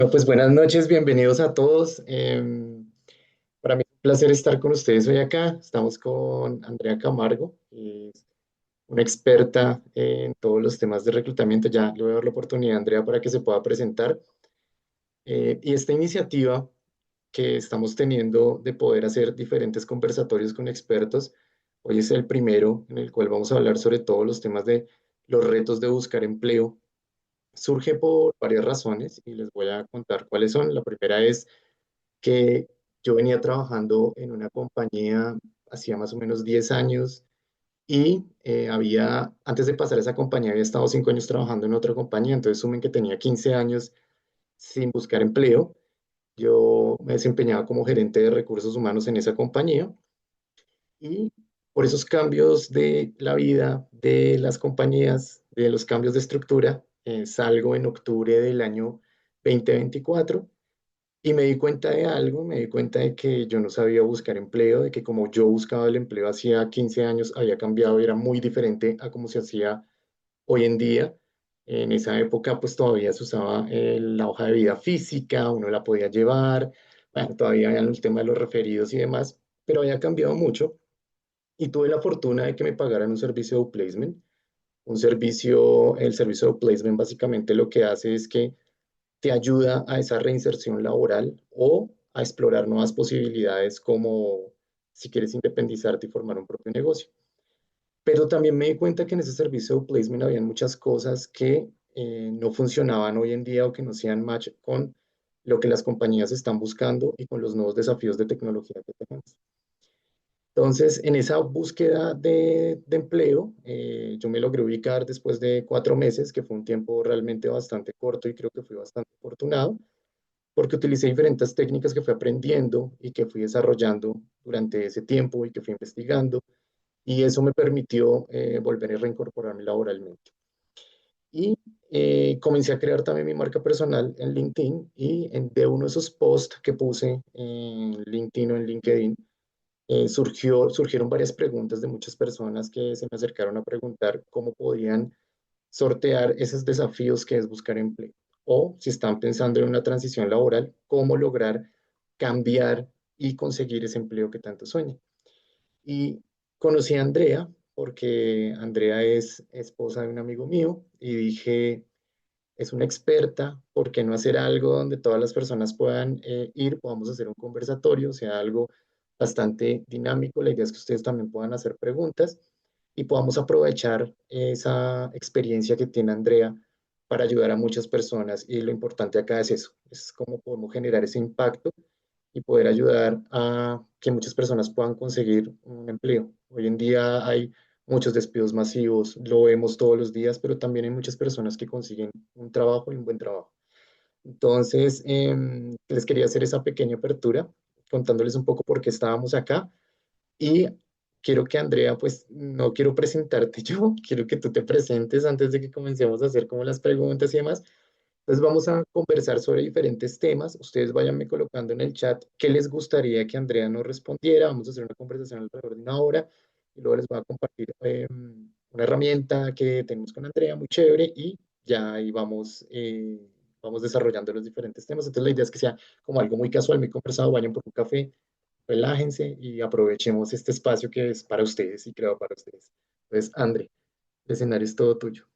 Bueno, pues buenas noches, bienvenidos a todos. Para mí es un placer estar con ustedes hoy acá. Estamos con Andrea Camargo, que es una experta en todos los temas de reclutamiento. Ya le voy a dar la oportunidad a Andrea para que se pueda presentar. Y esta iniciativa que estamos teniendo de poder hacer diferentes conversatorios con expertos, hoy es el primero en el cual vamos a hablar sobre todos los temas de los retos de buscar empleo. Surge por varias razones y les voy a contar cuáles son. La primera es que yo venía trabajando en una compañía hacía más o menos 10 años y antes de pasar a esa compañía, había estado 5 años trabajando en otra compañía, entonces sumen que tenía 15 años sin buscar empleo. Yo me desempeñaba como gerente de recursos humanos en esa compañía y por esos cambios de la vida de las compañías, de los cambios de estructura, salgo en octubre del año 2024. Y me di cuenta de algo, me di cuenta de que yo no sabía buscar empleo, de que como yo buscaba el empleo hacía 15 años, había cambiado y era muy diferente a como se hacía hoy en día. En esa época, pues todavía se usaba la hoja de vida física, uno la podía llevar, bueno, todavía había el tema de los referidos y demás, pero había cambiado mucho y tuve la fortuna de que me pagaran un servicio de placement. El servicio de placement básicamente lo que hace es que te ayuda a esa reinserción laboral o a explorar nuevas posibilidades como si quieres independizarte y formar un propio negocio. Pero también me di cuenta que en ese servicio de placement había muchas cosas que no funcionaban hoy en día o que no hacían match con lo que las compañías están buscando y con los nuevos desafíos de tecnología que tenemos. Entonces, en esa búsqueda de empleo, yo me logré ubicar después de 4 meses, que fue un tiempo realmente bastante corto y creo que fui bastante afortunado porque utilicé diferentes técnicas que fui aprendiendo y que fui desarrollando durante ese tiempo y que fui investigando, y eso me permitió volver a reincorporarme laboralmente. Y comencé a crear también mi marca personal en LinkedIn y de uno de esos posts que puse en LinkedIn o en LinkedIn, surgieron varias preguntas de muchas personas que se me acercaron a preguntar cómo podían sortear esos desafíos que es buscar empleo. O si están pensando en una transición laboral, cómo lograr cambiar y conseguir ese empleo que tanto sueñan. Y conocí a Andrea porque Andrea es esposa de un amigo mío y dije, es una experta, ¿por qué no hacer algo donde todas las personas puedan ir, podamos hacer un conversatorio, sea algo bastante dinámico? La idea es que ustedes también puedan hacer preguntas y podamos aprovechar esa experiencia que tiene Andrea para ayudar a muchas personas. Y lo importante acá es eso, es cómo podemos generar ese impacto y poder ayudar a que muchas personas puedan conseguir un empleo. Hoy en día hay muchos despidos masivos, lo vemos todos los días, pero también hay muchas personas que consiguen un trabajo y un buen trabajo. Entonces, les quería hacer esa pequeña apertura, contándoles un poco por qué estábamos acá. Y quiero que Andrea, pues no quiero presentarte yo, quiero que tú te presentes antes de que comencemos a hacer como las preguntas y demás. Entonces vamos a conversar sobre diferentes temas. Ustedes váyanme colocando en el chat qué les gustaría que Andrea nos respondiera. Vamos a hacer una conversación alrededor de una hora y luego les voy a compartir una herramienta que tenemos con Andrea, muy chévere, y ya ahí vamos desarrollando los diferentes temas. Entonces la idea es que sea como algo muy casual, muy conversado. Vayan por un café, relájense y aprovechemos este espacio que es para ustedes y creado para ustedes. Entonces, André, el escenario es todo tuyo.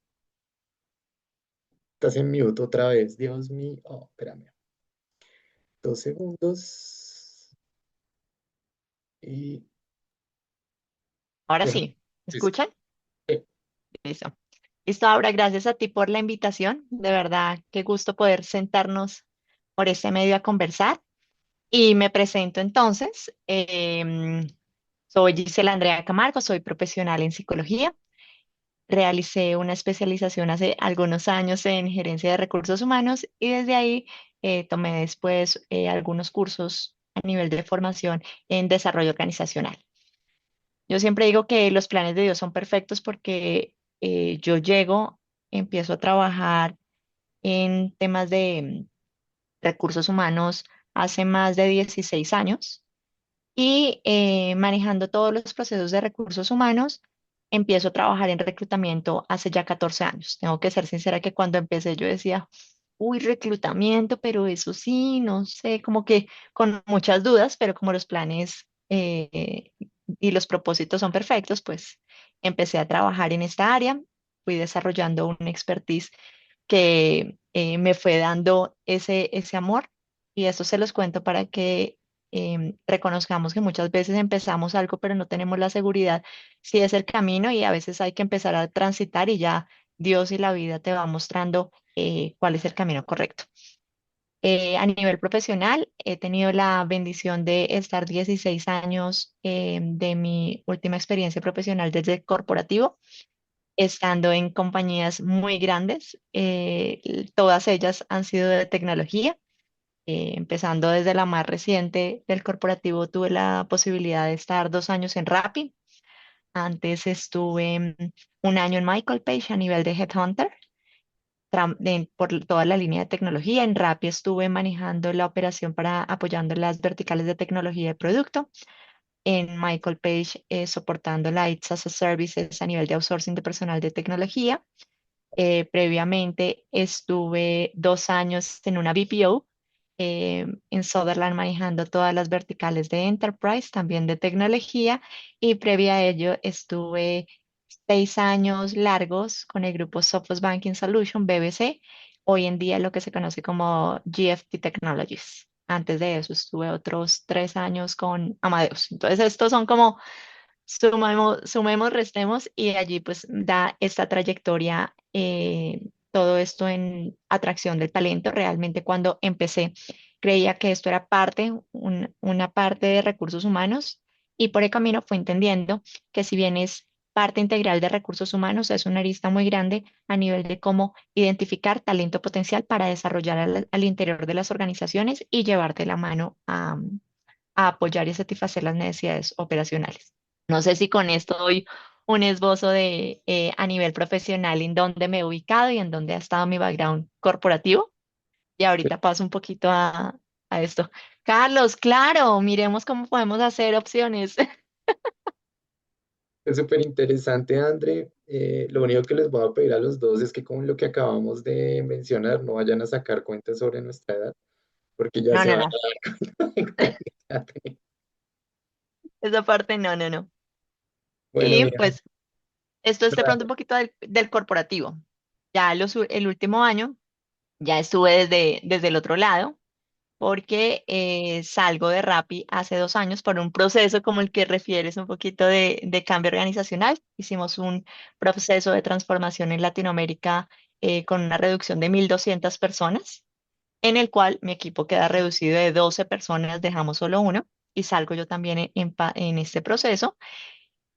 Estás en mute otra vez, Dios mío. Oh, espérame. 2 segundos y Ahora deja. sí, ¿me Listo. escuchan? Eh, Listo. Listo, Aura, gracias a ti por la invitación. De verdad, qué gusto poder sentarnos por este medio a conversar. Y me presento entonces. Soy Gisela Andrea Camargo, soy profesional en psicología. Realicé una especialización hace algunos años en gerencia de recursos humanos y desde ahí tomé después algunos cursos a nivel de formación en desarrollo organizacional. Yo siempre digo que los planes de Dios son perfectos porque yo llego, empiezo a trabajar en temas de recursos humanos hace más de 16 años y manejando todos los procesos de recursos humanos, empiezo a trabajar en reclutamiento hace ya 14 años. Tengo que ser sincera que cuando empecé yo decía, uy, reclutamiento, pero eso sí, no sé, como que con muchas dudas, pero como los planes y los propósitos son perfectos, pues empecé a trabajar en esta área, fui desarrollando una expertise que me fue dando ese amor y eso se los cuento para que reconozcamos que muchas veces empezamos algo, pero no tenemos la seguridad si es el camino y a veces hay que empezar a transitar y ya Dios y la vida te va mostrando cuál es el camino correcto. A nivel profesional, he tenido la bendición de estar 16 años de mi última experiencia profesional desde el corporativo, estando en compañías muy grandes. Todas ellas han sido de tecnología. Empezando desde la más reciente del corporativo, tuve la posibilidad de estar 2 años en Rappi. Antes estuve un año en Michael Page a nivel de Headhunter por toda la línea de tecnología. En Rappi estuve manejando la operación para apoyando las verticales de tecnología de producto. En Michael Page, soportando la IT as a Services a nivel de outsourcing de personal de tecnología. Previamente estuve 2 años en una BPO en Sutherland manejando todas las verticales de Enterprise, también de tecnología, y previa a ello estuve 6 años largos con el grupo Sophos Banking Solution, BBC, hoy en día lo que se conoce como GFT Technologies. Antes de eso estuve otros 3 años con Amadeus. Entonces, estos son como sumemos, restemos y allí pues da esta trayectoria, todo esto en atracción del talento. Realmente cuando empecé creía que esto era una parte de recursos humanos y por el camino fui entendiendo que si bien es parte integral de recursos humanos, es una arista muy grande a nivel de cómo identificar talento potencial para desarrollar al interior de las organizaciones y llevarte la mano a apoyar y satisfacer las necesidades operacionales. No sé si con esto doy un esbozo de a nivel profesional en dónde me he ubicado y en dónde ha estado mi background corporativo. Y ahorita paso un poquito a esto. Carlos, claro, miremos cómo podemos hacer opciones. Es súper interesante, André. Lo único que les voy a pedir a los dos es que con lo que acabamos de mencionar no vayan a sacar cuentas sobre nuestra edad, porque ya No, se no, van no. a dar cuenta de la edad. Esa parte no, no, no. Bueno, Y mira, pues esto es de pronto dale. un poquito del corporativo. Ya el último año ya estuve desde el otro lado porque salgo de Rappi hace 2 años por un proceso como el que refieres, un poquito de cambio organizacional. Hicimos un proceso de transformación en Latinoamérica con una reducción de 1.200 personas, en el cual mi equipo queda reducido de 12 personas, dejamos solo uno y salgo yo también en este proceso.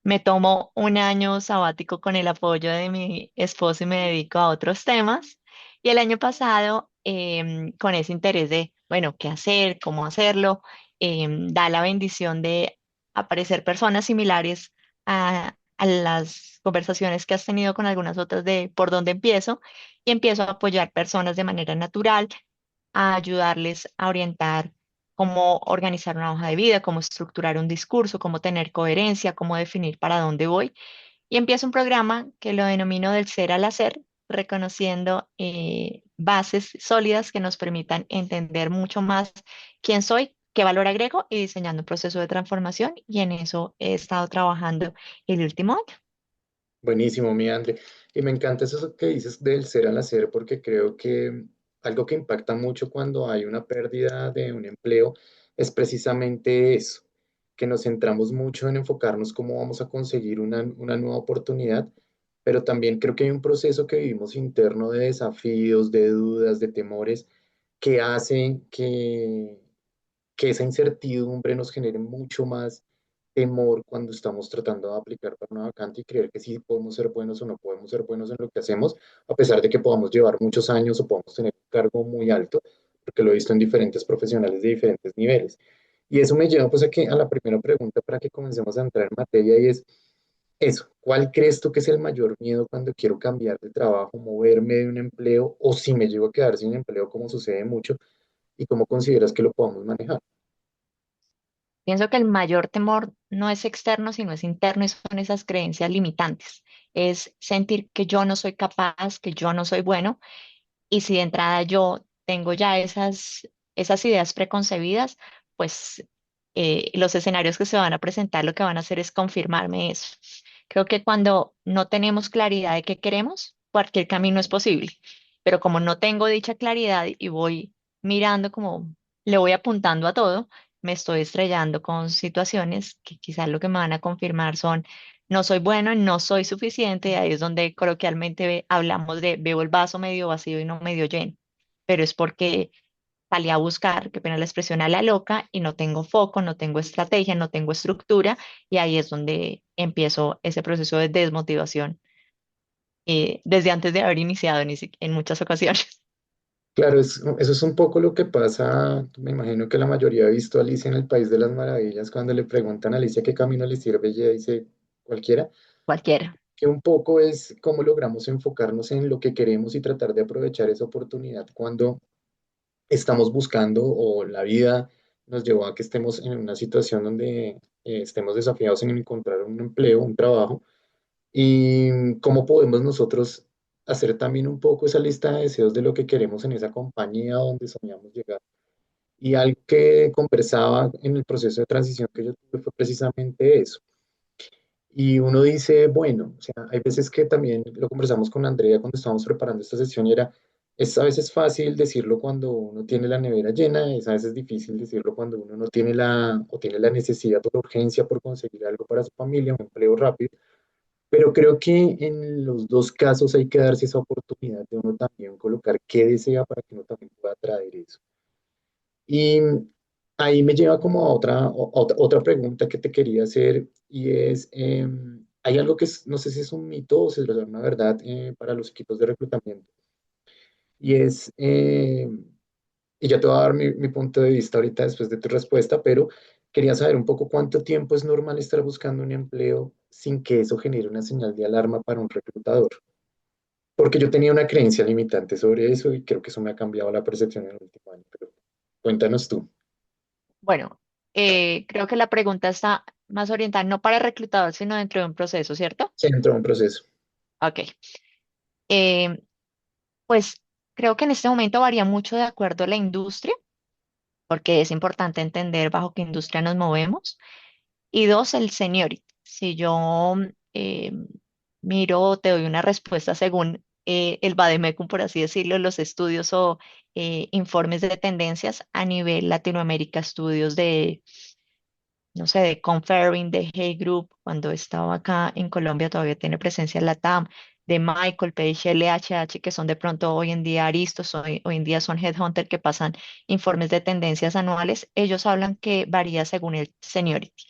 Me tomo un año sabático con el apoyo de mi esposo y me dedico a otros temas. Y el año pasado, con ese interés de, bueno, qué hacer, cómo hacerlo, da la bendición de aparecer personas similares a las conversaciones que has tenido con algunas otras de por dónde empiezo y empiezo a apoyar personas de manera natural, a ayudarles a orientar cómo organizar una hoja de vida, cómo estructurar un discurso, cómo tener coherencia, cómo definir para dónde voy. Y empiezo un programa que lo denomino del ser al hacer, reconociendo bases sólidas que nos permitan entender mucho más quién soy, qué valor agrego y diseñando un proceso de transformación. Y en eso he estado trabajando el último año. Buenísimo, mi André. Y me encanta eso que dices del ser al hacer, porque creo que algo que impacta mucho cuando hay una pérdida de un empleo es precisamente eso, que nos centramos mucho en enfocarnos cómo vamos a conseguir una nueva oportunidad, pero también creo que hay un proceso que vivimos interno de desafíos, de dudas, de temores, que hacen que esa incertidumbre nos genere mucho más temor cuando estamos tratando de aplicar para una vacante y creer que sí podemos ser buenos o no podemos ser buenos en lo que hacemos, a pesar de que podamos llevar muchos años o podamos tener un cargo muy alto, porque lo he visto en diferentes profesionales de diferentes niveles. Y eso me lleva pues a la primera pregunta para que comencemos a entrar en materia y es eso, ¿cuál crees tú que es el mayor miedo cuando quiero cambiar de trabajo, moverme de un empleo o si me llego a quedar sin empleo, como sucede mucho, y cómo consideras que lo podamos manejar? Pienso que el mayor temor no es externo, sino es interno y son esas creencias limitantes. Es sentir que yo no soy capaz, que yo no soy bueno Y si de entrada yo tengo ya esas ideas preconcebidas, pues los escenarios que se van a presentar lo que van a hacer es confirmarme eso. Creo que cuando no tenemos claridad de qué queremos, cualquier camino es posible. Pero como no tengo dicha claridad y voy mirando como le voy apuntando a todo, me estoy estrellando con situaciones que quizás lo que me van a confirmar son no soy bueno, no soy suficiente, y ahí es donde coloquialmente hablamos de veo el vaso medio vacío y no medio lleno, pero es porque salí a buscar, qué pena la expresión, a la loca y no tengo foco, no tengo estrategia, no tengo estructura, y ahí es donde empiezo ese proceso de desmotivación desde antes de haber iniciado en muchas ocasiones. Claro, eso es un poco lo que pasa, me imagino que la mayoría ha visto a Alicia en el País de las Maravillas, cuando le preguntan a Alicia qué camino le sirve, y ella dice cualquiera, Cualquiera. que un poco es cómo logramos enfocarnos en lo que queremos y tratar de aprovechar esa oportunidad cuando estamos buscando o la vida nos llevó a que estemos en una situación donde estemos desafiados en encontrar un empleo, un trabajo, y cómo podemos nosotros hacer también un poco esa lista de deseos de lo que queremos en esa compañía donde soñamos llegar. Y algo que conversaba en el proceso de transición que yo tuve fue precisamente eso. Y uno dice, bueno, o sea, hay veces que también lo conversamos con Andrea cuando estábamos preparando esta sesión y era, es a veces fácil decirlo cuando uno tiene la nevera llena, es a veces difícil decirlo cuando uno no tiene o tiene la necesidad o la urgencia por conseguir algo para su familia, un empleo rápido. Pero creo que en los dos casos hay que darse esa oportunidad de uno también colocar qué desea para que uno también pueda traer eso. Y ahí me lleva como a otra pregunta que te quería hacer y es, hay algo que no sé si es un mito o si es una verdad para los equipos de reclutamiento y es, y ya te voy a dar mi punto de vista ahorita después de tu respuesta, pero quería saber un poco cuánto tiempo es normal estar buscando un empleo sin que eso genere una señal de alarma para un reclutador. Porque yo tenía una creencia limitante sobre eso y creo que eso me ha cambiado la percepción en el último año, pero cuéntanos tú. Bueno, creo que la pregunta está más orientada no para el reclutador, sino dentro de un proceso, ¿cierto? Se entró en un proceso. Ok. Eh, pues creo que en este momento varía mucho de acuerdo a la industria, porque es importante entender bajo qué industria nos movemos. Y dos, el seniority. Si yo eh, miro, te doy una respuesta según el vademecum, por así decirlo, los estudios o informes de tendencias a nivel Latinoamérica, estudios de no sé, de Conferring, de Hey Group, cuando estaba acá en Colombia todavía tiene presencia en la TAM, de Michael Page, LHH, que son de pronto hoy en día Aristos, hoy en día son Headhunter, que pasan informes de tendencias anuales. Ellos hablan que varía según el seniority.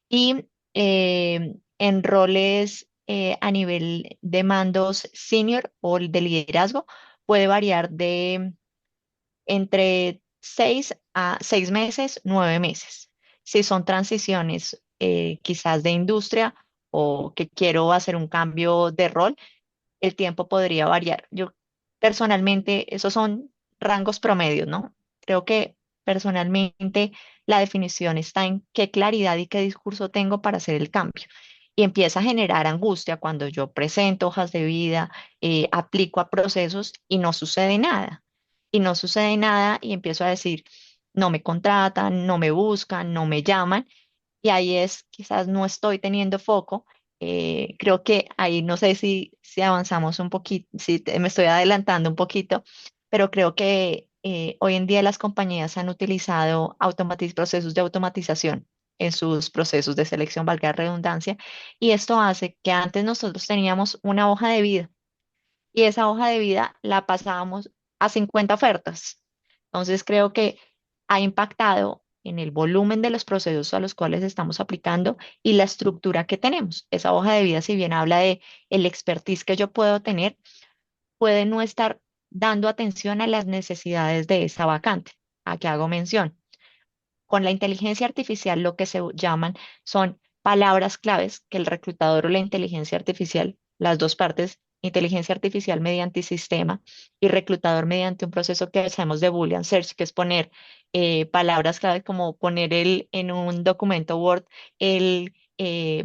Y en roles a nivel de mandos senior o de liderazgo, puede variar de entre 6 a 6 meses, 9 meses. Si son transiciones quizás de industria o que quiero hacer un cambio de rol, el tiempo podría variar. Yo personalmente, esos son rangos promedios, ¿no? Creo que personalmente la definición está en qué claridad y qué discurso tengo para hacer el cambio. Y empieza a generar angustia cuando yo presento hojas de vida, aplico a procesos y no sucede nada. Y no sucede nada y empiezo a decir, no me contratan, no me buscan, no me llaman y ahí es, quizás no estoy teniendo foco. Creo que ahí no sé si avanzamos un poquito, si me estoy adelantando un poquito, pero creo que hoy en día las compañías han utilizado procesos de automatización en sus procesos de selección, valga la redundancia, y esto hace que antes nosotros teníamos una hoja de vida y esa hoja de vida la pasábamos a 50 ofertas. Entonces creo que ha impactado en el volumen de los procesos a los cuales estamos aplicando y la estructura que tenemos. Esa hoja de vida, si bien habla de el expertise que yo puedo tener, puede no estar dando atención a las necesidades de esa vacante. ¿A qué hago mención? Con la inteligencia artificial lo que se llaman son palabras claves que el reclutador o la inteligencia artificial, las dos partes, inteligencia artificial mediante sistema y reclutador mediante un proceso que hacemos de Boolean Search, que es poner palabras claves como poner en un documento Word el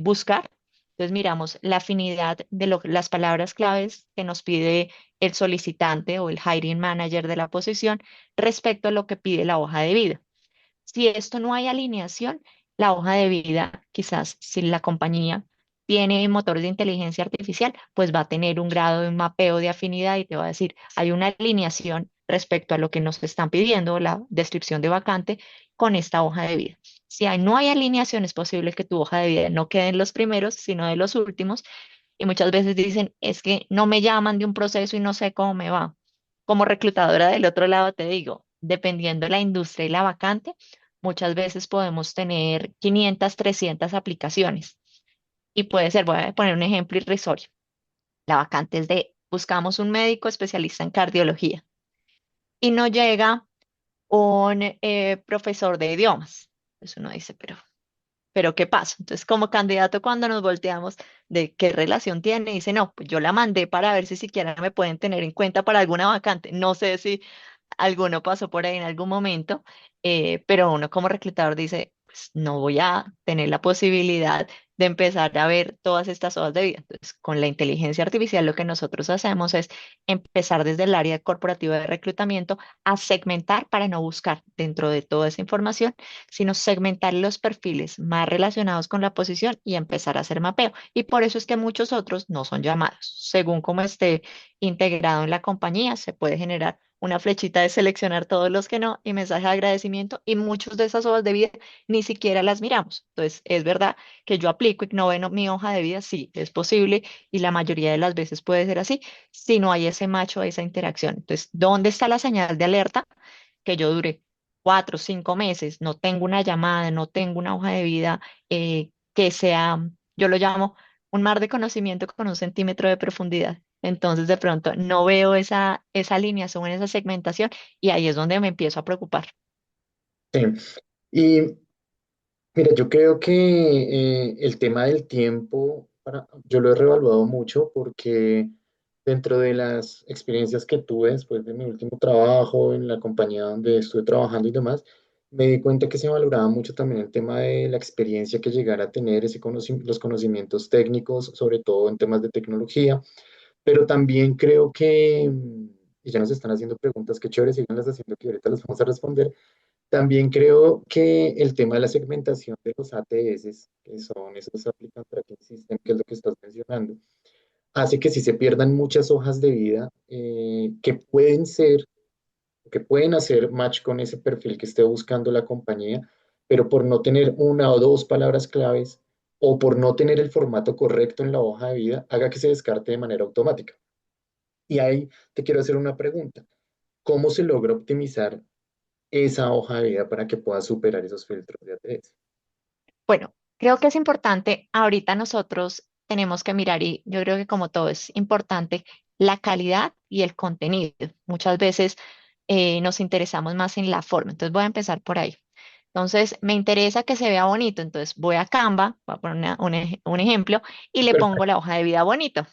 buscar. Entonces miramos la afinidad de las palabras claves que nos pide el solicitante o el hiring manager de la posición respecto a lo que pide la hoja de vida. Si esto no hay alineación, la hoja de vida, quizás si la compañía tiene motores de inteligencia artificial, pues va a tener un grado de mapeo de afinidad y te va a decir, hay una alineación respecto a lo que nos están pidiendo, la descripción de vacante con esta hoja de vida. Si no hay alineación, es posible que tu hoja de vida no quede en los primeros, sino de los últimos. Y muchas veces dicen, es que no me llaman de un proceso y no sé cómo me va. Como reclutadora del otro lado te digo, dependiendo de la industria y la vacante, muchas veces podemos tener 500, 300 aplicaciones. Y puede ser, voy a poner un ejemplo irrisorio. La vacante es de, buscamos un médico especialista en cardiología y no llega un profesor de idiomas. Entonces uno dice, pero ¿qué pasa? Entonces, como candidato, cuando nos volteamos de qué relación tiene, dice, no, pues yo la mandé para ver si siquiera me pueden tener en cuenta para alguna vacante. No sé si alguno pasó por ahí en algún momento, pero uno como reclutador dice, pues no voy a tener la posibilidad de empezar a ver todas estas hojas de vida. Entonces, con la inteligencia artificial lo que nosotros hacemos es empezar desde el área corporativa de reclutamiento a segmentar para no buscar dentro de toda esa información, sino segmentar los perfiles más relacionados con la posición y empezar a hacer mapeo. Y por eso es que muchos otros no son llamados. Según cómo esté integrado en la compañía, se puede generar una flechita de seleccionar todos los que no y mensaje de agradecimiento y muchos de esas hojas de vida ni siquiera las miramos. Entonces, es verdad que yo aplico y no veo mi hoja de vida, sí, es posible y la mayoría de las veces puede ser así si no hay ese macho, esa interacción. Entonces, ¿dónde está la señal de alerta? Que yo dure 4 o 5 meses, no tengo una llamada, no tengo una hoja de vida que sea, yo lo llamo un mar de conocimiento con 1 centímetro de profundidad. Entonces, de pronto, no veo esa alineación, esa segmentación, y ahí es donde me empiezo a preocupar. Sí. Y mira, yo creo que el tema del tiempo, yo lo he revaluado mucho porque dentro de las experiencias que tuve después de mi último trabajo en la compañía donde estuve trabajando y demás, me di cuenta que se valoraba mucho también el tema de la experiencia que llegara a tener, los conocimientos técnicos, sobre todo en temas de tecnología, pero también creo que, y ya nos están haciendo preguntas, qué chévere, síganlas haciendo que ahorita las vamos a responder. También creo que el tema de la segmentación de los ATS, que son esos Applicant Tracking System, que es lo que estás mencionando, hace que si se pierdan muchas hojas de vida que pueden hacer match con ese perfil que esté buscando la compañía, pero por no tener una o dos palabras claves o por no tener el formato correcto en la hoja de vida, haga que se descarte de manera automática. Y ahí te quiero hacer una pregunta. ¿Cómo se logra optimizar esa hoja de vida para que pueda superar esos filtros de ATS? Bueno, creo que es importante, ahorita nosotros tenemos que mirar, y yo creo que como todo es importante, la calidad y el contenido. Muchas veces nos interesamos más en la forma, entonces voy a empezar por ahí. Entonces, me interesa que se vea bonito, entonces voy a Canva, voy a poner un ejemplo, y le pongo Perfecto. la hoja de vida bonito.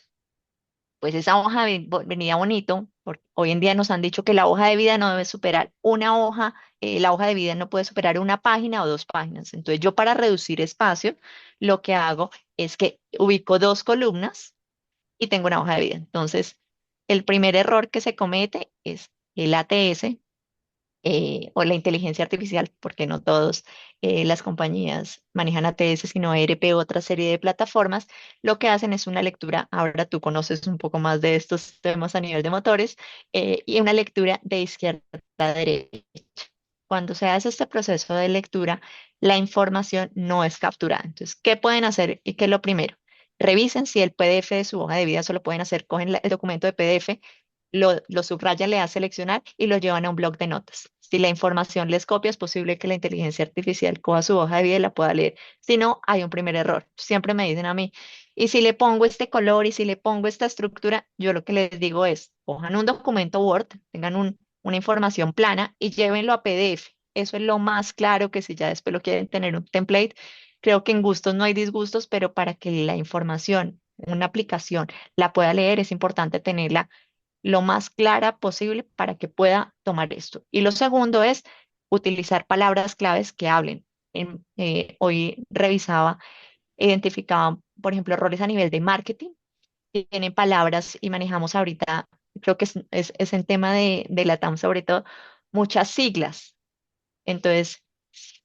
Pues esa hoja venía bonito, porque hoy en día nos han dicho que la hoja de vida no debe superar una hoja, la hoja de vida no puede superar una página o 2 páginas. Entonces yo para reducir espacio, lo que hago es que ubico 2 columnas y tengo una hoja de vida. Entonces, el primer error que se comete es el ATS, o la inteligencia artificial, porque no todas las compañías manejan ATS, sino ERP u otra serie de plataformas, lo que hacen es una lectura, ahora tú conoces un poco más de estos temas a nivel de motores, y una lectura de izquierda a derecha. Cuando se hace este proceso de lectura, la información no es capturada. Entonces, ¿qué pueden hacer? Y qué es lo primero, revisen si el PDF de su hoja de vida, eso lo pueden hacer, cogen el documento de PDF, lo subrayan, le da seleccionar y lo llevan a un blog de notas. Si la información les copia, es posible que la inteligencia artificial coja su hoja de vida y la pueda leer. Si no, hay un primer error. Siempre me dicen a mí, y si le pongo este color y si le pongo esta estructura, yo lo que les digo es, cojan un documento Word, tengan una información plana y llévenlo a PDF. Eso es lo más claro, que si ya después lo quieren tener un template, creo que en gustos no hay disgustos, pero para que la información, una aplicación, la pueda leer, es importante tenerla lo más clara posible para que pueda tomar esto. Y lo segundo es utilizar palabras claves que hablen. Hoy revisaba, identificaba por ejemplo, roles a nivel de marketing, tienen palabras y manejamos ahorita, creo que es en tema de LATAM sobre todo, muchas siglas. Entonces,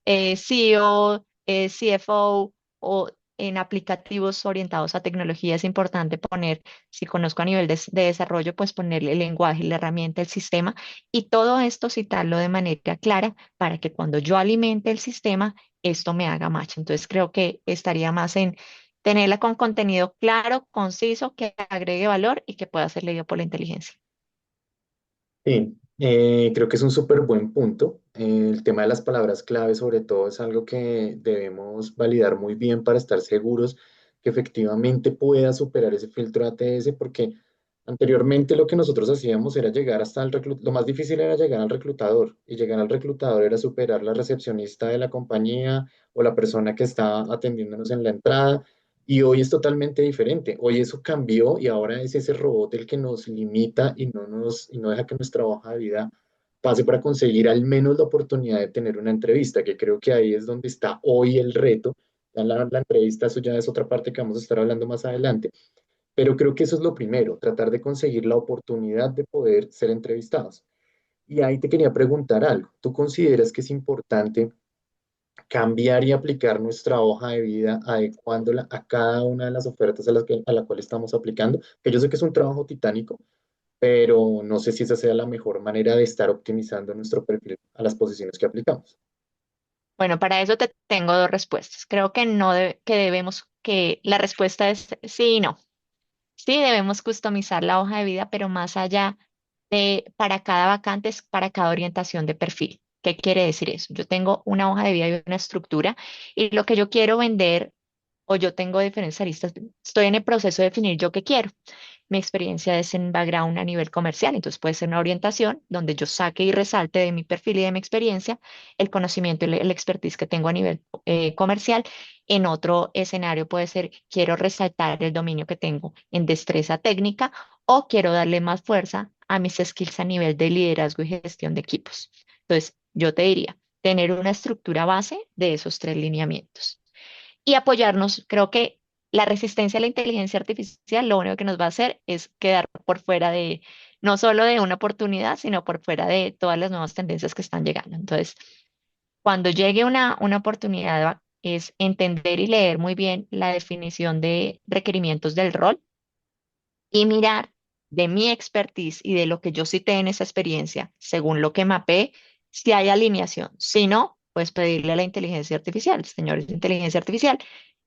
CEO, CFO o en aplicativos orientados a tecnología es importante poner, si conozco a nivel de desarrollo, pues ponerle el lenguaje, la herramienta, el sistema y todo esto citarlo de manera clara para que cuando yo alimente el sistema, esto me haga match. Entonces, creo que estaría más en tenerla con contenido claro, conciso, que agregue valor y que pueda ser leído por la inteligencia. Sí, creo que es un súper buen punto. El tema de las palabras clave, sobre todo, es algo que debemos validar muy bien para estar seguros que efectivamente pueda superar ese filtro ATS, porque anteriormente lo que nosotros hacíamos era llegar hasta el reclutador. Lo más difícil era llegar al reclutador, y llegar al reclutador era superar la recepcionista de la compañía o la persona que está atendiéndonos en la entrada. Y hoy es totalmente diferente. Hoy eso cambió y ahora es ese robot el que nos limita y no deja que nuestra hoja de vida pase para conseguir al menos la oportunidad de tener una entrevista, que creo que ahí es donde está hoy el reto. Ya la entrevista, eso ya es otra parte que vamos a estar hablando más adelante, pero creo que eso es lo primero, tratar de conseguir la oportunidad de poder ser entrevistados. Y ahí te quería preguntar algo. ¿Tú consideras que es importante cambiar y aplicar nuestra hoja de vida, adecuándola a cada una de las ofertas a la cual estamos aplicando? Que yo sé que es un trabajo titánico, pero no sé si esa sea la mejor manera de estar optimizando nuestro perfil a las posiciones que aplicamos. Bueno, para eso te tengo dos respuestas. Creo que no que debemos, que la respuesta es sí y no. Sí, debemos customizar la hoja de vida, pero más allá de para cada vacante, es para cada orientación de perfil. ¿Qué quiere decir eso? Yo tengo una hoja de vida y una estructura y lo que yo quiero vender o yo tengo diferentes aristas, estoy en el proceso de definir yo qué quiero. Mi experiencia es en background a nivel comercial, entonces puede ser una orientación donde yo saque y resalte de mi perfil y de mi experiencia el conocimiento y el expertise que tengo a nivel comercial. En otro escenario puede ser quiero resaltar el dominio que tengo en destreza técnica o quiero darle más fuerza a mis skills a nivel de liderazgo y gestión de equipos. Entonces, yo te diría, tener una estructura base de esos tres lineamientos y apoyarnos. Creo que la resistencia a la inteligencia artificial lo único que nos va a hacer es quedar por fuera de, no solo de una oportunidad, sino por fuera de todas las nuevas tendencias que están llegando. Entonces, cuando llegue una oportunidad, es entender y leer muy bien la definición de requerimientos del rol y mirar de mi expertise y de lo que yo cité en esa experiencia, según lo que mapeé, si hay alineación. Si no, pues pedirle a la inteligencia artificial, señores de inteligencia artificial,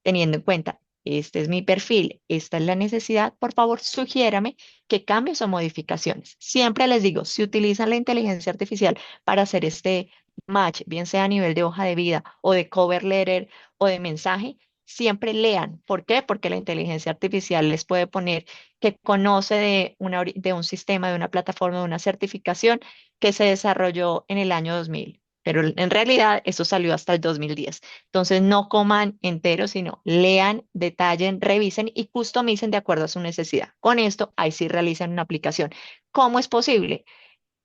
teniendo en cuenta, este es mi perfil, esta es la necesidad, por favor, sugiérame qué cambios o modificaciones. Siempre les digo, si utilizan la inteligencia artificial para hacer este match, bien sea a nivel de hoja de vida o de cover letter o de mensaje, siempre lean. ¿Por qué? Porque la inteligencia artificial les puede poner que conoce de un sistema, de una plataforma, de una certificación que se desarrolló en el año 2000, pero en realidad eso salió hasta el 2010. Entonces no coman entero, sino lean, detallen, revisen y customicen de acuerdo a su necesidad. Con esto, ahí sí realizan una aplicación. ¿Cómo es posible?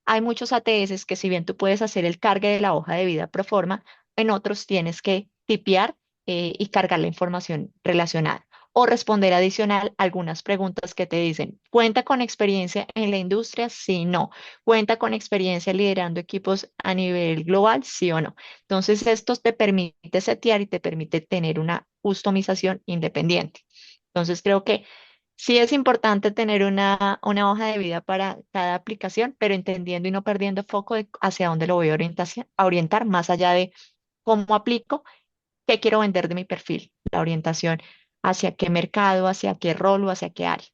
Hay muchos ATS que si bien tú puedes hacer el cargue de la hoja de vida pro forma, en otros tienes que tipear y cargar la información relacionada o responder adicional algunas preguntas que te dicen, ¿cuenta con experiencia en la industria? Sí, no. ¿Cuenta con experiencia liderando equipos a nivel global? Sí o no. Entonces, esto te permite setear y te permite tener una customización independiente. Entonces, creo que sí es importante tener una hoja de vida para cada aplicación, pero entendiendo y no perdiendo foco de hacia dónde lo voy a orientar, más allá de cómo aplico, qué quiero vender de mi perfil, la orientación hacia qué mercado, hacia qué rol o hacia qué área.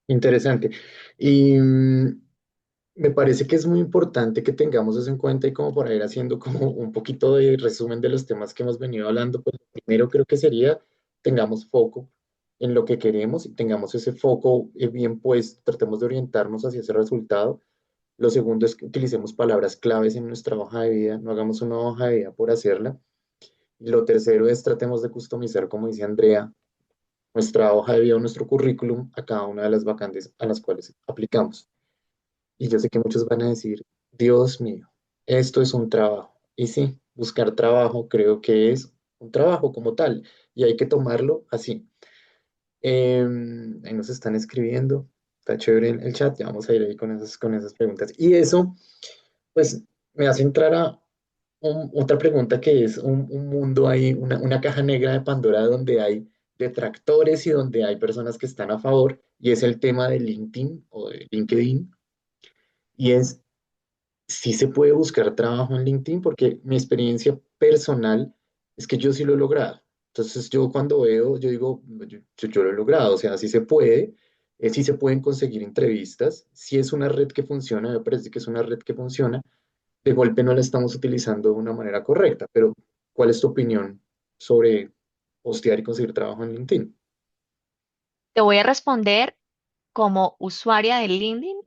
Interesante. Y me parece que es muy importante que tengamos eso en cuenta y como para ir haciendo como un poquito de resumen de los temas que hemos venido hablando, pues lo primero creo que sería tengamos foco en lo que queremos y tengamos ese foco bien puesto, tratemos de orientarnos hacia ese resultado. Lo segundo es que utilicemos palabras claves en nuestra hoja de vida, no hagamos una hoja de vida por hacerla. Y lo tercero es tratemos de customizar, como dice Andrea, nuestra hoja de vida o nuestro currículum a cada una de las vacantes a las cuales aplicamos. Y yo sé que muchos van a decir, Dios mío, esto es un trabajo. Y sí, buscar trabajo creo que es un trabajo como tal y hay que tomarlo así. Ahí nos están escribiendo, está chévere el chat, ya vamos a ir ahí con esas preguntas. Y eso, pues, me hace entrar a otra pregunta que es un mundo ahí, una caja negra de Pandora donde hay detractores y donde hay personas que están a favor, y es el tema de LinkedIn o de LinkedIn, y es sí se puede buscar trabajo en LinkedIn porque mi experiencia personal es que yo sí lo he logrado. Entonces yo cuando veo, yo digo, yo lo he logrado, o sea, sí se puede, sí se pueden conseguir entrevistas, sí es una red que funciona, me parece que es una red que funciona, de golpe no la estamos utilizando de una manera correcta, pero ¿cuál es tu opinión sobre postear y conseguir trabajo en LinkedIn? Te voy a responder como usuaria de LinkedIn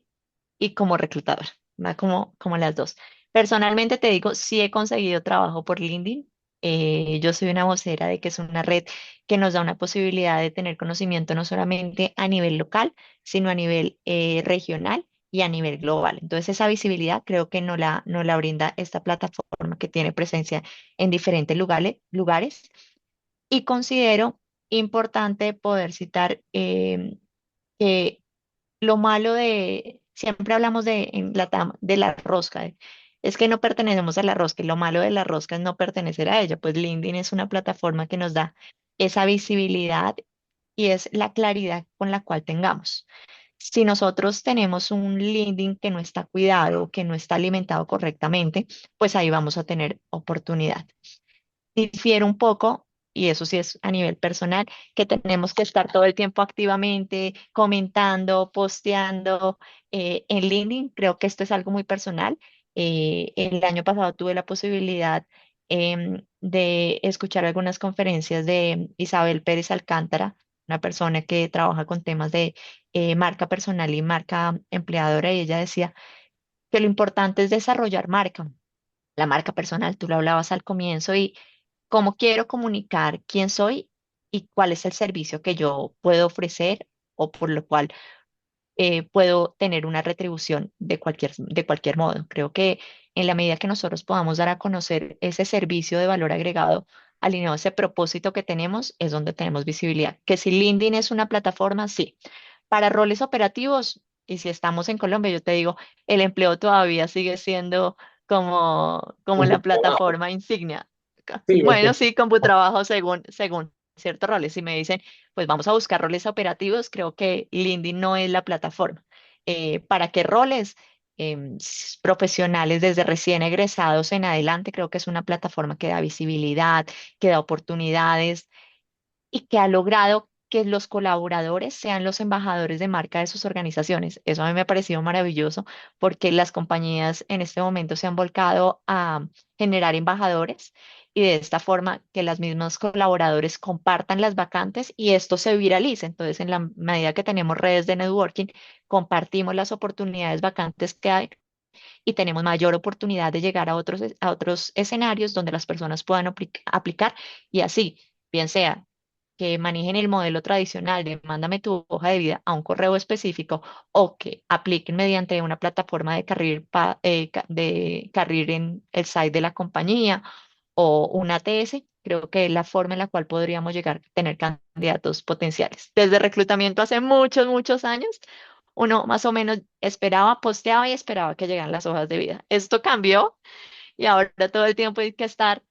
y como reclutadora, ¿va? Como las dos. Personalmente te digo, sí he conseguido trabajo por LinkedIn. Yo soy una vocera de que es una red que nos da una posibilidad de tener conocimiento no solamente a nivel local, sino a nivel regional y a nivel global. Entonces, esa visibilidad creo que no la brinda esta plataforma que tiene presencia en diferentes lugares. Y considero importante poder citar que lo malo de, siempre hablamos de, de la rosca, es que no pertenecemos a la rosca y lo malo de la rosca es no pertenecer a ella, pues LinkedIn es una plataforma que nos da esa visibilidad y es la claridad con la cual tengamos. Si nosotros tenemos un LinkedIn que no está cuidado, que no está alimentado correctamente, pues ahí vamos a tener oportunidad. Difiere un poco, y eso sí es a nivel personal, que tenemos que estar todo el tiempo activamente comentando, posteando en LinkedIn. Creo que esto es algo muy personal. El año pasado tuve la posibilidad de escuchar algunas conferencias de Isabel Pérez Alcántara, una persona que trabaja con temas de marca personal y marca empleadora, y ella decía que lo importante es desarrollar marca. La marca personal, tú lo hablabas al comienzo, y cómo quiero comunicar quién soy y cuál es el servicio que yo puedo ofrecer o por lo cual puedo tener una retribución de cualquier modo. Creo que en la medida que nosotros podamos dar a conocer ese servicio de valor agregado alineado a ese propósito que tenemos, es donde tenemos visibilidad. Que si LinkedIn es una plataforma, sí. Para roles operativos, y si estamos en Colombia, yo te digo, el empleo todavía sigue siendo como Un la trabajo. plataforma insignia. Sí, Bueno, sí, trabajo según ciertos roles. Si me dicen, pues vamos a buscar roles operativos, creo que LinkedIn no es la plataforma. ¿Para qué roles? Profesionales desde recién egresados en adelante, creo que es una plataforma que da visibilidad, que da oportunidades y que ha logrado que los colaboradores sean los embajadores de marca de sus organizaciones. Eso a mí me ha parecido maravilloso porque las compañías en este momento se han volcado a generar embajadores y de esta forma que las mismas colaboradores compartan las vacantes y esto se viralice. Entonces, en la medida que tenemos redes de networking, compartimos las oportunidades vacantes que hay y tenemos mayor oportunidad de llegar a otros escenarios donde las personas puedan aplicar y así, bien sea que manejen el modelo tradicional de mándame tu hoja de vida a un correo específico o que apliquen mediante una plataforma de de carril en el site de la compañía o una ATS, creo que es la forma en la cual podríamos llegar a tener candidatos potenciales. Desde reclutamiento hace muchos años, uno más o menos esperaba, posteaba y esperaba que llegaran las hojas de vida. Esto cambió y ahora todo el tiempo hay que estar,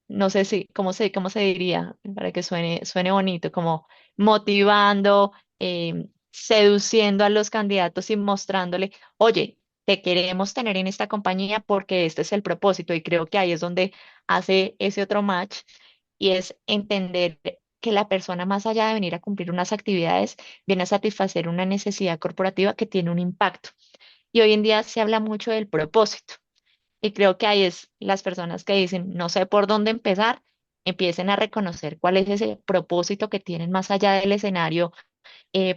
no sé si, cómo se diría, para que suene bonito, como motivando, seduciendo a los candidatos y mostrándole, oye, te queremos tener en esta compañía porque este es el propósito. Y creo que ahí es donde hace ese otro match y es entender que la persona, más allá de venir a cumplir unas actividades, viene a satisfacer una necesidad corporativa que tiene un impacto. Y hoy en día se habla mucho del propósito. Y creo que ahí es las personas que dicen, no sé por dónde empezar, empiecen a reconocer cuál es ese propósito que tienen más allá del escenario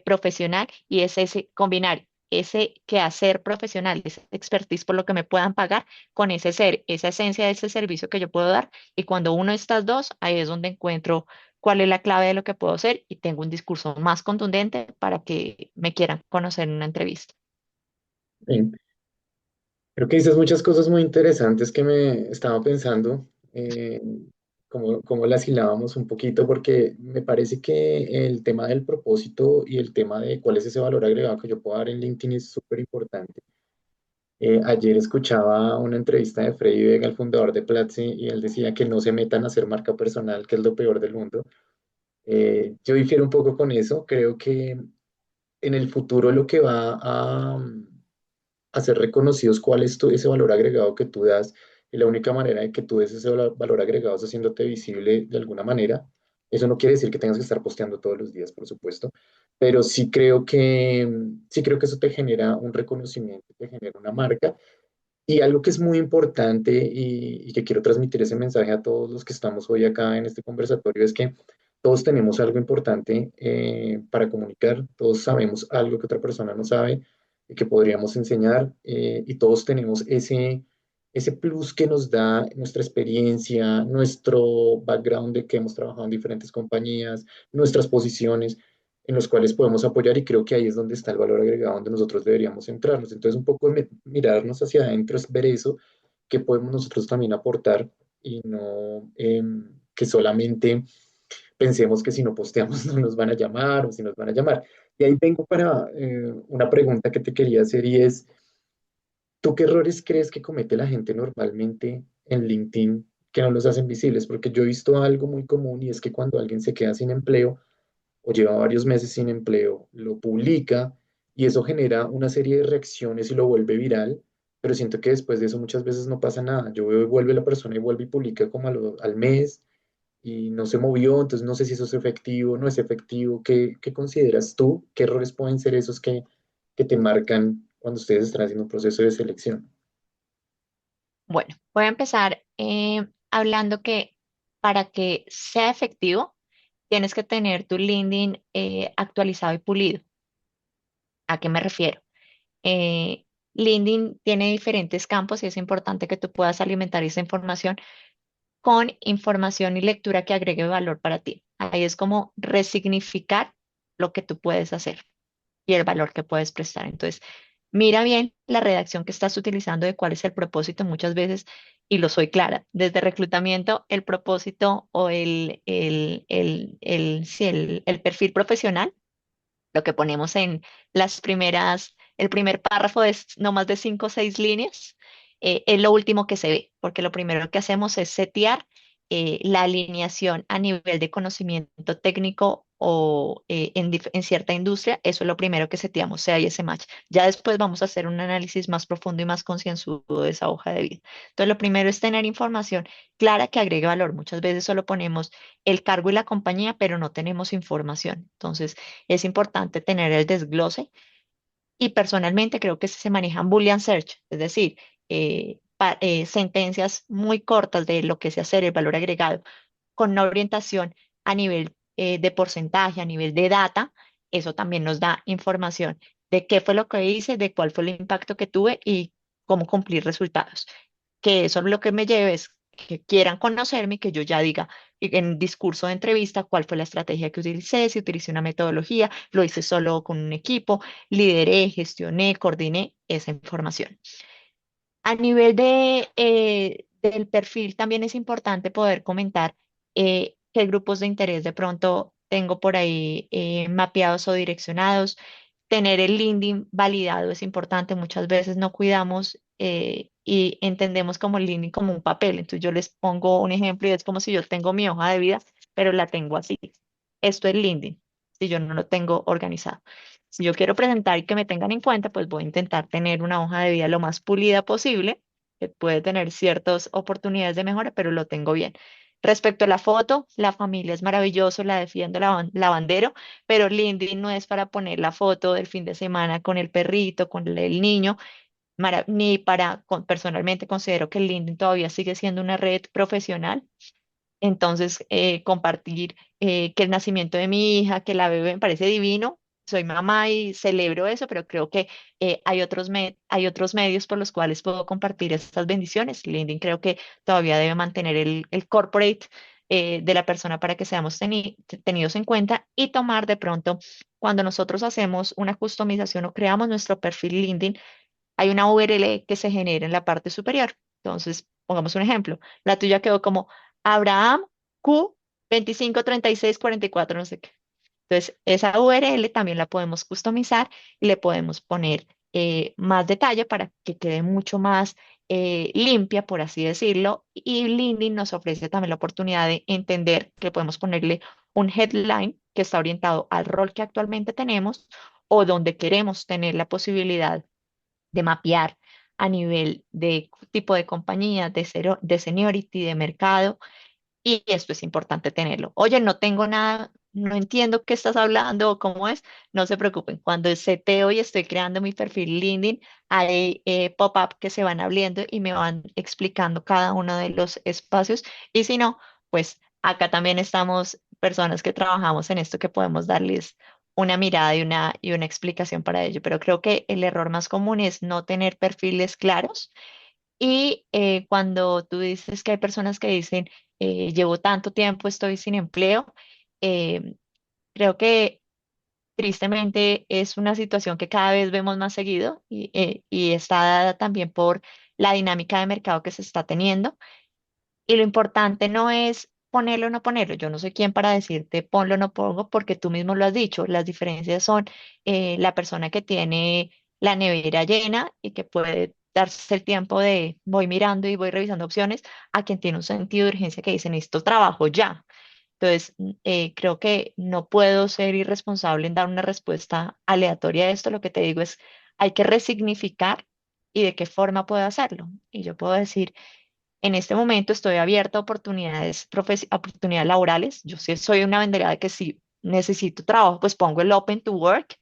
profesional y es ese combinar ese quehacer profesional, ese expertise por lo que me puedan pagar con ese ser, esa esencia de ese servicio que yo puedo dar. Y cuando uno de estas dos, ahí es donde encuentro cuál es la clave de lo que puedo hacer y tengo un discurso más contundente para que me quieran conocer en una entrevista. sí. Creo que dices muchas cosas muy interesantes que me estaba pensando. eh, cómo las hilábamos un poquito, porque me parece que el tema del propósito y el tema de cuál es ese valor agregado que yo puedo dar en LinkedIn es súper importante. Ayer escuchaba una entrevista de Freddy Vega, el fundador de Platzi, y él decía que no se metan a hacer marca personal, que es lo peor del mundo. Yo difiero un poco con eso. Creo que en el futuro lo que va a ser reconocidos cuál es ese valor agregado que tú das, y la única manera de que tú des ese valor agregado es haciéndote visible de alguna manera. Eso no quiere decir que tengas que estar posteando todos los días, por supuesto, pero sí creo que eso te genera un reconocimiento, te genera una marca. Y algo que es muy importante y que quiero transmitir ese mensaje a todos los que estamos hoy acá en este conversatorio es que todos tenemos algo importante para comunicar, todos sabemos algo que otra persona no sabe y que podríamos enseñar, y todos tenemos ese plus que nos da nuestra experiencia, nuestro background de que hemos trabajado en diferentes compañías, nuestras posiciones en los cuales podemos apoyar, y creo que ahí es donde está el valor agregado, donde nosotros deberíamos centrarnos. Entonces, un poco mirarnos hacia adentro es ver eso, que podemos nosotros también aportar, y no que solamente pensemos que si no posteamos no nos van a llamar o si nos van a llamar. Y ahí vengo para una pregunta que te quería hacer, y es, ¿tú qué errores crees que comete la gente normalmente en LinkedIn que no los hacen visibles? Porque yo he visto algo muy común, y es que cuando alguien se queda sin empleo, o lleva varios meses sin empleo, lo publica, y eso genera una serie de reacciones y lo vuelve viral, pero siento que después de eso muchas veces no pasa nada. Yo veo y vuelve la persona y vuelve y publica como al mes y no se movió, entonces no sé si eso es efectivo, no es efectivo. ¿Qué consideras tú? ¿Qué errores pueden ser esos que te marcan cuando ustedes están haciendo un proceso de selección? Bueno, voy a empezar hablando que para que sea efectivo, tienes que tener tu LinkedIn actualizado y pulido. ¿A qué me refiero? Eh, LinkedIn tiene diferentes campos y es importante que tú puedas alimentar esa información con información y lectura que agregue valor para ti. Ahí es como resignificar lo que tú puedes hacer y el valor que puedes prestar. Entonces, mira bien la redacción que estás utilizando de cuál es el propósito muchas veces, y lo soy clara, desde reclutamiento, el propósito o sí, el perfil profesional, lo que ponemos en las primeras, el primer párrafo es no más de 5 o 6 líneas, es lo último que se ve, porque lo primero que hacemos es setear la alineación a nivel de conocimiento técnico o en cierta industria. Eso es lo primero que seteamos, sea y ese match. Ya después vamos a hacer un análisis más profundo y más concienzudo de esa hoja de vida. Entonces, lo primero es tener información clara que agregue valor. Muchas veces solo ponemos el cargo y la compañía, pero no tenemos información. Entonces, es importante tener el desglose, y personalmente creo que se manejan Boolean Search, es decir, sentencias muy cortas de lo que es hacer el valor agregado con una orientación a nivel de porcentaje, a nivel de data. Eso también nos da información de qué fue lo que hice, de cuál fue el impacto que tuve y cómo cumplir resultados. Que eso lo que me lleve es que quieran conocerme y que yo ya diga en discurso de entrevista cuál fue la estrategia que utilicé, si utilicé una metodología, lo hice solo con un equipo, lideré, gestioné, coordiné esa información. A nivel del perfil, también es importante poder comentar qué grupos de interés de pronto tengo por ahí mapeados o direccionados. Tener el LinkedIn validado es importante. Muchas veces no cuidamos y entendemos como el LinkedIn como un papel. Entonces yo les pongo un ejemplo y es como si yo tengo mi hoja de vida, pero la tengo así. Esto es LinkedIn, si yo no lo tengo organizado. Si yo quiero presentar y que me tengan en cuenta, pues voy a intentar tener una hoja de vida lo más pulida posible, que puede tener ciertas oportunidades de mejora, pero lo tengo bien. Respecto a la foto, la familia es maravilloso, la defiendo lavandero, pero LinkedIn no es para poner la foto del fin de semana con el perrito, con el niño, ni para, personalmente considero que el LinkedIn todavía sigue siendo una red profesional. Entonces, compartir que el nacimiento de mi hija, que la bebé me parece divino. Soy mamá y celebro eso, pero creo que hay otros medios por los cuales puedo compartir estas bendiciones. LinkedIn creo que todavía debe mantener el corporate de la persona para que seamos tenidos en cuenta, y tomar de pronto, cuando nosotros hacemos una customización o creamos nuestro perfil LinkedIn, hay una URL que se genera en la parte superior. Entonces, pongamos un ejemplo, la tuya quedó como Abraham Q 253644 no sé qué. Entonces, esa URL también la podemos customizar y le podemos poner más detalle para que quede mucho más limpia, por así decirlo. Y LinkedIn nos ofrece también la oportunidad de entender que podemos ponerle un headline que está orientado al rol que actualmente tenemos o donde queremos tener la posibilidad de mapear a nivel de tipo de compañía, de seniority, de mercado y esto es importante tenerlo. Oye, no tengo nada, no entiendo qué estás hablando o cómo es. No se preocupen. Cuando seteo y estoy creando mi perfil LinkedIn, hay pop-up que se van abriendo y me van explicando cada uno de los espacios. Y si no, pues acá también estamos personas que trabajamos en esto que podemos darles una mirada y una explicación para ello. Pero creo que el error más común es no tener perfiles claros y cuando tú dices que hay personas que dicen, llevo tanto tiempo, estoy sin empleo, eh, creo que tristemente es una situación que cada vez vemos más seguido y está dada también por la dinámica de mercado que se está teniendo. Y lo importante no es ponerlo o no ponerlo. Yo no soy quien para decirte ponlo o no pongo, porque tú mismo lo has dicho. Las diferencias son la persona que tiene la nevera llena y que puede darse el tiempo de voy mirando y voy revisando opciones, a quien tiene un sentido de urgencia que dice necesito trabajo ya. Entonces, creo que no puedo ser irresponsable en dar una respuesta aleatoria a esto. Lo que te digo es, hay que resignificar y de qué forma puedo hacerlo. Y yo puedo decir, en este momento estoy abierta a oportunidades, oportunidades laborales. Yo sí soy una vendedora de que si necesito trabajo, pues pongo el open to work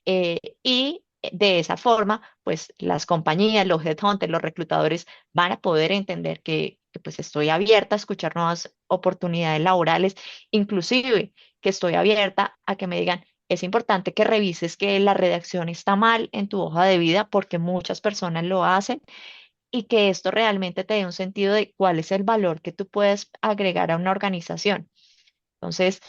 y de esa forma, pues las compañías, los headhunters, los reclutadores van a poder entender pues estoy abierta a escuchar nuevas oportunidades laborales, inclusive que estoy abierta a que me digan, es importante que revises que la redacción está mal en tu hoja de vida porque muchas personas lo hacen y que esto realmente te dé un sentido de cuál es el valor que tú puedes agregar a una organización. Entonces,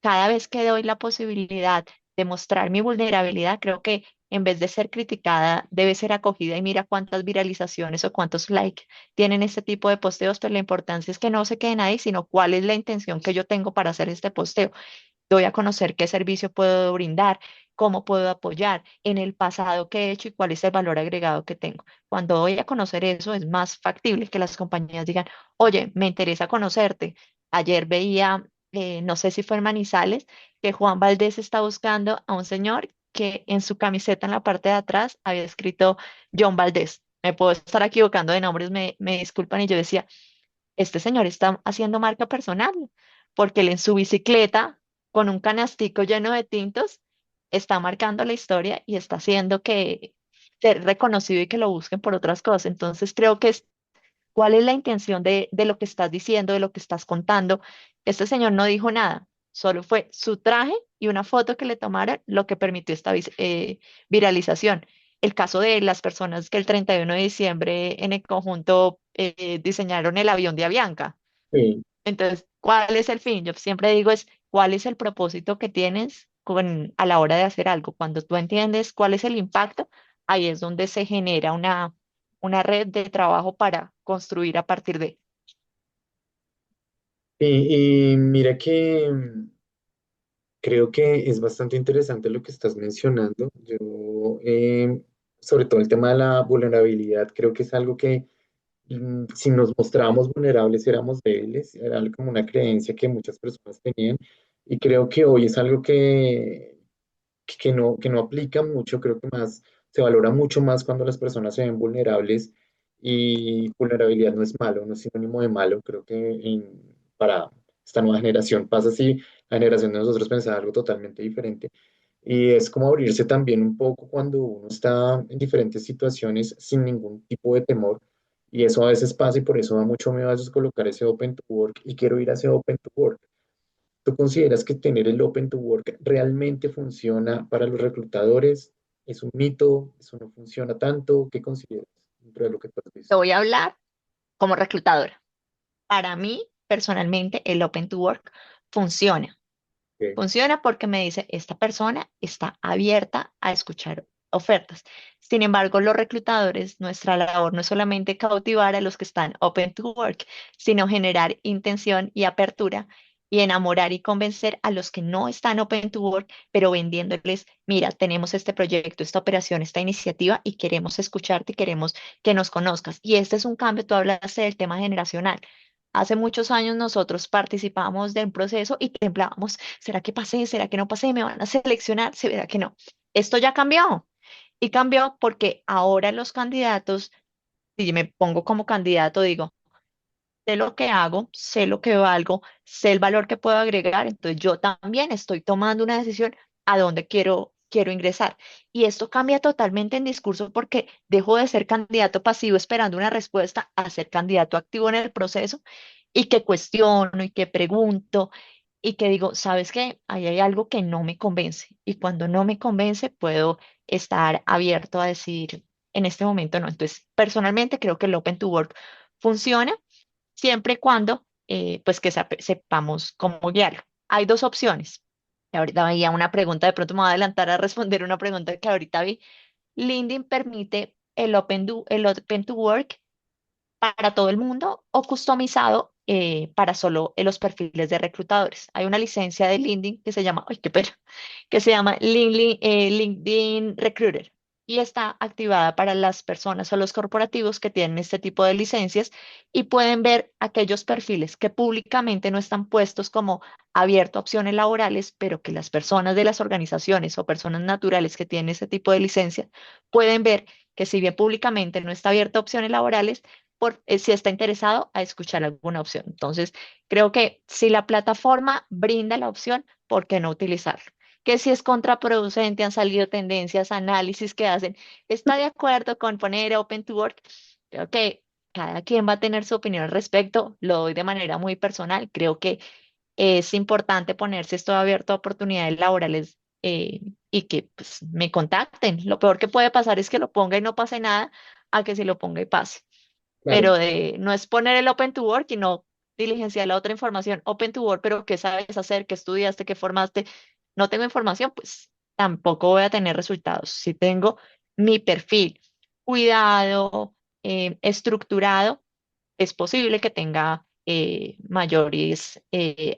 cada vez que doy la posibilidad de mostrar mi vulnerabilidad, creo que en vez de ser criticada, debe ser acogida y mira cuántas viralizaciones o cuántos likes tienen este tipo de posteos, pero la importancia es que no se queden ahí, sino cuál es la intención que yo tengo para hacer este posteo. Doy a conocer qué servicio puedo brindar, cómo puedo apoyar en el pasado que he hecho y cuál es el valor agregado que tengo. Cuando doy a conocer eso, es más factible que las compañías digan, oye, me interesa conocerte. Ayer veía, no sé si fue en Manizales, que Juan Valdés está buscando a un señor que en su camiseta en la parte de atrás había escrito John Valdés. Me puedo estar equivocando de nombres, me disculpan. Y yo decía, este señor está haciendo marca personal, porque él en su bicicleta, con un canastico lleno de tintos, está marcando la historia y está haciendo que ser reconocido y que lo busquen por otras cosas. Entonces creo que es cuál es la intención de lo que estás diciendo, de lo que estás contando. Este señor no dijo nada, solo fue su traje y una foto que le tomaron lo que permitió esta viralización. El caso de las personas que el 31 de diciembre en el conjunto diseñaron el avión de Avianca. Sí. Entonces, ¿cuál es el fin? Yo siempre digo es, ¿cuál es el propósito que tienes a la hora de hacer algo? Cuando tú entiendes cuál es el impacto, ahí es donde se genera una red de trabajo para construir a partir de. Y mira que creo que es bastante interesante lo que estás mencionando. Yo, sobre todo el tema de la vulnerabilidad, creo que es algo que si nos mostrábamos vulnerables éramos débiles, era algo como una creencia que muchas personas tenían y creo que hoy es algo que no aplica mucho, creo que más se valora mucho más cuando las personas se ven vulnerables y vulnerabilidad no es malo, no es sinónimo de malo, creo que para esta nueva generación pasa así, la generación de nosotros pensaba algo totalmente diferente y es como abrirse también un poco cuando uno está en diferentes situaciones sin ningún tipo de temor y eso a veces pasa y por eso da mucho miedo a veces colocar ese open to work y quiero ir a ese open to work. ¿Tú consideras que tener el Open to Work realmente funciona para los reclutadores? ¿Es un mito? ¿Eso no funciona tanto? ¿Qué consideras dentro de lo que tú has Te visto? voy a hablar como reclutadora. Para mí, personalmente, el Open to Work funciona. Ok. Funciona porque me dice, esta persona está abierta a escuchar ofertas. Sin embargo, los reclutadores, nuestra labor no es solamente cautivar a los que están open to work, sino generar intención y apertura y enamorar y convencer a los que no están open to work, pero vendiéndoles, mira, tenemos este proyecto, esta operación, esta iniciativa y queremos escucharte y queremos que nos conozcas. Y este es un cambio, tú hablaste del tema generacional. Hace muchos años nosotros participábamos de un proceso y temblábamos, ¿será que pasé? ¿Será que no pasé? ¿Me van a seleccionar? ¿Será que no? Esto ya cambió. Y cambió porque ahora los candidatos, si me pongo como candidato, digo, sé lo que hago, sé lo que valgo, sé el valor que puedo agregar, entonces yo también estoy tomando una decisión a dónde quiero ingresar. Y esto cambia totalmente en discurso porque dejo de ser candidato pasivo esperando una respuesta a ser candidato activo en el proceso y que cuestiono y que pregunto y que digo, ¿sabes qué? Ahí hay algo que no me convence. Y cuando no me convence, puedo estar abierto a decir, en este momento no. Entonces, personalmente creo que el Open to Work funciona siempre y cuando pues que sepamos cómo guiarlo. Hay dos opciones. Y ahorita veía una pregunta, de pronto me voy a adelantar a responder una pregunta que ahorita vi. LinkedIn permite el open to work para todo el mundo o customizado para solo los perfiles de reclutadores. Hay una licencia de LinkedIn que se llama, ¡ay, qué pena! Que se llama LinkedIn Recruiter y está activada para las personas o los corporativos que tienen este tipo de licencias y pueden ver aquellos perfiles que públicamente no están puestos como abierto a opciones laborales, pero que las personas de las organizaciones o personas naturales que tienen ese tipo de licencia pueden ver que si bien públicamente no está abierto a opciones laborales, si está interesado a escuchar alguna opción. Entonces, creo que si la plataforma brinda la opción, ¿por qué no utilizarlo? Que si es contraproducente, han salido tendencias, análisis que hacen, ¿está de acuerdo con poner Open to Work? Creo que cada quien va a tener su opinión al respecto, lo doy de manera muy personal, creo que es importante ponerse esto abierto a oportunidades laborales y que pues, me contacten. Lo peor que puede pasar es que lo ponga y no pase nada, a que si lo ponga y pase, Claro, pero no es poner el Open to Work y no diligenciar la otra información. Open to Work, pero ¿qué sabes hacer? ¿Qué estudiaste? ¿Qué formaste? No tengo información, pues tampoco voy a tener resultados. Si tengo mi perfil cuidado, estructurado, es posible que tenga mayores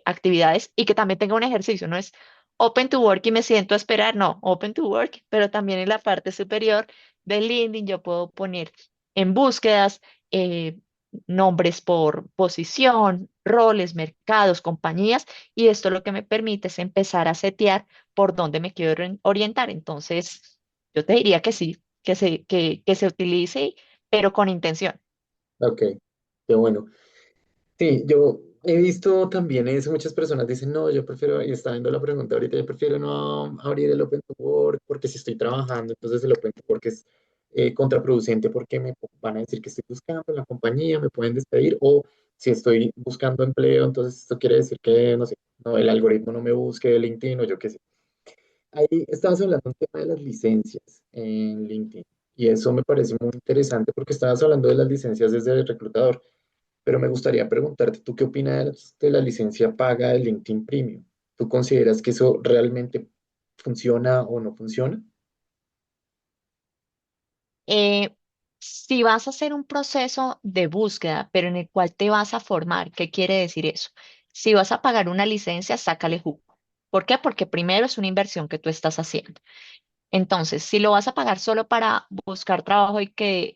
actividades y que también tenga un ejercicio. No es Open to Work y me siento a esperar, no, Open to Work, pero también en la parte superior del LinkedIn yo puedo poner en búsquedas eh, nombres por posición, roles, mercados, compañías, y esto lo que me permite es empezar a setear por dónde me quiero orientar. Entonces, yo te diría que sí, que se utilice, pero con intención. ok, qué bueno. Sí, yo he visto también eso, muchas personas dicen, no, yo prefiero, y estaba viendo la pregunta ahorita, yo prefiero no abrir el Open to Work porque si estoy trabajando, entonces el Open to Work es contraproducente porque me van a decir que estoy buscando en la compañía, me pueden despedir, o si estoy buscando empleo, entonces esto quiere decir que, no sé, no, el algoritmo no me busque de LinkedIn o yo qué sé. Ahí estabas hablando un tema de las licencias en LinkedIn, y eso me parece muy interesante porque estabas hablando de las licencias desde el reclutador. Pero me gustaría preguntarte, ¿tú qué opinas de la licencia paga de LinkedIn Premium? ¿Tú consideras que eso realmente funciona o no funciona? Eh, si vas a hacer un proceso de búsqueda, pero en el cual te vas a formar, ¿qué quiere decir eso? Si vas a pagar una licencia, sácale jugo. ¿Por qué? Porque primero es una inversión que tú estás haciendo. Entonces, si lo vas a pagar solo para buscar trabajo y que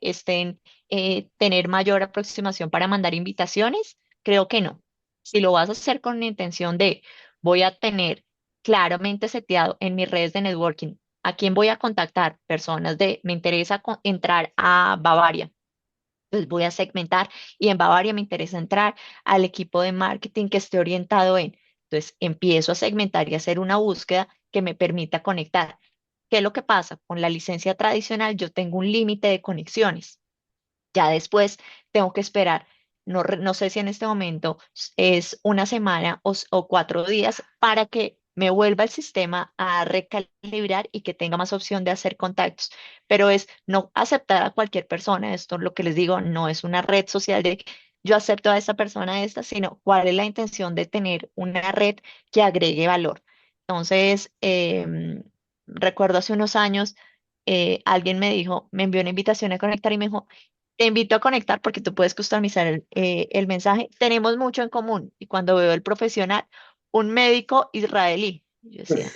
tener mayor aproximación para mandar invitaciones, creo que no. Si lo vas a hacer con la intención de voy a tener claramente seteado en mis redes de networking a quién voy a contactar, personas me interesa entrar a Bavaria. Entonces voy a segmentar y en Bavaria me interesa entrar al equipo de marketing que esté orientado en. Entonces empiezo a segmentar y a hacer una búsqueda que me permita conectar. ¿Qué es lo que pasa? Con la licencia tradicional yo tengo un límite de conexiones. Ya después tengo que esperar. No sé si en este momento es una semana o 4 días para que me vuelva el sistema a recalibrar y que tenga más opción de hacer contactos. Pero es no aceptar a cualquier persona. Esto es lo que les digo, no es una red social de yo acepto a esta persona esta, sino cuál es la intención de tener una red que agregue valor. Entonces, recuerdo hace unos años. alguien me dijo, me envió una invitación a conectar y me dijo, te invito a conectar porque tú puedes customizar el mensaje. Tenemos mucho en común. Y cuando veo el profesional, un médico israelí, yo decía,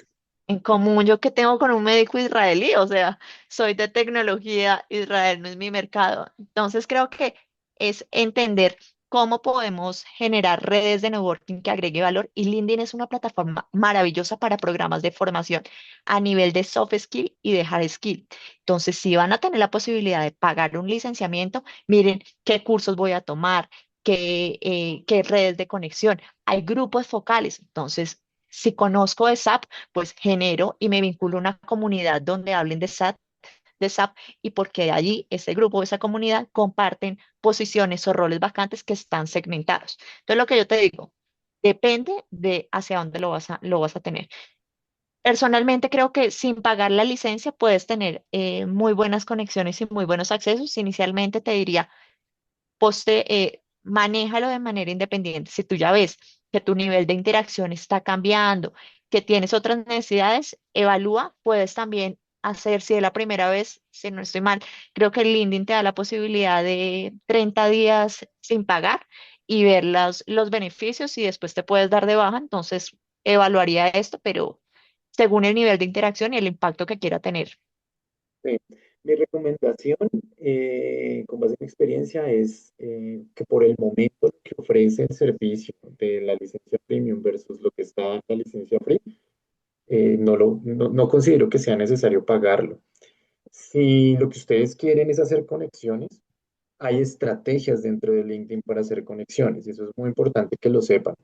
en común yo qué tengo con un médico israelí, o sea, soy de tecnología, Israel no es mi mercado. Entonces creo que es entender cómo podemos generar redes de networking que agregue valor y LinkedIn es una plataforma maravillosa para programas de formación a nivel de soft skill y de hard skill. Entonces, si van a tener la posibilidad de pagar un licenciamiento, miren qué cursos voy a tomar, qué redes de conexión. Hay grupos focales. Entonces, si conozco de SAP, pues genero y me vinculo a una comunidad donde hablen de SAP y porque allí ese grupo, esa comunidad comparten posiciones o roles vacantes que están segmentados. Entonces, lo que yo te digo, depende de hacia dónde lo vas a tener. Personalmente creo que sin pagar la licencia puedes tener muy buenas conexiones y muy buenos accesos. Inicialmente te diría, manéjalo de manera independiente. Si tú ya ves que tu nivel de interacción está cambiando, que tienes otras necesidades, evalúa. Puedes también hacer, si es la primera vez, si no estoy mal, creo que el LinkedIn te da la posibilidad de 30 días sin pagar y ver los beneficios y después te puedes dar de baja. Entonces, evaluaría esto, pero según el nivel de interacción y el impacto que quiera tener. Sí. Mi recomendación, con base en mi experiencia, es que por el momento lo que ofrece el servicio de la licencia premium versus lo que está la licencia free, no considero que sea necesario pagarlo. Si lo que ustedes quieren es hacer conexiones, hay estrategias dentro de LinkedIn para hacer conexiones y eso es muy importante que lo sepan.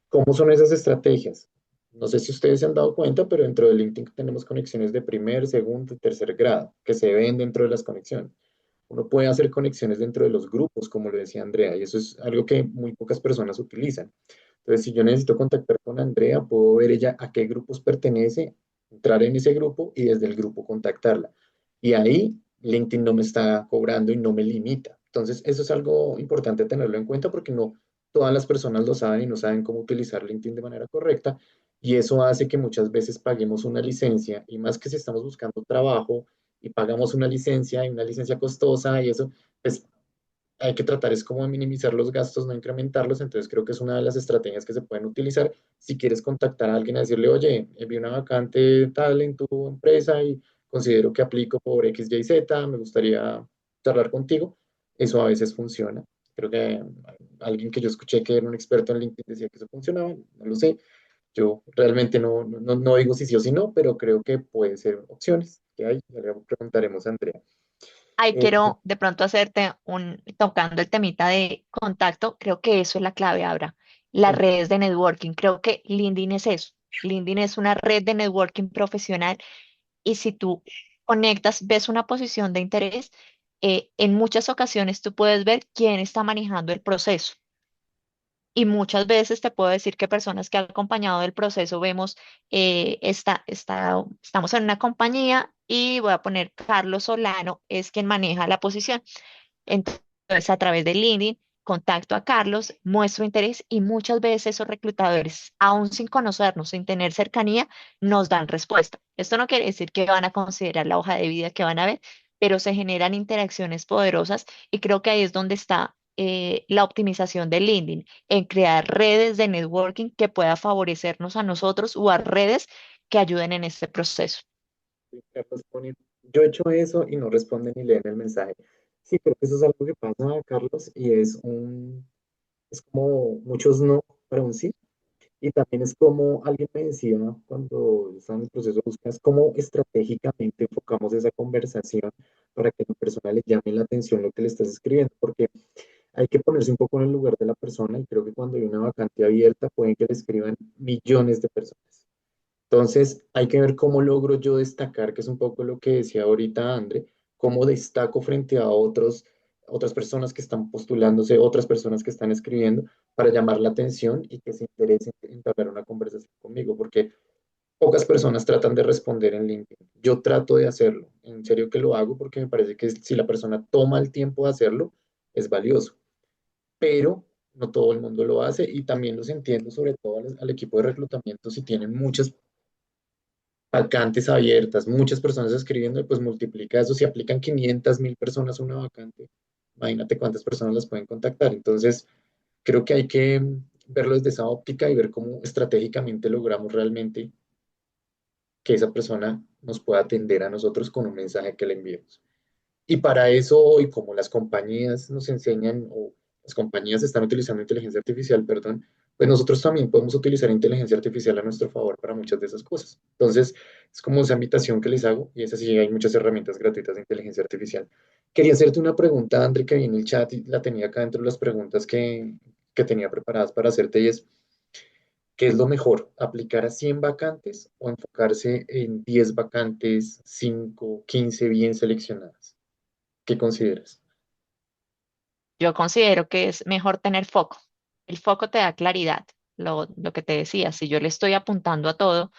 ¿Cómo son esas estrategias? No sé si ustedes se han dado cuenta, pero dentro de LinkedIn tenemos conexiones de primer, segundo y tercer grado que se ven dentro de las conexiones. Uno puede hacer conexiones dentro de los grupos, como lo decía Andrea, y eso es algo que muy pocas personas utilizan. Entonces, si yo necesito contactar con Andrea, puedo ver ella a qué grupos pertenece, entrar en ese grupo y desde el grupo contactarla. Y ahí LinkedIn no me está cobrando y no me limita. Entonces, eso es algo importante tenerlo en cuenta porque no todas las personas lo saben y no saben cómo utilizar LinkedIn de manera correcta. Y eso hace que muchas veces paguemos una licencia y más que si estamos buscando trabajo y pagamos una licencia y una licencia costosa y eso, pues hay que tratar es como de minimizar los gastos, no incrementarlos. Entonces creo que es una de las estrategias que se pueden utilizar si quieres contactar a alguien a decirle, oye, vi una vacante tal en tu empresa y considero que aplico por X, Y, Z, me gustaría charlar contigo. Eso a veces funciona. Creo que alguien que yo escuché que era un experto en LinkedIn decía que eso funcionaba, no lo sé. Yo realmente no digo si sí o si no, pero creo que puede ser opciones que hay. Ya le preguntaremos a Andrea. Ahí Eh, quiero de pronto tocando el temita de contacto, creo que eso es la clave ahora, las redes de networking. Creo que LinkedIn es eso. LinkedIn es una red de networking profesional y si tú conectas, ves una posición de interés, en muchas ocasiones tú puedes ver quién está manejando el proceso. Y muchas veces te puedo decir que personas que han acompañado del proceso vemos, estamos en una compañía y voy a poner Carlos Solano, es quien maneja la posición. Entonces, a través de LinkedIn, contacto a Carlos, muestro interés y muchas veces esos reclutadores, aún sin conocernos, sin tener cercanía, nos dan respuesta. Esto no quiere decir que van a considerar la hoja de vida que van a ver, pero se generan interacciones poderosas y creo que ahí es donde está la optimización de LinkedIn, en crear redes de networking que pueda favorecernos a nosotros o a redes que ayuden en este proceso. Carlos pone, yo he hecho eso y no responden ni leen el mensaje. Sí, creo que eso es algo que pasa, Carlos, y es como muchos no para un sí. Y también es como alguien me decía cuando estaba en el proceso de búsqueda, es cómo estratégicamente enfocamos esa conversación para que la persona le llame la atención lo que le estás escribiendo, porque hay que ponerse un poco en el lugar de la persona y creo que cuando hay una vacante abierta pueden que le escriban millones de personas. Entonces, hay que ver cómo logro yo destacar, que es un poco lo que decía ahorita André, cómo destaco frente a otras personas que están postulándose, otras personas que están escribiendo, para llamar la atención y que se interesen en entablar una conversación conmigo, porque pocas personas tratan de responder en LinkedIn. Yo trato de hacerlo, en serio que lo hago porque me parece que si la persona toma el tiempo de hacerlo, es valioso, pero no todo el mundo lo hace y también los entiendo, sobre todo al equipo de reclutamiento, si tienen muchas vacantes abiertas, muchas personas escribiendo, y pues multiplica eso. Si aplican 500.000 personas a una vacante, imagínate cuántas personas las pueden contactar. Entonces, creo que hay que verlo desde esa óptica y ver cómo estratégicamente logramos realmente que esa persona nos pueda atender a nosotros con un mensaje que le enviemos. Y para eso hoy, como las compañías nos enseñan, o las compañías están utilizando inteligencia artificial, perdón, pues nosotros también podemos utilizar inteligencia artificial a nuestro favor para muchas de esas cosas. Entonces, es como esa invitación que les hago, y es así, hay muchas herramientas gratuitas de inteligencia artificial. Quería hacerte una pregunta, André, que vi en el chat y la tenía acá dentro de las preguntas que tenía preparadas para hacerte, y es, ¿qué es lo mejor? ¿Aplicar a 100 vacantes o enfocarse en 10 vacantes, 5 15 bien seleccionadas? ¿Qué consideras? Yo considero que es mejor tener foco. El foco te da claridad. Lo que te decía, si yo le estoy apuntando a todo,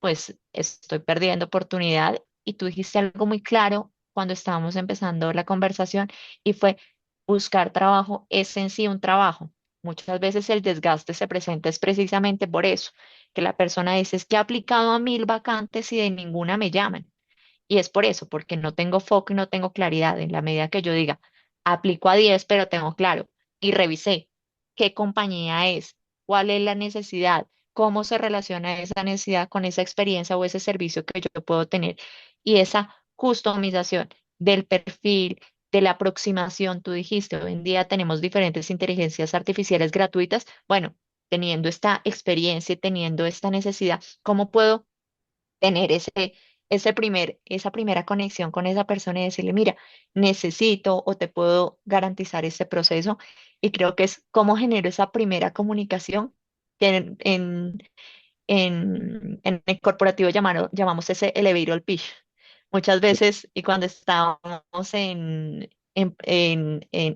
pues estoy perdiendo oportunidad. Y tú dijiste algo muy claro cuando estábamos empezando la conversación y fue buscar trabajo es en sí un trabajo. Muchas veces el desgaste se presenta es precisamente por eso, que la persona dice es que he aplicado a 1000 vacantes y de ninguna me llaman. Y es por eso, porque no tengo foco y no tengo claridad. En la medida que yo diga, aplico a 10 pero tengo claro y revisé qué compañía es, cuál es la necesidad, cómo se relaciona esa necesidad con esa experiencia o ese servicio que yo puedo tener. Y esa customización del perfil, de la aproximación, tú dijiste, hoy en día tenemos diferentes inteligencias artificiales gratuitas. Bueno, teniendo esta experiencia y teniendo esta necesidad, ¿cómo puedo tener esa primera conexión con esa persona y decirle, mira, necesito o te puedo garantizar este proceso? Y creo que es cómo genero esa primera comunicación que en el corporativo llamamos ese elevator pitch. Muchas veces, y cuando estábamos en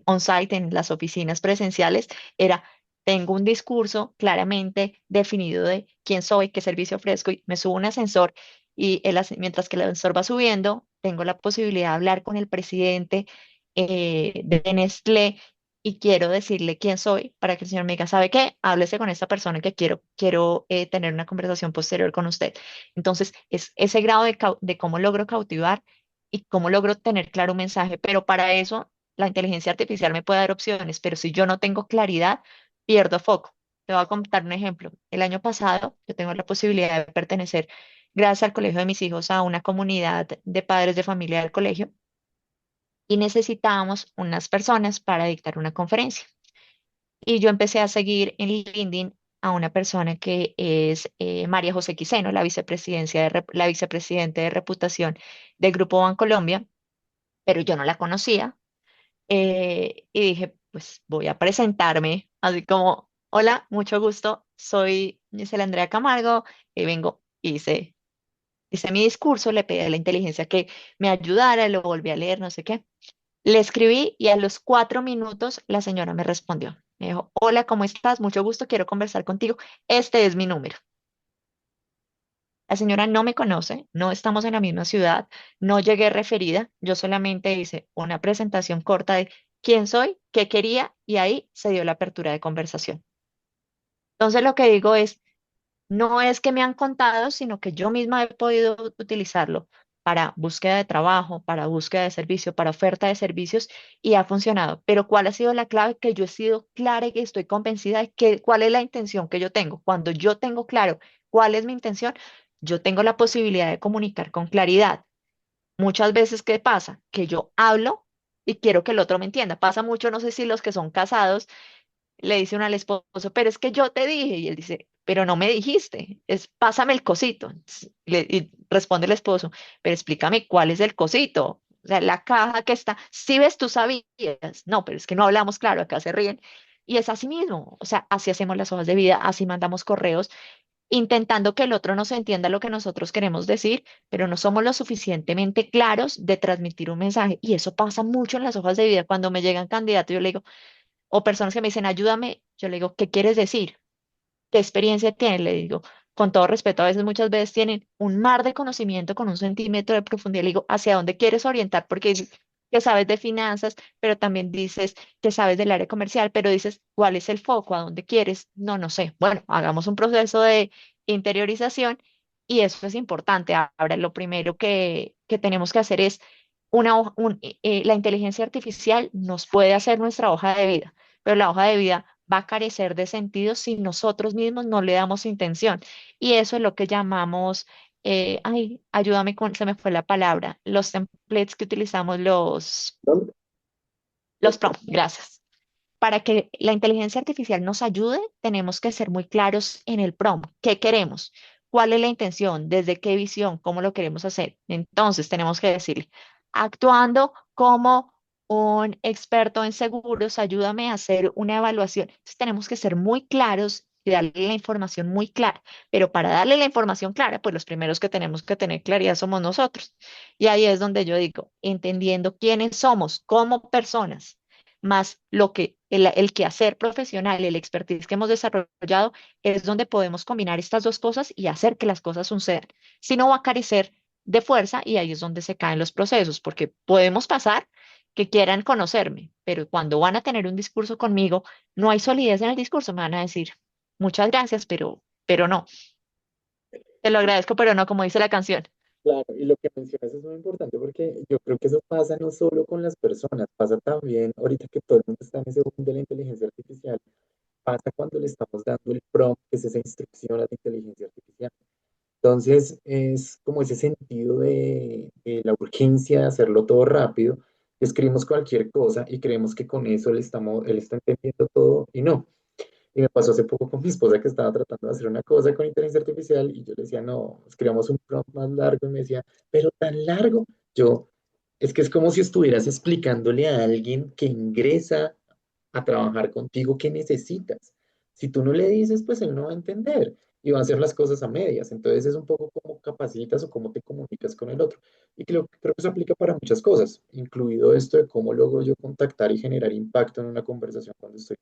on-site, en las oficinas presenciales, era, tengo un discurso claramente definido de quién soy, qué servicio ofrezco, y me subo a un ascensor y mientras que el ascensor va subiendo, tengo la posibilidad de hablar con el presidente de Nestlé y quiero decirle quién soy para que el señor me diga, ¿sabe qué? Háblese con esta persona que quiero tener una conversación posterior con usted. Entonces, es ese grado de cómo logro cautivar y cómo logro tener claro un mensaje, pero para eso la inteligencia artificial me puede dar opciones, pero si yo no tengo claridad, pierdo foco. Te voy a contar un ejemplo. El año pasado yo tengo la posibilidad de pertenecer, gracias al colegio de mis hijos, a una comunidad de padres de familia del colegio y necesitábamos unas personas para dictar una conferencia. Y yo empecé a seguir en LinkedIn a una persona que es María José Quiseno, la vicepresidenta de reputación del Grupo Bancolombia, pero yo no la conocía. Y dije, pues voy a presentarme, así como, hola, mucho gusto, soy Gisela Andrea Camargo, y vengo, hice mi discurso, le pedí a la inteligencia que me ayudara, lo volví a leer, no sé qué. Le escribí y a los 4 minutos la señora me respondió. Me dijo, hola, ¿cómo estás? Mucho gusto, quiero conversar contigo. Este es mi número. La señora no me conoce, no estamos en la misma ciudad, no llegué referida, yo solamente hice una presentación corta de quién soy, qué quería y ahí se dio la apertura de conversación. Entonces lo que digo es, no es que me han contado, sino que yo misma he podido utilizarlo para búsqueda de trabajo, para búsqueda de servicio, para oferta de servicios y ha funcionado. Pero ¿cuál ha sido la clave? Que yo he sido clara y que estoy convencida de que cuál es la intención que yo tengo. Cuando yo tengo claro cuál es mi intención, yo tengo la posibilidad de comunicar con claridad. Muchas veces, ¿qué pasa? Que yo hablo y quiero que el otro me entienda. Pasa mucho, no sé si los que son casados le dice uno al esposo, pero es que yo te dije, y él dice, pero no me dijiste, pásame el cosito. Y responde el esposo, pero explícame cuál es el cosito. O sea, la caja que está, si ves, tú sabías. No, pero es que no hablamos claro, acá se ríen. Y es así mismo, o sea, así hacemos las hojas de vida, así mandamos correos, intentando que el otro nos entienda lo que nosotros queremos decir, pero no somos lo suficientemente claros de transmitir un mensaje. Y eso pasa mucho en las hojas de vida. Cuando me llegan candidatos, yo le digo, o personas que me dicen, ayúdame, yo le digo, ¿qué quieres decir? ¿Qué experiencia tienes? Le digo, con todo respeto, a veces, muchas veces tienen un mar de conocimiento con 1 centímetro de profundidad. Le digo, ¿hacia dónde quieres orientar? Porque dices que sabes de finanzas, pero también dices que sabes del área comercial, pero dices, ¿cuál es el foco? ¿A dónde quieres? No, no sé. Bueno, hagamos un proceso de interiorización y eso es importante. Ahora, lo primero que tenemos que hacer es la inteligencia artificial nos puede hacer nuestra hoja de vida, pero la hoja de vida va a carecer de sentido si nosotros mismos no le damos intención. Y eso es lo que llamamos, ayúdame se me fue la palabra, los templates que utilizamos, ¿no? los prompts, gracias. Para que la inteligencia artificial nos ayude, tenemos que ser muy claros en el prompt. ¿Qué queremos? ¿Cuál es la intención? ¿Desde qué visión? ¿Cómo lo queremos hacer? Entonces, tenemos que decirle, actuando como un experto en seguros, ayúdame a hacer una evaluación. Entonces, tenemos que ser muy claros y darle la información muy clara. Pero para darle la información clara, pues los primeros que tenemos que tener claridad somos nosotros. Y ahí es donde yo digo, entendiendo quiénes somos como personas más el quehacer profesional, el expertise que hemos desarrollado, es donde podemos combinar estas dos cosas y hacer que las cosas sucedan. Si no, va a carecer de fuerza y ahí es donde se caen los procesos, porque podemos pasar que quieran conocerme, pero cuando van a tener un discurso conmigo, no hay solidez en el discurso, me van a decir, muchas gracias, pero no, te lo agradezco, pero no, como dice la canción. Claro, y lo que mencionas es muy importante porque yo creo que eso pasa no solo con las personas, pasa también ahorita que todo el mundo está en ese boom de la inteligencia artificial, pasa cuando le estamos dando el prompt, que es esa instrucción a la inteligencia artificial. Entonces, es como ese sentido de la urgencia de hacerlo todo rápido. Escribimos cualquier cosa y creemos que con eso él está entendiendo todo y no. Y me pasó hace poco con mi esposa que estaba tratando de hacer una cosa con inteligencia artificial y yo le decía, no, escribamos un prompt más largo y me decía, pero tan largo. Yo, es que es como si estuvieras explicándole a alguien que ingresa a trabajar contigo qué necesitas. Si tú no le dices, pues él no va a entender y va a hacer las cosas a medias. Entonces es un poco como capacitas o cómo te comunicas con el otro. Y creo que eso aplica para muchas cosas, incluido esto de cómo logro yo contactar y generar impacto en una conversación cuando estoy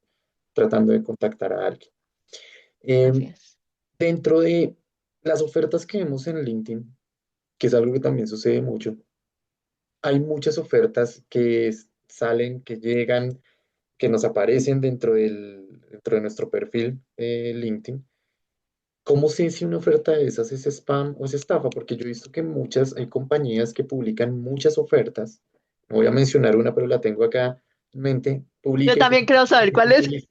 tratando de contactar a alguien. Así Eh, es. Dentro de las ofertas que vemos en LinkedIn, que es algo que también sucede mucho, hay muchas ofertas que salen, que llegan, que nos aparecen dentro de nuestro perfil de LinkedIn. ¿Cómo sé si una oferta de esas es spam o es estafa? Porque yo he visto que hay compañías que publican muchas ofertas. No voy a mencionar una, pero la tengo acá en mente. Yo Publica y también quiero saber cuál es. publica.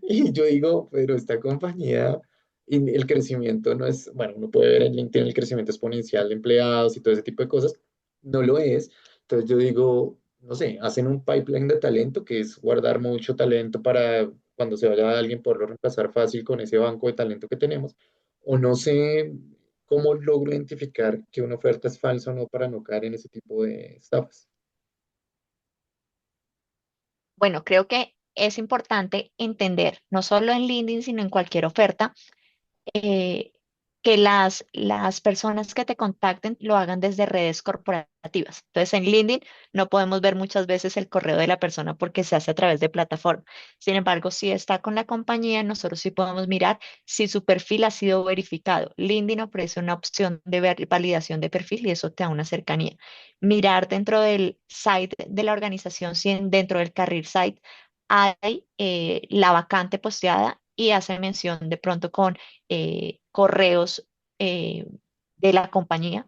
Y yo digo, pero esta compañía, y el crecimiento no es, bueno, uno puede ver en LinkedIn el crecimiento exponencial de empleados y todo ese tipo de cosas, no lo es. Entonces yo digo, no sé, hacen un pipeline de talento, que es guardar mucho talento para cuando se vaya alguien poderlo reemplazar fácil con ese banco de talento que tenemos, o no sé cómo logro identificar que una oferta es falsa o no para no caer en ese tipo de estafas. Bueno, creo que es importante entender, no solo en LinkedIn, sino en cualquier oferta, eh, que las personas que te contacten lo hagan desde redes corporativas. Entonces, en LinkedIn no podemos ver muchas veces el correo de la persona porque se hace a través de plataforma. Sin embargo, si está con la compañía, nosotros sí podemos mirar si su perfil ha sido verificado. LinkedIn ofrece una opción de validación de perfil y eso te da una cercanía. Mirar dentro del site de la organización, si dentro del career site hay la vacante posteada y hace mención de pronto con correos eh, de la compañía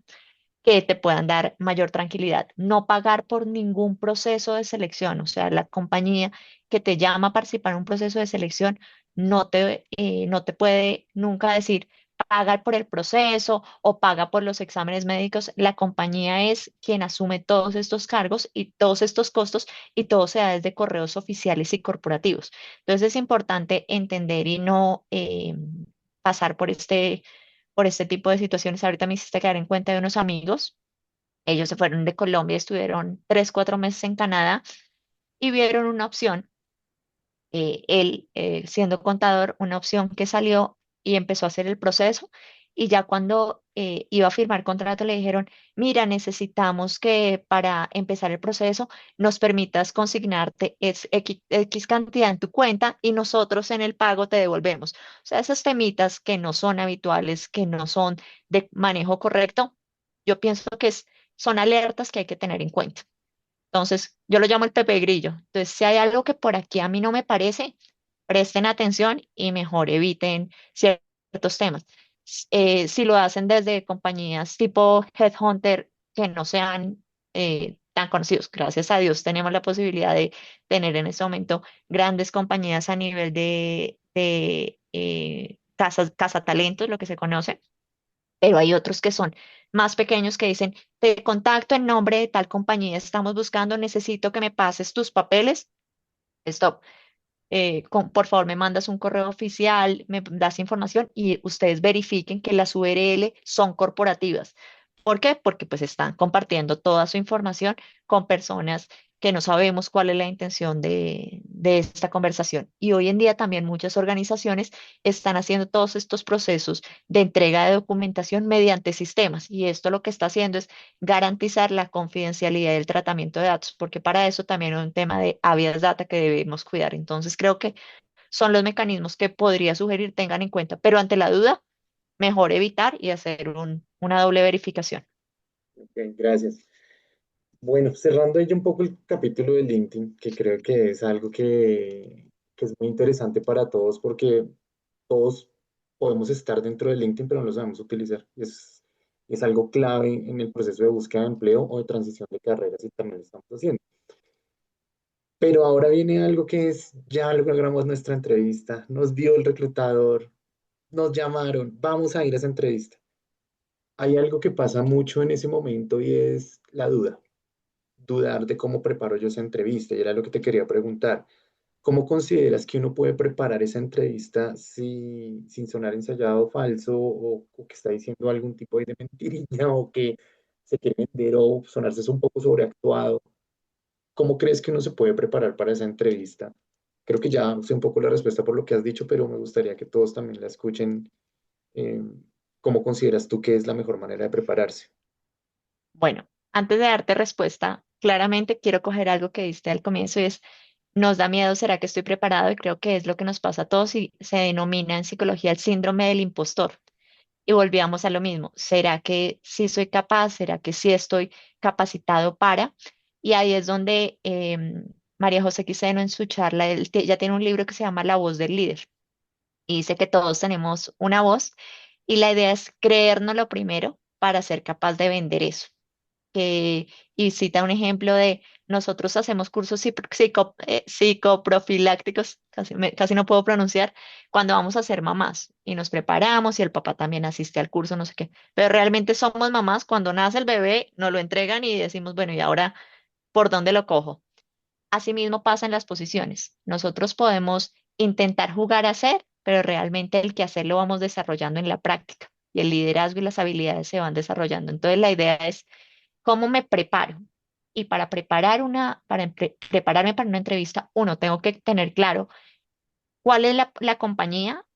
que te puedan dar mayor tranquilidad. No pagar por ningún proceso de selección, o sea, la compañía que te llama a participar en un proceso de selección no te puede nunca decir pagar por el proceso o paga por los exámenes médicos. La compañía es quien asume todos estos cargos y todos estos costos y todo se da desde correos oficiales y corporativos. Entonces es importante entender y no pasar por este tipo de situaciones. Ahorita me hiciste caer en cuenta de unos amigos. Ellos se fueron de Colombia, estuvieron 3, 4 meses en Canadá y vieron una opción, él siendo contador, una opción que salió y empezó a hacer el proceso. Y ya cuando iba a firmar contrato le dijeron, mira, necesitamos que para empezar el proceso nos permitas consignarte X cantidad en tu cuenta y nosotros en el pago te devolvemos. O sea, esos temitas que no son habituales, que no son de manejo correcto, yo pienso que son alertas que hay que tener en cuenta. Entonces, yo lo llamo el Pepe Grillo. Entonces, si hay algo que por aquí a mí no me parece, presten atención y mejor eviten ciertos temas. Si lo hacen desde compañías tipo Headhunter que no sean tan conocidos. Gracias a Dios tenemos la posibilidad de tener en este momento grandes compañías a nivel de casa talentos, lo que se conoce, pero hay otros que son más pequeños que dicen, te contacto en nombre de tal compañía, estamos buscando, necesito que me pases tus papeles. Stop. Por favor, me mandas un correo oficial, me das información y ustedes verifiquen que las URL son corporativas. ¿Por qué? Porque pues están compartiendo toda su información con personas que no sabemos cuál es la intención de esta conversación. Y hoy en día también muchas organizaciones están haciendo todos estos procesos de entrega de documentación mediante sistemas. Y esto lo que está haciendo es garantizar la confidencialidad del tratamiento de datos, porque para eso también hay un tema de habeas data que debemos cuidar. Entonces creo que son los mecanismos que podría sugerir tengan en cuenta, pero ante la duda, mejor evitar y hacer una doble verificación. Ok, gracias. Bueno, cerrando ya un poco el capítulo de LinkedIn, que creo que es algo que es muy interesante para todos porque todos podemos estar dentro de LinkedIn, pero no lo sabemos utilizar. Es algo clave en el proceso de búsqueda de empleo o de transición de carreras y también lo estamos haciendo. Pero ahora viene algo que es, ya logramos nuestra entrevista, nos vio el reclutador, nos llamaron, vamos a ir a esa entrevista. Hay algo que pasa mucho en ese momento y es la duda. Dudar de cómo preparo yo esa entrevista. Y era lo que te quería preguntar. ¿Cómo consideras que uno puede preparar esa entrevista sin sonar ensayado o falso o que está diciendo algún tipo de mentirilla o que se quiere vender o sonarse un poco sobreactuado? ¿Cómo crees que uno se puede preparar para esa entrevista? Creo que ya sé un poco la respuesta por lo que has dicho, pero me gustaría que todos también la escuchen. Eh, ¿Cómo consideras tú que es la mejor manera de prepararse? Bueno, antes de darte respuesta, claramente quiero coger algo que diste al comienzo y es, nos da miedo, ¿será que estoy preparado? Y creo que es lo que nos pasa a todos y se denomina en psicología el síndrome del impostor. Y volvíamos a lo mismo, ¿será que sí soy capaz? ¿Será que sí estoy capacitado para? Y ahí es donde María José Quiseno en su charla, ya tiene un libro que se llama La voz del líder y dice que todos tenemos una voz y la idea es creernos lo primero para ser capaz de vender eso y cita un ejemplo de nosotros hacemos cursos psicoprofilácticos, casi no puedo pronunciar, cuando vamos a ser mamás y nos preparamos y el papá también asiste al curso, no sé qué, pero realmente somos mamás cuando nace el bebé, nos lo entregan y decimos, bueno, ¿y ahora por dónde lo cojo? Asimismo pasa en las posiciones. Nosotros podemos intentar jugar a ser, pero realmente el que hacer lo vamos desarrollando en la práctica y el liderazgo y las habilidades se van desarrollando. Entonces la idea es ¿cómo me preparo? Y para prepararme para una entrevista, uno, tengo que tener claro cuál es la compañía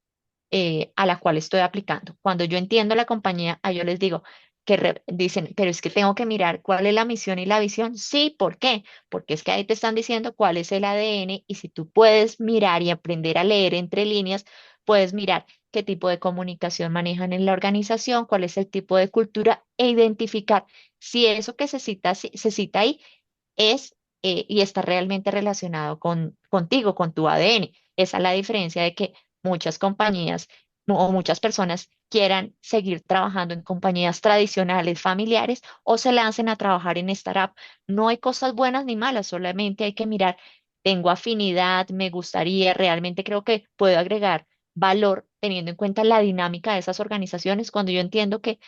a la cual estoy aplicando. Cuando yo entiendo la compañía, a yo les digo que dicen, pero es que tengo que mirar cuál es la misión y la visión. Sí, ¿por qué? Porque es que ahí te están diciendo cuál es el ADN y si tú puedes mirar y aprender a leer entre líneas, puedes mirar qué tipo de comunicación manejan en la organización, cuál es el tipo de cultura e identificar si eso que se cita ahí es y está realmente relacionado contigo, con tu ADN. Esa es la diferencia de que muchas compañías o muchas personas quieran seguir trabajando en compañías tradicionales, familiares, o se lancen a trabajar en startup. No hay cosas buenas ni malas, solamente hay que mirar, tengo afinidad, me gustaría, realmente creo que puedo agregar valor teniendo en cuenta la dinámica de esas organizaciones cuando yo entiendo que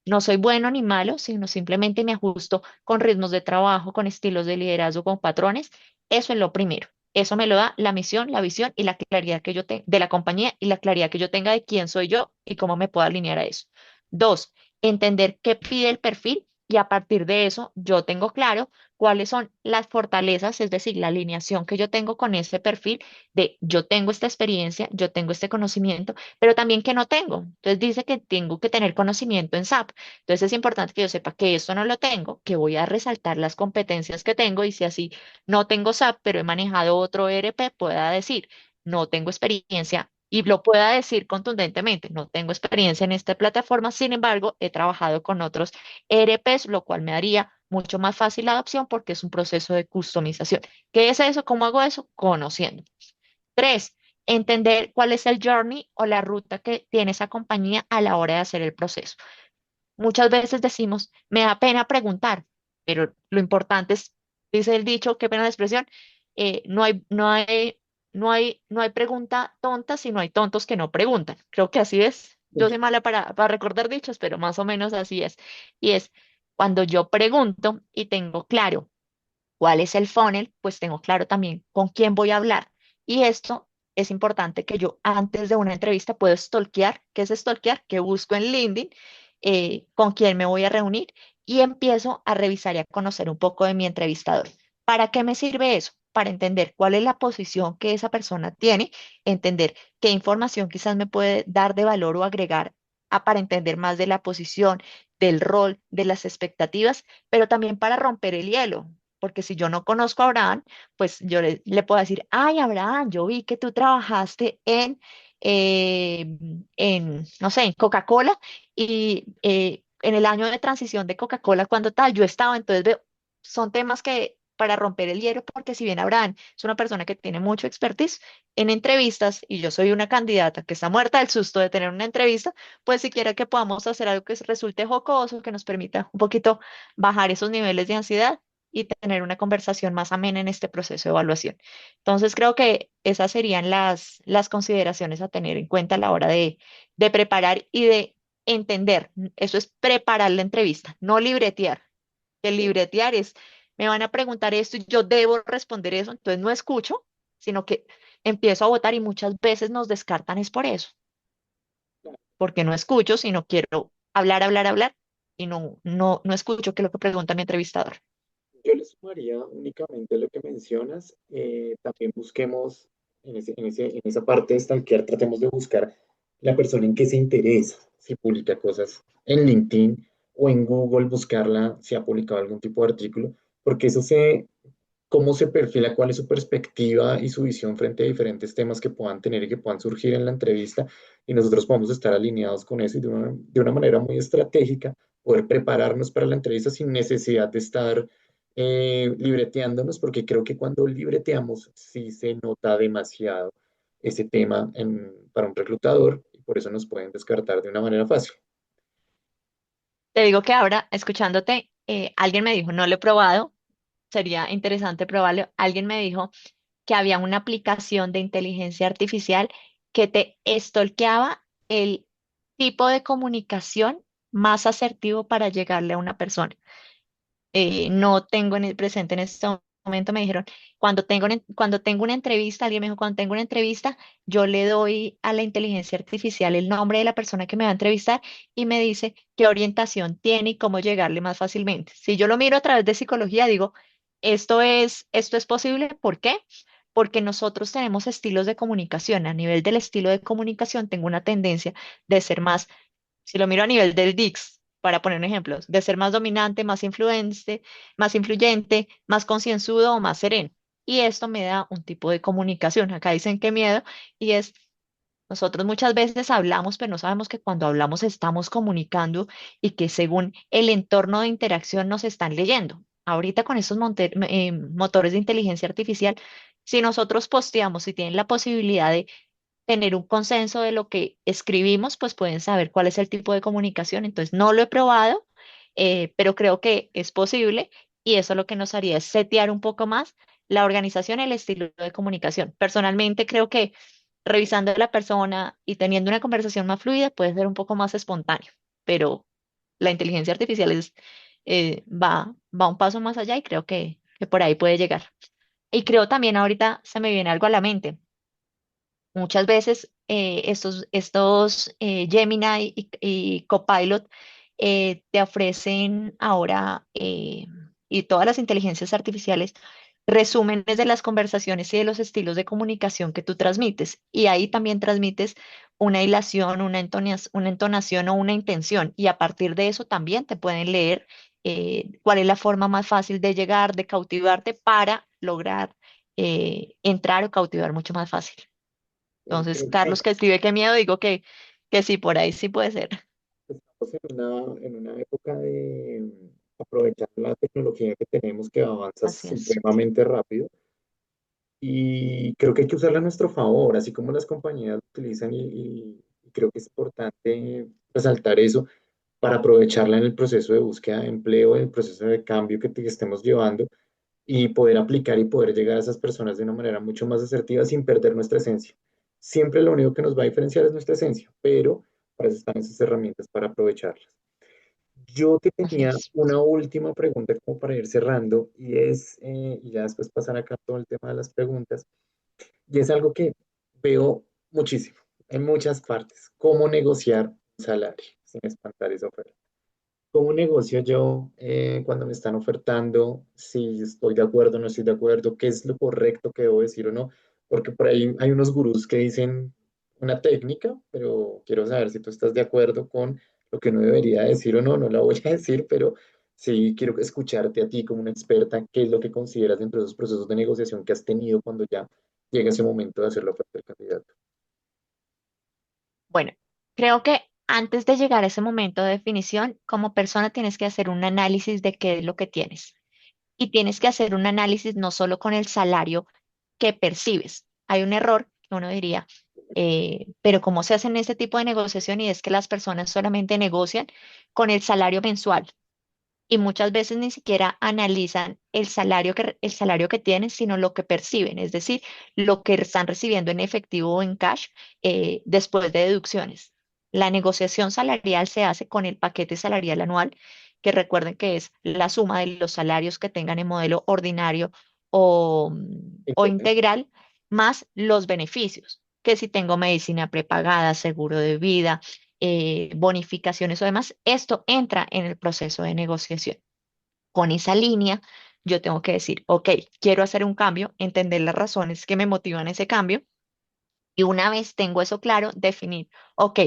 no soy bueno ni malo, sino simplemente me ajusto con ritmos de trabajo, con estilos de liderazgo, con patrones. Eso es lo primero. Eso me lo da la misión, la visión y la claridad que yo tengo de la compañía y la claridad que yo tenga de quién soy yo y cómo me puedo alinear a eso. Dos, entender qué pide el perfil y a partir de eso yo tengo claro cuáles son las fortalezas, es decir, la alineación que yo tengo con ese perfil de yo tengo esta experiencia, yo tengo este conocimiento, pero también que no tengo. Entonces dice que tengo que tener conocimiento en SAP. Entonces es importante que yo sepa que esto no lo tengo, que voy a resaltar las competencias que tengo y si así no tengo SAP, pero he manejado otro ERP, pueda decir, no tengo experiencia y lo pueda decir contundentemente, no tengo experiencia en esta plataforma, sin embargo, he trabajado con otros ERPs, lo cual me daría mucho más fácil la adopción porque es un proceso de customización. ¿Qué es eso? ¿Cómo hago eso? Conociendo. Tres, entender cuál es el journey o la ruta que tiene esa compañía a la hora de hacer el proceso. Muchas veces decimos, me da pena preguntar, pero lo importante es, dice el dicho, qué pena la expresión, no hay pregunta tonta, sino hay tontos que no preguntan. Creo que así es. Yo soy mala para recordar dichos, pero más o menos así es. Y es cuando yo pregunto y tengo claro cuál es el funnel, pues tengo claro también con quién voy a hablar. Y esto es importante que yo antes de una entrevista puedo stalkear. ¿Qué es stalkear? Que busco en LinkedIn con quién me voy a reunir y empiezo a revisar y a conocer un poco de mi entrevistador. ¿Para qué me sirve eso? Para entender cuál es la posición que esa persona tiene, entender qué información quizás me puede dar de valor o agregar para entender más de la posición, del rol, de las expectativas, pero también para romper el hielo, porque si yo no conozco a Abraham, pues yo le puedo decir, ay, Abraham, yo vi que tú trabajaste no sé, en Coca-Cola y en el año de transición de Coca-Cola, cuando tal, yo estaba, entonces veo, son temas que para romper el hielo, porque si bien Abraham es una persona que tiene mucho expertise en entrevistas y yo soy una candidata que está muerta del susto de tener una entrevista, pues si quiere que podamos hacer algo que resulte jocoso, que nos permita un poquito bajar esos niveles de ansiedad y tener una conversación más amena en este proceso de evaluación. Entonces, creo que esas serían las consideraciones a tener en cuenta a la hora de preparar y de entender. Eso es preparar la entrevista, no libretear. El libretear es, me van a preguntar esto y yo debo responder eso, entonces no escucho, sino que empiezo a votar y muchas veces nos descartan es por eso, porque no escucho, sino quiero hablar, hablar, hablar y no escucho qué es lo que pregunta mi entrevistador. Yo le sumaría únicamente lo que mencionas. También busquemos en esa parte de stalkear, tratemos de buscar la persona en que se interesa, si publica cosas en LinkedIn o en Google, buscarla si ha publicado algún tipo de artículo, porque cómo se perfila, cuál es su perspectiva y su visión frente a diferentes temas que puedan tener y que puedan surgir en la entrevista, y nosotros podemos estar alineados con eso y de una manera muy estratégica poder prepararnos para la entrevista sin necesidad de estar libreteándonos, porque creo que cuando libreteamos sí se nota demasiado ese tema para un reclutador y por eso nos pueden descartar de una manera fácil. Te digo que ahora, escuchándote, alguien me dijo, no lo he probado, sería interesante probarlo. Alguien me dijo que había una aplicación de inteligencia artificial que te estolqueaba el tipo de comunicación más asertivo para llegarle a una persona. No tengo en el presente en este momento, me dijeron, cuando tengo una entrevista, alguien me dijo, cuando tengo una entrevista, yo le doy a la inteligencia artificial el nombre de la persona que me va a entrevistar y me dice qué orientación tiene y cómo llegarle más fácilmente. Si yo lo miro a través de psicología, digo, esto es posible. ¿Por qué? Porque nosotros tenemos estilos de comunicación. A nivel del estilo de comunicación, tengo una tendencia de ser más, si lo miro a nivel del DICS, para poner ejemplos, de ser más dominante, más influyente, más concienzudo o más sereno. Y esto me da un tipo de comunicación. Acá dicen que miedo, y es, nosotros muchas veces hablamos, pero no sabemos que cuando hablamos estamos comunicando y que según el entorno de interacción nos están leyendo. Ahorita con estos motores de inteligencia artificial, si nosotros posteamos, si tienen la posibilidad de tener un consenso de lo que escribimos, pues pueden saber cuál es el tipo de comunicación. Entonces, no lo he probado, pero creo que es posible y eso lo que nos haría es setear un poco más la organización y el estilo de comunicación. Personalmente, creo que revisando a la persona y teniendo una conversación más fluida puede ser un poco más espontáneo, pero la inteligencia artificial va un paso más allá y creo que por ahí puede llegar. Y creo también ahorita se me viene algo a la mente. Muchas veces estos Gemini y Copilot te ofrecen ahora, y todas las inteligencias artificiales, resúmenes de las conversaciones y de los estilos de comunicación que tú transmites. Y ahí también transmites una hilación, una entonación o una intención. Y a partir de eso también te pueden leer cuál es la forma más fácil de llegar, de cautivarte para lograr entrar o cautivar mucho más fácil. Entonces, Creo que Carlos, que escribe qué miedo, digo que sí, por ahí sí puede ser. estamos en una época de aprovechar la tecnología que tenemos que avanza Así es. supremamente rápido. y creo que hay que usarla a nuestro favor, así como las compañías lo utilizan y creo que es importante resaltar eso para aprovecharla en el proceso de búsqueda de empleo, en el proceso de cambio que estemos llevando y poder aplicar y poder llegar a esas personas de una manera mucho más asertiva sin perder nuestra esencia. Siempre lo único que nos va a diferenciar es nuestra esencia, pero para eso están esas herramientas para aprovecharlas. Yo te Así tenía es. una última pregunta como para ir cerrando y es, y ya después pasar acá todo el tema de las preguntas, y es algo que veo muchísimo en muchas partes, cómo negociar un salario sin espantar esa oferta. ¿Cómo negocio yo cuando me están ofertando si estoy de acuerdo o no estoy de acuerdo? ¿Qué es lo correcto que debo decir o no? Porque por ahí hay unos gurús que dicen una técnica, pero quiero saber si tú estás de acuerdo con lo que no debería decir o no. No la voy a decir, pero sí quiero escucharte a ti como una experta. ¿Qué es lo que consideras dentro de esos procesos de negociación que has tenido cuando ya llega ese momento de hacer la oferta del candidato? Bueno, creo que antes de llegar a ese momento de definición, como persona tienes que hacer un análisis de qué es lo que tienes. Y tienes que hacer un análisis no solo con el salario que percibes. Hay un error que uno diría, pero ¿cómo se hace en este tipo de negociación? Y es que las personas solamente negocian con el salario mensual y muchas veces ni siquiera analizan el salario que tienen, sino lo que perciben, es decir, lo que están recibiendo en efectivo o en cash después de deducciones. La negociación salarial se hace con el paquete salarial anual, que recuerden que es la suma de los salarios que tengan en modelo ordinario o Integral. integral, más los beneficios, que si tengo medicina prepagada, seguro de vida, bonificaciones o demás, esto entra en el proceso de negociación. Con esa línea, yo tengo que decir, ok, quiero hacer un cambio, entender las razones que me motivan ese cambio y una vez tengo eso claro, definir, ok,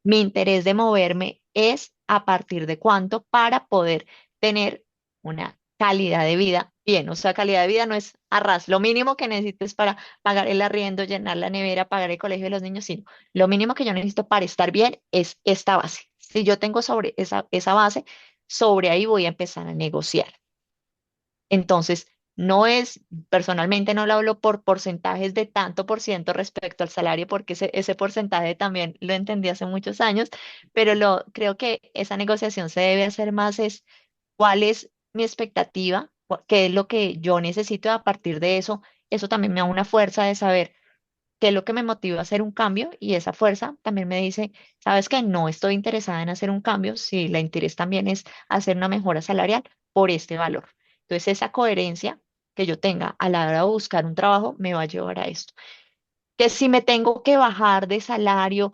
mi interés de moverme es a partir de cuánto para poder tener una calidad de vida bien. O sea, calidad de vida no es arras, lo mínimo que necesites para pagar el arriendo, llenar la nevera, pagar el colegio de los niños, sino lo mínimo que yo necesito para estar bien es esta base. Si yo tengo sobre esa base, sobre ahí voy a empezar a negociar. Entonces, no es, personalmente no lo hablo por porcentajes de tanto por ciento respecto al salario, porque ese porcentaje también lo entendí hace muchos años, pero creo que esa negociación se debe hacer más es cuál es mi expectativa, qué es lo que yo necesito y a partir de eso, eso también me da una fuerza de saber qué es lo que me motiva a hacer un cambio y esa fuerza también me dice, sabes que no estoy interesada en hacer un cambio, si la interés también es hacer una mejora salarial por este valor. Entonces, esa coherencia que yo tenga a la hora de buscar un trabajo me va a llevar a esto. Que si me tengo que bajar de salario,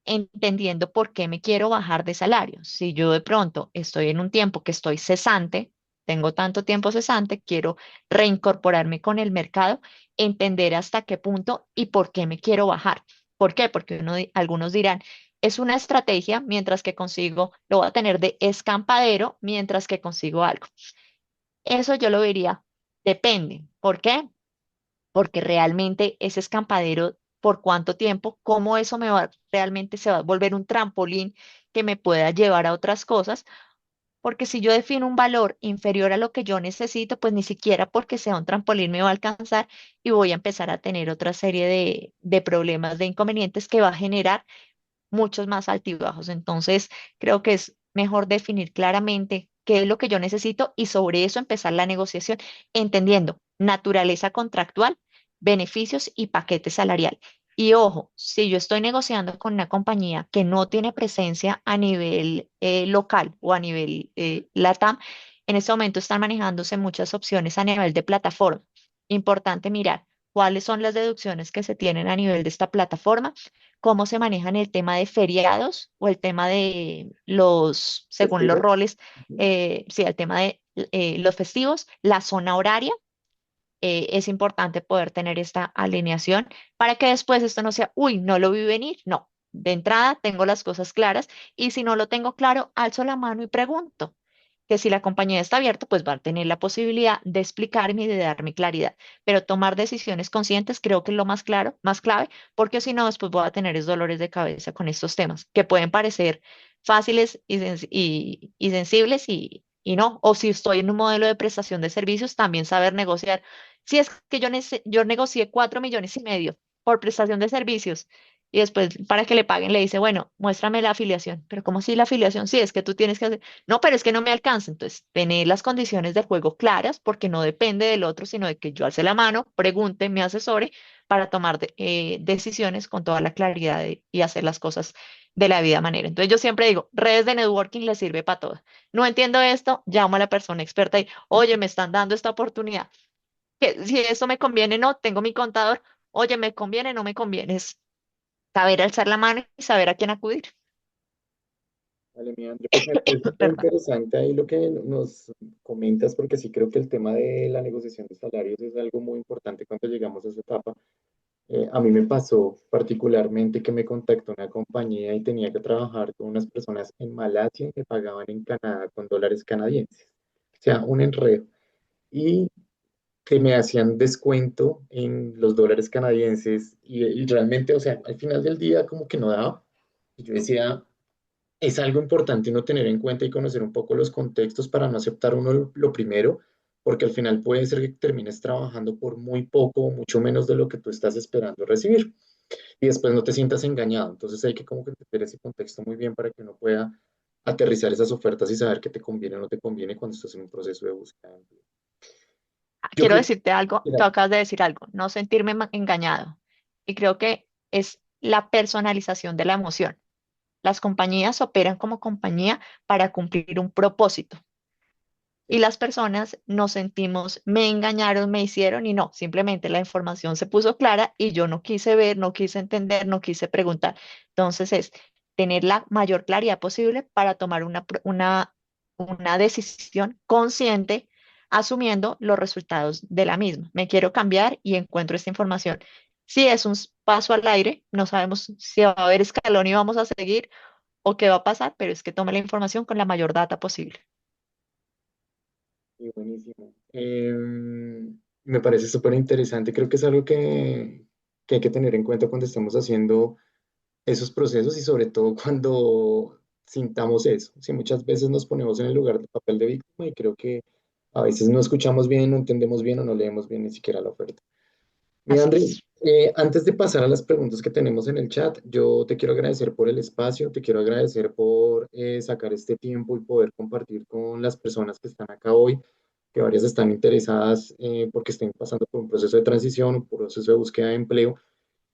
entendiendo por qué me quiero bajar de salario. Si yo de pronto estoy en un tiempo que estoy cesante, tengo tanto tiempo cesante, quiero reincorporarme con el mercado, entender hasta qué punto y por qué me quiero bajar. ¿Por qué? Porque algunos dirán, es una estrategia, mientras que consigo, lo voy a tener de escampadero, mientras que consigo algo. Eso yo lo diría, depende. ¿Por qué? Porque realmente ese escampadero, por cuánto tiempo, cómo eso realmente se va a volver un trampolín que me pueda llevar a otras cosas, porque si yo defino un valor inferior a lo que yo necesito, pues ni siquiera porque sea un trampolín me va a alcanzar y voy a empezar a tener otra serie de problemas, de inconvenientes que va a generar muchos más altibajos. Entonces, creo que es mejor definir claramente qué es lo que yo necesito y sobre eso empezar la negociación, entendiendo naturaleza contractual, beneficios y paquete salarial. Y ojo, si yo estoy negociando con una compañía que no tiene presencia a nivel local o a nivel LATAM, en este momento están manejándose muchas opciones a nivel de plataforma. Importante mirar cuáles son las deducciones que se tienen a nivel de esta plataforma, cómo se manejan el tema de feriados o el tema de según los ¿Festivo? roles, Ujú. sí, el tema de los festivos, la zona horaria. Es importante poder tener esta alineación para que después esto no sea, uy, no lo vi venir. No, de entrada tengo las cosas claras y si no lo tengo claro, alzo la mano y pregunto. Que si la compañía está abierta, pues va a tener la posibilidad de explicarme y de darme claridad. Pero tomar decisiones conscientes creo que es lo más claro, más clave, porque si no, después voy a tener es dolores de cabeza con estos temas, que pueden parecer fáciles y sensibles y y no. O si estoy en un modelo de prestación de servicios, también saber negociar. Si es que yo negocié 4,5 millones por prestación de servicios y después para que le paguen le dice, bueno, muéstrame la afiliación. Pero ¿cómo si la afiliación? Sí, es que tú tienes que hacer. No, pero es que no me alcanza. Entonces, tener las condiciones del juego claras porque no depende del otro, sino de que yo alce la mano, pregunte, me asesore para tomar decisiones con toda la claridad y hacer las cosas de la vida manera. Entonces, yo siempre digo, redes de networking les sirve para todo. No entiendo esto, llamo a la persona experta y, oye, me están dando esta oportunidad. Que si eso me conviene, no, tengo mi contador. Oye, me conviene, no me conviene. Es saber alzar la mano y saber a quién acudir. Vale, mi André, pues me parece súper Perdón. interesante ahí lo que nos comentas, porque sí creo que el tema de la negociación de salarios es algo muy importante cuando llegamos a esa etapa. A mí me pasó particularmente que me contactó una compañía y tenía que trabajar con unas personas en Malasia y me pagaban en Canadá con dólares canadienses. O sea, un enredo. Y que me hacían descuento en los dólares canadienses y realmente, o sea, al final del día como que no daba. Y yo decía, es algo importante uno tener en cuenta y conocer un poco los contextos para no aceptar uno lo primero, porque al final puede ser que termines trabajando por muy poco o mucho menos de lo que tú estás esperando recibir y después no te sientas engañado. Entonces hay que como que entender ese contexto muy bien para que uno pueda aterrizar esas ofertas y saber qué te conviene o no te conviene cuando estás en un proceso de búsqueda de empleo. Yo Quiero creo decirte algo, que tú acabas de decir algo, no sentirme engañado. Y creo que es la personalización de la emoción. Las compañías operan como compañía para cumplir un propósito. Y las personas nos sentimos, me engañaron, me hicieron y no, simplemente la información se puso clara y yo no quise ver, no quise entender, no quise preguntar. Entonces es tener la mayor claridad posible para tomar una decisión consciente, asumiendo los resultados de la misma. Me quiero cambiar y encuentro esta información. Si es un paso al aire, no sabemos si va a haber escalón y vamos a seguir o qué va a pasar, pero es que tome la información con la mayor data posible. sí, buenísimo. Me parece súper interesante. Creo que es algo que hay que tener en cuenta cuando estamos haciendo esos procesos y sobre todo cuando sintamos eso. Si muchas veces nos ponemos en el lugar del papel de víctima y creo que a veces no escuchamos bien, no entendemos bien o no leemos bien ni siquiera la oferta. Mi Así André, es. antes de pasar a las preguntas que tenemos en el chat, yo te quiero agradecer por el espacio, te quiero agradecer por sacar este tiempo y poder compartir con las personas que están acá hoy, que varias están interesadas porque estén pasando por un proceso de transición, un proceso de búsqueda de empleo.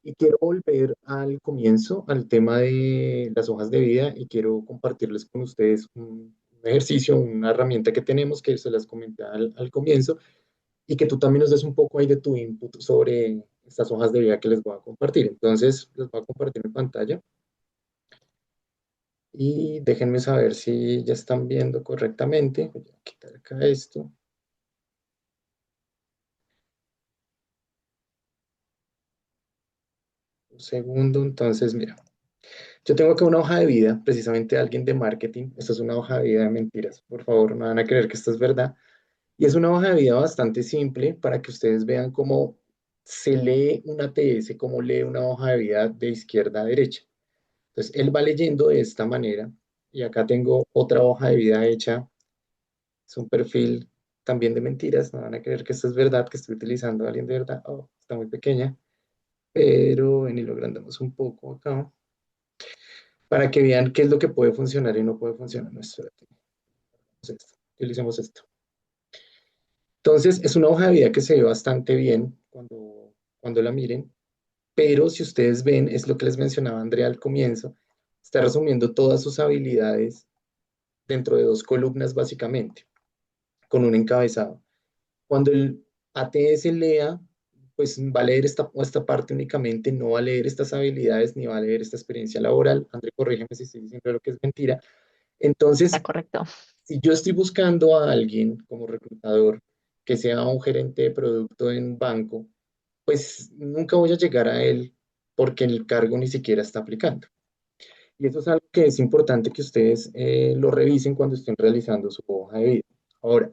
Y quiero volver al comienzo, al tema de las hojas de vida y quiero compartirles con ustedes un ejercicio, una herramienta que tenemos que se las comenté al comienzo y que tú también nos des un poco ahí de tu input sobre estas hojas de vida que les voy a compartir. Entonces, les voy a compartir en pantalla y déjenme saber si ya están viendo correctamente. Voy a quitar acá esto. Un segundo, entonces, mira. Yo tengo acá una hoja de vida, precisamente de alguien de marketing. Esto es una hoja de vida de mentiras. Por favor, no van a creer que esto es verdad. Y es una hoja de vida bastante simple para que ustedes vean cómo se lee una ATS, cómo lee una hoja de vida de izquierda a derecha. Entonces, él va leyendo de esta manera. Y acá tengo otra hoja de vida hecha. Es un perfil también de mentiras. No van a creer que esto es verdad, que estoy utilizando a alguien de verdad. Oh, está muy pequeña. Pero ven y lo agrandamos un poco acá para que vean qué es lo que puede funcionar y no puede funcionar. No, espérate, utilicemos esto. Entonces, es una hoja de vida que se ve bastante bien cuando la miren, pero si ustedes ven, es lo que les mencionaba Andrea al comienzo, está resumiendo todas sus habilidades dentro de dos columnas básicamente, con un encabezado. Cuando el ATS lea, pues va a leer esta parte únicamente, no va a leer estas habilidades ni va a leer esta experiencia laboral. André, corrígeme si estoy diciendo lo que es mentira. Está Entonces, correcto. si yo estoy buscando a alguien como reclutador que sea un gerente de producto en banco, pues nunca voy a llegar a él porque el cargo ni siquiera está aplicando. Y eso es algo que es importante que ustedes lo revisen cuando estén realizando su hoja de vida. Ahora,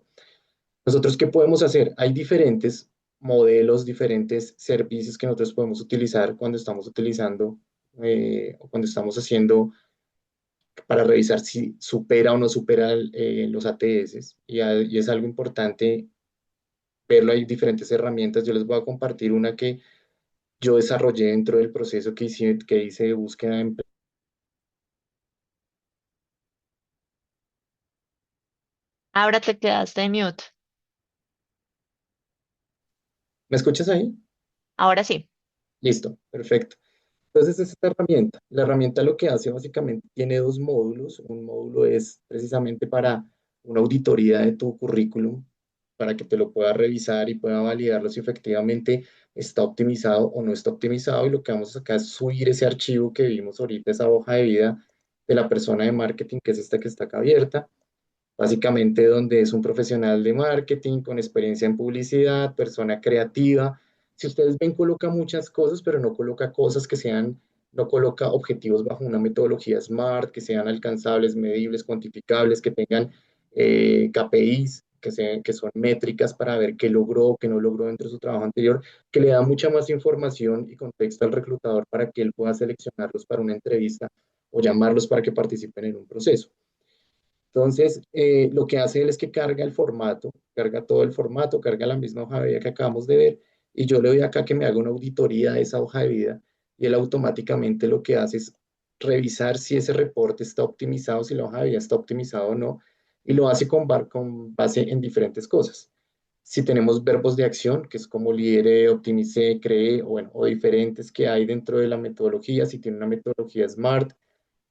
nosotros, ¿qué podemos hacer? Hay diferentes modelos, diferentes servicios que nosotros podemos utilizar cuando estamos utilizando o cuando estamos haciendo para revisar si supera o no supera los ATS. Y es algo importante verlo. Hay diferentes herramientas. Yo les voy a compartir una que yo desarrollé dentro del proceso que hice de búsqueda de empleo. Ahora te quedaste en mute. ¿Me escuchas ahí? Ahora sí. Listo, perfecto. Entonces, es esta herramienta. La herramienta lo que hace básicamente tiene dos módulos. Un módulo es precisamente para una auditoría de tu currículum, para que te lo pueda revisar y pueda validarlo si efectivamente está optimizado o no está optimizado. Y lo que vamos a sacar es subir ese archivo que vimos ahorita, esa hoja de vida de la persona de marketing, que es esta que está acá abierta. Básicamente donde es un profesional de marketing con experiencia en publicidad, persona creativa. Si ustedes ven, coloca muchas cosas, pero no coloca cosas que sean, no coloca objetivos bajo una metodología SMART, que sean alcanzables, medibles, cuantificables, que tengan KPIs, que son métricas para ver qué logró, qué no logró dentro de su trabajo anterior, que le da mucha más información y contexto al reclutador para que él pueda seleccionarlos para una entrevista o llamarlos para que participen en un proceso. Entonces, lo que hace él es que carga el formato, carga todo el formato, carga la misma hoja de vida que acabamos de ver, y yo le doy acá que me haga una auditoría de esa hoja de vida, y él automáticamente lo que hace es revisar si ese reporte está optimizado, si la hoja de vida está optimizada o no, y lo hace con base en diferentes cosas. Si tenemos verbos de acción, que es como lidere, optimice, cree, o, bueno, o diferentes que hay dentro de la metodología, si tiene una metodología SMART,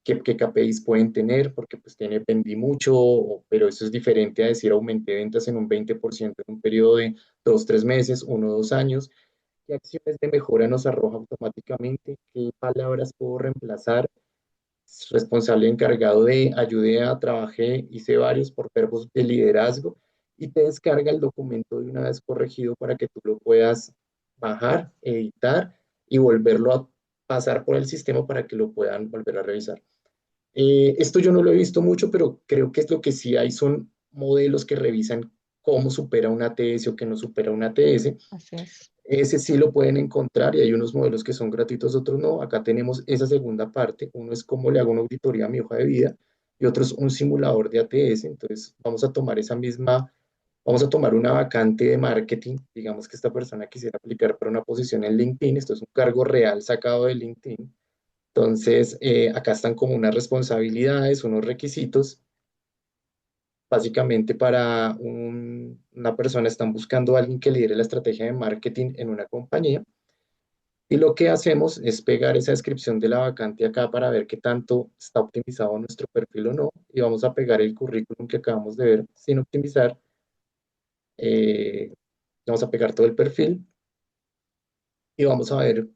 qué KPIs pueden tener, porque pues tiene vendí mucho, pero eso es diferente a decir aumenté ventas en un 20% en un periodo de 2, 3 meses, 1, 2 años. ¿Qué acciones de mejora nos arroja automáticamente? ¿Qué palabras puedo reemplazar? Responsable encargado de ayudé a, trabajé, hice varios por verbos de liderazgo, y te descarga el documento de una vez corregido para que tú lo puedas bajar, editar y volverlo a pasar por el sistema para que lo puedan volver a revisar. Esto yo no lo he visto mucho, pero creo que es lo que sí hay son modelos que revisan cómo supera una ATS o que no supera una ATS. Así es. Ese sí lo pueden encontrar y hay unos modelos que son gratuitos, otros no. Acá tenemos esa segunda parte. Uno es cómo le hago una auditoría a mi hoja de vida y otro es un simulador de ATS. Entonces vamos a tomar vamos a tomar una vacante de marketing. Digamos que esta persona quisiera aplicar para una posición en LinkedIn. Esto es un cargo real sacado de LinkedIn. Entonces, acá están como unas responsabilidades, unos requisitos. Básicamente para una persona están buscando a alguien que lidere la estrategia de marketing en una compañía. Y lo que hacemos es pegar esa descripción de la vacante acá para ver qué tanto está optimizado nuestro perfil o no. Y vamos a pegar el currículum que acabamos de ver sin optimizar. Eh, Vamos a pegar todo el perfil y vamos a ver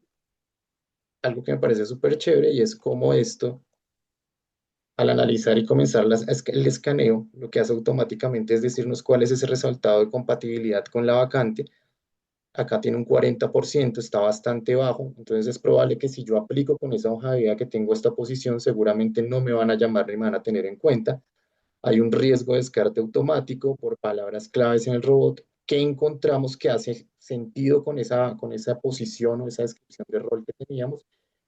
algo que me parece súper chévere, y es cómo esto, al analizar y comenzar el escaneo, lo que hace automáticamente es decirnos cuál es ese resultado de compatibilidad con la vacante. Acá tiene un 40%, está bastante bajo, entonces es probable que si yo aplico con esa hoja de vida que tengo esta posición, seguramente no me van a llamar ni me van a tener en cuenta. Hay un riesgo de descarte automático por palabras claves en el robot que encontramos que hace sentido con esa posición o esa descripción de rol que teníamos,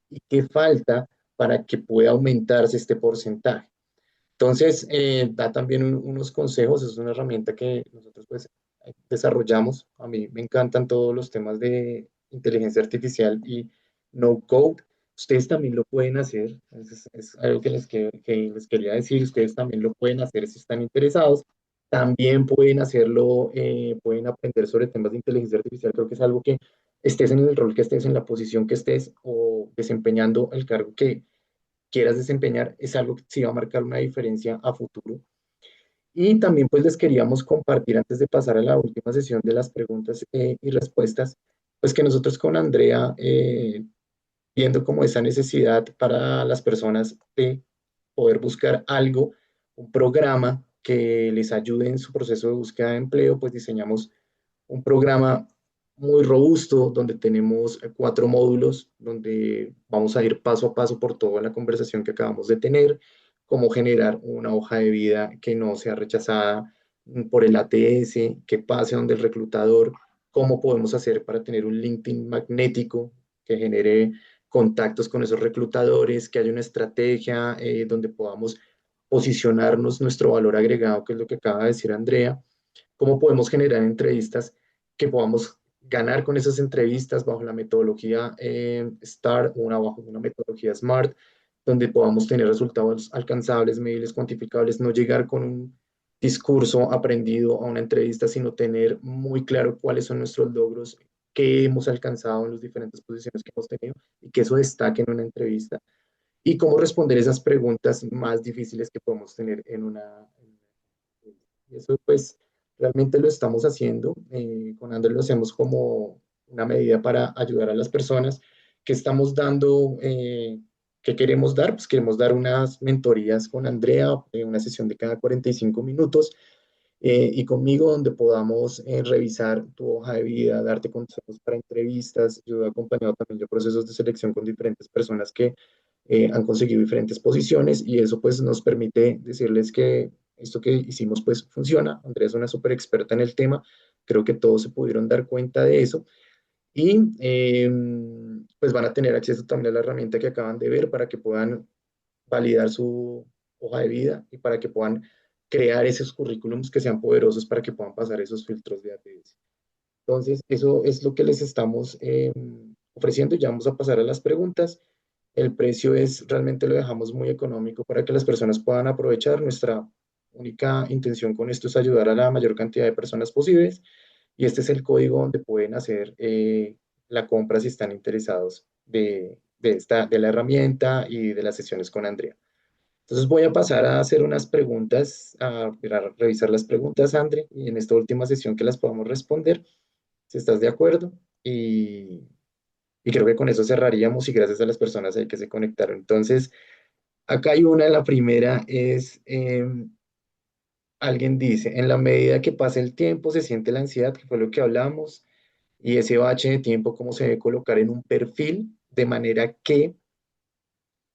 y que falta para que pueda aumentarse este porcentaje. Entonces, da también unos consejos. Es una herramienta que nosotros pues desarrollamos. A mí me encantan todos los temas de inteligencia artificial y no code. Ustedes también lo pueden hacer. Es algo que les quería decir. Ustedes también lo pueden hacer si están interesados. También pueden hacerlo, pueden aprender sobre temas de inteligencia artificial. Creo que es algo que estés en el rol que estés, en la posición que estés o desempeñando el cargo que quieras desempeñar, es algo que sí va a marcar una diferencia a futuro. Y también pues les queríamos compartir, antes de pasar a la última sesión de las preguntas y respuestas, pues que nosotros con Andrea, viendo como esa necesidad para las personas de poder buscar algo, un programa que les ayude en su proceso de búsqueda de empleo, pues diseñamos un programa muy robusto donde tenemos 4 módulos, donde vamos a ir paso a paso por toda la conversación que acabamos de tener, cómo generar una hoja de vida que no sea rechazada por el ATS, que pase donde el reclutador, cómo podemos hacer para tener un LinkedIn magnético que genere contactos con esos reclutadores, que haya una estrategia donde podamos posicionarnos nuestro valor agregado, que es lo que acaba de decir Andrea, cómo podemos generar entrevistas que podamos ganar con esas entrevistas bajo la metodología STAR o bajo una metodología SMART, donde podamos tener resultados alcanzables, medibles, cuantificables, no llegar con un discurso aprendido a una entrevista, sino tener muy claro cuáles son nuestros logros, qué hemos alcanzado en las diferentes posiciones que hemos tenido y que eso destaque en una entrevista y cómo responder esas preguntas más difíciles que podemos tener en una y eso pues realmente lo estamos haciendo. Con Andrés lo hacemos como una medida para ayudar a las personas que estamos dando, que queremos dar, pues queremos dar unas mentorías con Andrea, una sesión de cada 45 minutos y conmigo donde podamos revisar tu hoja de vida, darte consejos para entrevistas. Yo he acompañado también yo procesos de selección con diferentes personas que han conseguido diferentes posiciones y eso pues nos permite decirles que esto que hicimos pues funciona. Andrea es una súper experta en el tema, creo que todos se pudieron dar cuenta de eso y pues van a tener acceso también a la herramienta que acaban de ver para que puedan validar su hoja de vida y para que puedan crear esos currículums que sean poderosos para que puedan pasar esos filtros de ATS. Entonces, eso es lo que les estamos ofreciendo. Ya vamos a pasar a las preguntas. El precio es, realmente lo dejamos muy económico para que las personas puedan aprovechar. Nuestra única intención con esto es ayudar a la mayor cantidad de personas posibles. Y este es el código donde pueden hacer la compra si están interesados de la herramienta y de las sesiones con Andrea. Entonces voy a pasar a hacer unas preguntas, a revisar las preguntas, André, y en esta última sesión que las podamos responder, si estás de acuerdo. Y creo que con eso cerraríamos y gracias a las personas ahí que se conectaron. Entonces, acá hay una, la primera es, alguien dice, en la medida que pasa el tiempo se siente la ansiedad, que fue lo que hablamos, y ese bache de tiempo, cómo se debe colocar en un perfil, de manera que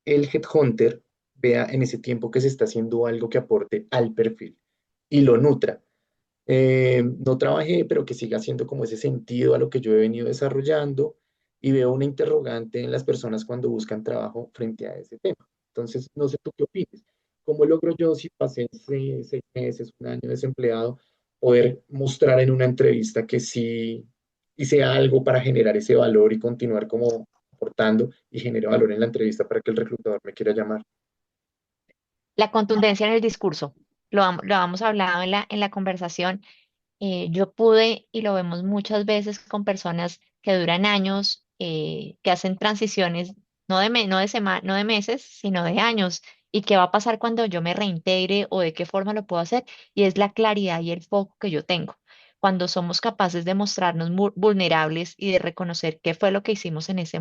el headhunter vea en ese tiempo que se está haciendo algo que aporte al perfil y lo nutra. No trabajé, pero que siga haciendo como ese sentido a lo que yo he venido desarrollando y veo una interrogante en las personas cuando buscan trabajo frente a ese tema. Entonces, no sé tú qué opinas. ¿Cómo logro yo, si pasé 6 meses, un año desempleado, poder mostrar en una entrevista que sí hice algo para generar ese valor y continuar como aportando y genere valor en la entrevista para que el reclutador me quiera llamar? La contundencia en el discurso, lo hemos hablado en la conversación. Yo pude, y lo vemos muchas veces con personas que duran años, que hacen transiciones no de meses, sino de años. ¿Y qué va a pasar cuando yo me reintegre o de qué forma lo puedo hacer? Y es la claridad y el foco que yo tengo. Cuando somos capaces de mostrarnos vulnerables y de reconocer qué fue lo que hicimos en ese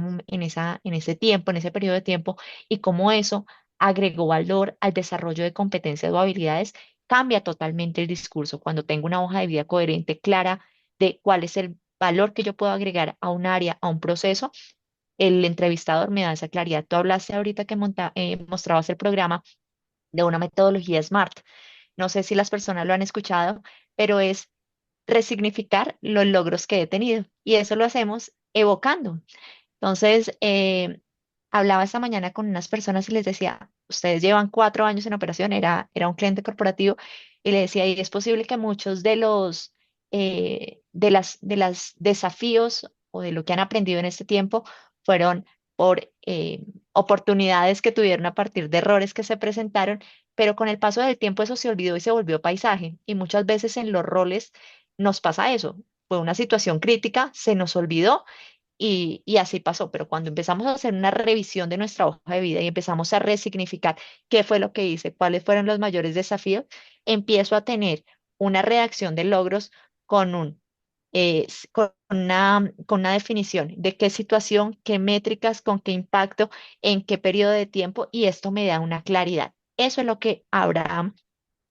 tiempo, en ese periodo de tiempo, y cómo eso agregó valor al desarrollo de competencias o habilidades, cambia totalmente el discurso. Cuando tengo una hoja de vida coherente, clara de cuál es el valor que yo puedo agregar a un área, a un proceso, el entrevistador me da esa claridad. Tú hablaste ahorita que mostrabas el programa de una metodología SMART. No sé si las personas lo han escuchado, pero es resignificar los logros que he tenido. Y eso lo hacemos evocando. Entonces, hablaba esta mañana con unas personas y les decía, ustedes llevan 4 años en operación, era un cliente corporativo, y le decía, y es posible que muchos de las desafíos o de lo que han aprendido en este tiempo fueron por oportunidades que tuvieron a partir de errores que se presentaron, pero con el paso del tiempo eso se olvidó y se volvió paisaje. Y muchas veces en los roles nos pasa eso. Fue una situación crítica, se nos olvidó y así pasó, pero cuando empezamos a hacer una revisión de nuestra hoja de vida y empezamos a resignificar qué fue lo que hice, cuáles fueron los mayores desafíos, empiezo a tener una redacción de logros con con una definición de qué situación, qué métricas, con qué impacto, en qué periodo de tiempo, y esto me da una claridad. Eso es lo que Abraham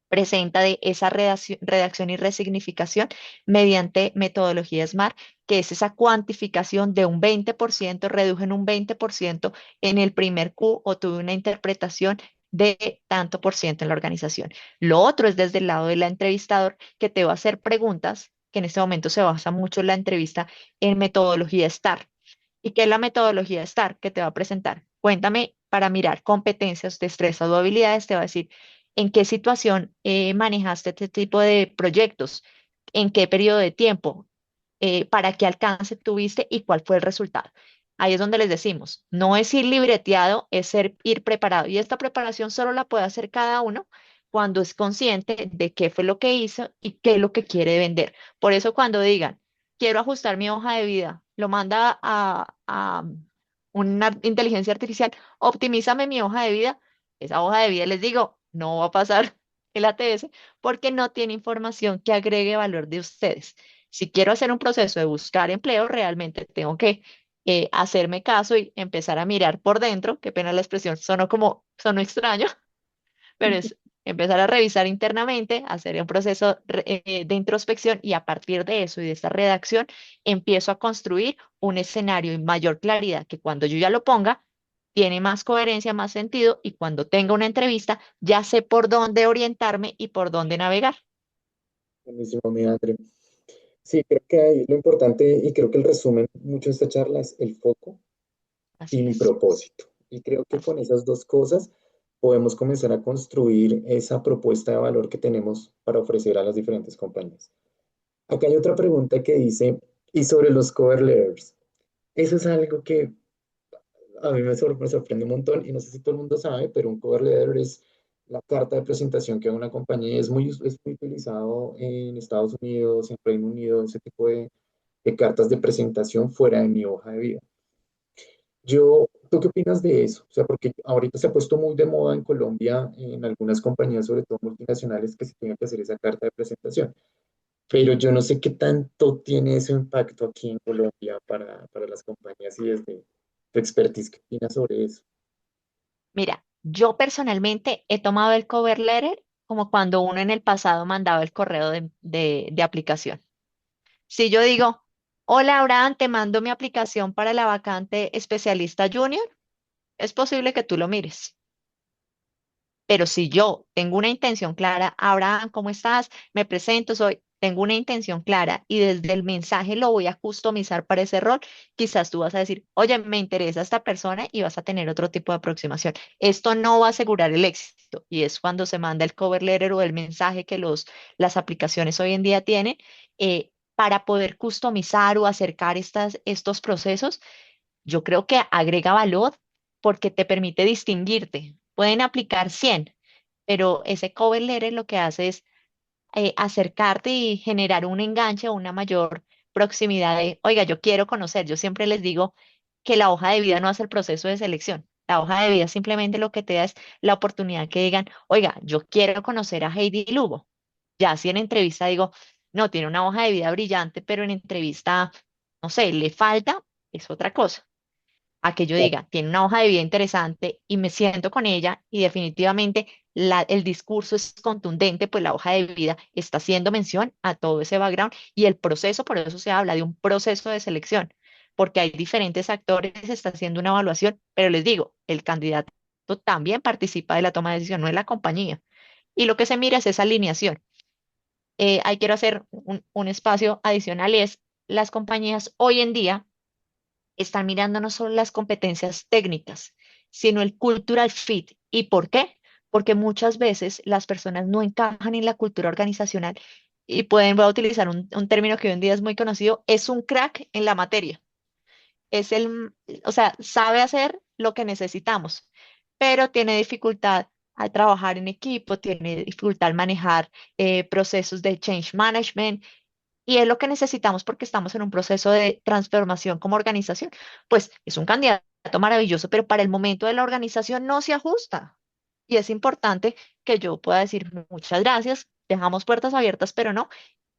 presenta de esa redacción y resignificación mediante metodología SMART, que es esa cuantificación de un 20%, reduje en un 20% en el primer Q o tuve una interpretación de tanto por ciento en la organización. Lo otro es desde el lado del entrevistador, que te va a hacer preguntas, que en este momento se basa mucho la entrevista en metodología STAR. ¿Y qué es la metodología STAR que te va a presentar? Cuéntame para mirar competencias, destrezas o habilidades, te va a decir en qué situación manejaste este tipo de proyectos, en qué periodo de tiempo, para qué alcance tuviste y cuál fue el resultado. Ahí es donde les decimos, no es ir libreteado, es ir preparado. Y esta preparación solo la puede hacer cada uno cuando es consciente de qué fue lo que hizo y qué es lo que quiere vender. Por eso cuando digan, quiero ajustar mi hoja de vida, lo manda a una inteligencia artificial, optimízame mi hoja de vida. Esa hoja de vida, les digo, no va a pasar el ATS porque no tiene información que agregue valor de ustedes. Si quiero hacer un proceso de buscar empleo, realmente tengo que hacerme caso y empezar a mirar por dentro. Qué pena la expresión, sonó extraño, pero es empezar a revisar internamente, hacer un proceso de introspección y a partir de eso y de esta redacción empiezo a construir un escenario en mayor claridad que cuando yo ya lo ponga, tiene más coherencia, más sentido y cuando tenga una entrevista ya sé por dónde orientarme y por dónde navegar. Buenísimo, mi André. Sí, creo que ahí lo importante y creo que el resumen mucho de esta charla es el foco y Así mi es, propósito. Y creo que así con es. esas dos cosas podemos comenzar a construir esa propuesta de valor que tenemos para ofrecer a las diferentes compañías. Acá hay otra pregunta que dice, y sobre los cover letters. Eso es algo que a mí me sorprende un montón y no sé si todo el mundo sabe, pero un cover letter es la carta de presentación que da una compañía. Es muy utilizado en Estados Unidos, en Reino Unido, ese tipo de cartas de presentación fuera de mi hoja de vida. ¿Tú qué opinas de eso? O sea, porque ahorita se ha puesto muy de moda en Colombia, en algunas compañías, sobre todo multinacionales, que se tiene que hacer esa carta de presentación. Pero yo no sé qué tanto tiene ese impacto aquí en Colombia para las compañías y desde tu expertise, ¿qué opinas sobre eso? Mira, yo personalmente he tomado el cover letter como cuando uno en el pasado mandaba el correo de aplicación. Si yo digo, hola Abraham, te mando mi aplicación para la vacante especialista junior, es posible que tú lo mires. Pero si yo tengo una intención clara, Abraham, ¿cómo estás? Me presento, tengo una intención clara y desde el mensaje lo voy a customizar para ese rol, quizás tú vas a decir, oye, me interesa esta persona y vas a tener otro tipo de aproximación. Esto no va a asegurar el éxito y es cuando se manda el cover letter o el mensaje que las aplicaciones hoy en día tienen para poder customizar o acercar estos procesos. Yo creo que agrega valor porque te permite distinguirte. Pueden aplicar 100, pero ese cover letter lo que hace es acercarte y generar un enganche o una mayor proximidad de, oiga, yo quiero conocer. Yo siempre les digo que la hoja de vida no hace el proceso de selección. La hoja de vida simplemente lo que te da es la oportunidad que digan, oiga, yo quiero conocer a Heidi Lugo. Ya si en entrevista digo, no, tiene una hoja de vida brillante, pero en entrevista, no sé, le falta, es otra cosa a que yo Claro. diga, tiene una hoja de vida interesante y me siento con ella y definitivamente el discurso es contundente, pues la hoja de vida está haciendo mención a todo ese background y el proceso, por eso se habla de un proceso de selección, porque hay diferentes actores, se está haciendo una evaluación, pero les digo, el candidato también participa de la toma de decisión, no es la compañía. Y lo que se mira es esa alineación. Ahí quiero hacer un espacio adicional, es las compañías hoy en día están mirando no solo las competencias técnicas, sino el cultural fit. ¿Y por qué? Porque muchas veces las personas no encajan en la cultura organizacional y voy a utilizar un término que hoy en día es muy conocido, es un crack en la materia. O sea, sabe hacer lo que necesitamos, pero tiene dificultad al trabajar en equipo, tiene dificultad al manejar procesos de change management y es lo que necesitamos porque estamos en un proceso de transformación como organización. Pues es un candidato maravilloso, pero para el momento de la organización no se ajusta. Y es importante que yo pueda decir muchas gracias, dejamos puertas abiertas, pero no,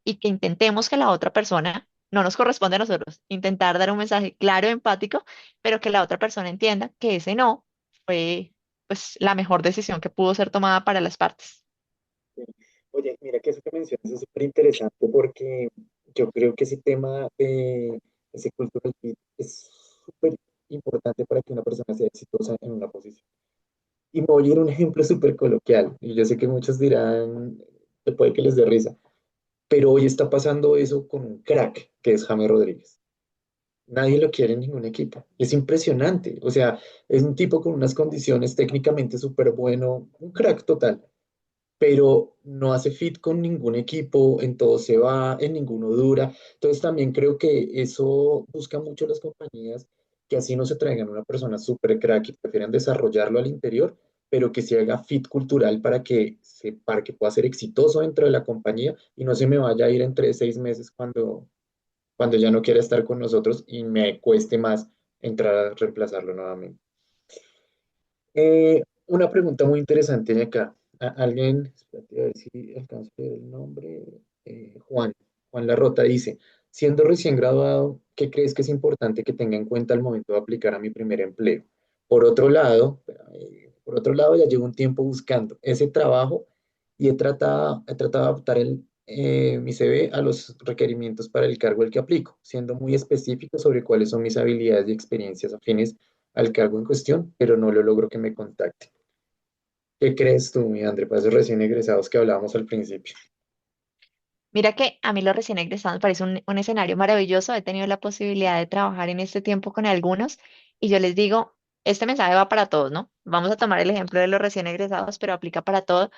y que intentemos que la otra persona, no nos corresponde a nosotros, intentar dar un mensaje claro, empático, pero que la otra persona entienda que ese no fue pues la mejor decisión que pudo ser tomada para las partes. Sí. Oye, mira que eso que mencionas es súper interesante porque yo creo que ese tema de ese cultural fit es súper importante para que una persona sea exitosa en una posición. Y me voy a ir a un ejemplo súper coloquial, y yo sé que muchos dirán, puede que les dé risa, pero hoy está pasando eso con un crack, que es James Rodríguez. Nadie lo quiere en ningún equipo. Es impresionante. O sea, es un tipo con unas condiciones técnicamente súper bueno, un crack total, pero no hace fit con ningún equipo, en todo se va, en ninguno dura. Entonces también creo que eso busca mucho las compañías, que así no se traigan una persona súper crack y prefieren desarrollarlo al interior, pero que se haga fit cultural para que pueda ser exitoso dentro de la compañía y no se me vaya a ir entre 6 meses cuando ya no quiera estar con nosotros y me cueste más entrar a reemplazarlo nuevamente. Una pregunta muy interesante de acá. Alguien, espérate a ver si alcanzo a ver el nombre. Juan Larrota dice, siendo recién graduado, ¿qué crees que es importante que tenga en cuenta al momento de aplicar a mi primer empleo? Por otro lado, ya llevo un tiempo buscando ese trabajo y he tratado de adaptar mi CV a los requerimientos para el cargo al que aplico, siendo muy específico sobre cuáles son mis habilidades y experiencias afines al cargo en cuestión, pero no lo logro que me contacte. ¿Qué crees tú, mi André, para esos recién egresados que hablábamos al principio? Mira que a mí los recién egresados me parece un escenario maravilloso. He tenido la posibilidad de trabajar en este tiempo con algunos y yo les digo, este mensaje va para todos, ¿no? Vamos a tomar el ejemplo de los recién egresados, pero aplica para todo.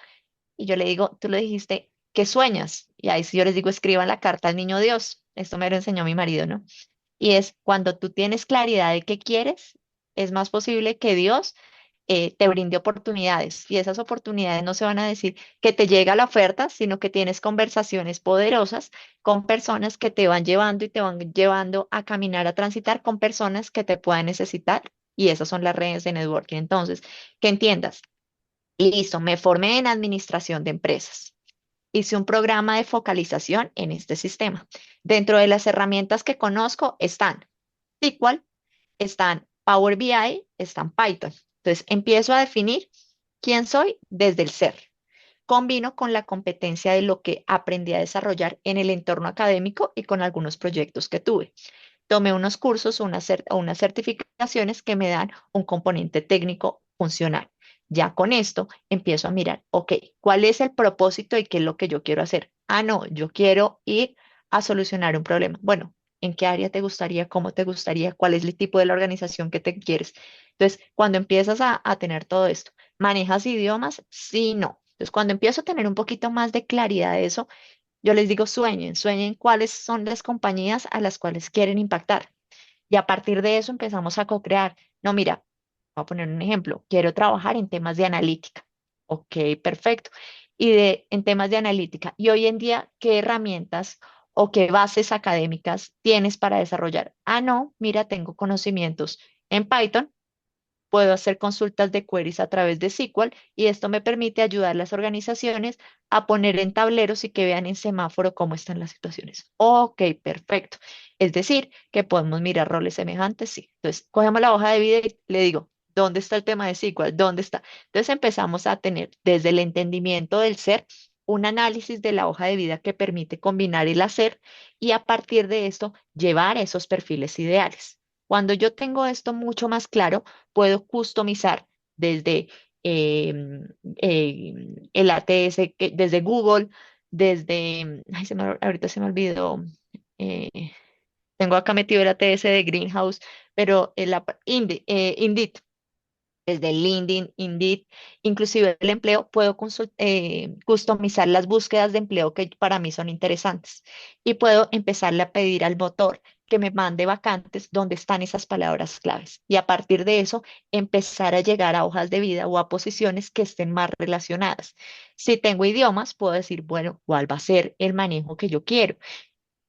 Y yo le digo, tú lo dijiste, ¿qué sueñas? Y ahí sí yo les digo, escriban la carta al niño Dios. Esto me lo enseñó mi marido, ¿no? Y es cuando tú tienes claridad de qué quieres, es más posible que Dios te brinde oportunidades. Y esas oportunidades no se van a decir que te llega la oferta, sino que tienes conversaciones poderosas con personas que te van llevando y te van llevando a caminar, a transitar con personas que te puedan necesitar. Y esas son las redes de networking. Entonces, que entiendas, listo, me formé en administración de empresas. Hice un programa de focalización en este sistema. Dentro de las herramientas que conozco están SQL, están Power BI, están Python. Entonces, empiezo a definir quién soy desde el ser. Combino con la competencia de lo que aprendí a desarrollar en el entorno académico y con algunos proyectos que tuve. Tomé unos cursos o unas certificaciones que me dan un componente técnico funcional. Ya con esto empiezo a mirar, ok, ¿cuál es el propósito y qué es lo que yo quiero hacer? Ah, no, yo quiero ir a solucionar un problema. Bueno, ¿en qué área te gustaría? ¿Cómo te gustaría? ¿Cuál es el tipo de la organización que te quieres? Entonces, cuando empiezas a tener todo esto, ¿manejas idiomas? Sí, no. Entonces, cuando empiezo a tener un poquito más de claridad de eso, yo les digo, sueñen, sueñen cuáles son las compañías a las cuales quieren impactar. Y a partir de eso empezamos a co-crear. No, mira, voy a poner un ejemplo. Quiero trabajar en temas de analítica. Ok, perfecto. En temas de analítica. Y hoy en día, ¿qué herramientas o qué bases académicas tienes para desarrollar? Ah, no, mira, tengo conocimientos en Python, puedo hacer consultas de queries a través de SQL y esto me permite ayudar a las organizaciones a poner en tableros y que vean en semáforo cómo están las situaciones. Ok, perfecto. Es decir, que podemos mirar roles semejantes, sí. Entonces, cogemos la hoja de vida y le digo, ¿dónde está el tema de SQL? ¿Dónde está? Entonces empezamos a tener desde el entendimiento del ser un análisis de la hoja de vida que permite combinar el hacer y a partir de esto llevar esos perfiles ideales. Cuando yo tengo esto mucho más claro, puedo customizar desde el ATS, desde Google, desde, ay, ahorita se me olvidó, eh, tengo acá metido el ATS de Greenhouse, pero Indeed, desde LinkedIn, Indeed, inclusive el empleo, puedo customizar las búsquedas de empleo que para mí son interesantes y puedo empezarle a pedir al motor que me mande vacantes donde están esas palabras claves y a partir de eso empezar a llegar a hojas de vida o a posiciones que estén más relacionadas. Si tengo idiomas, puedo decir, bueno, ¿cuál va a ser el manejo que yo quiero?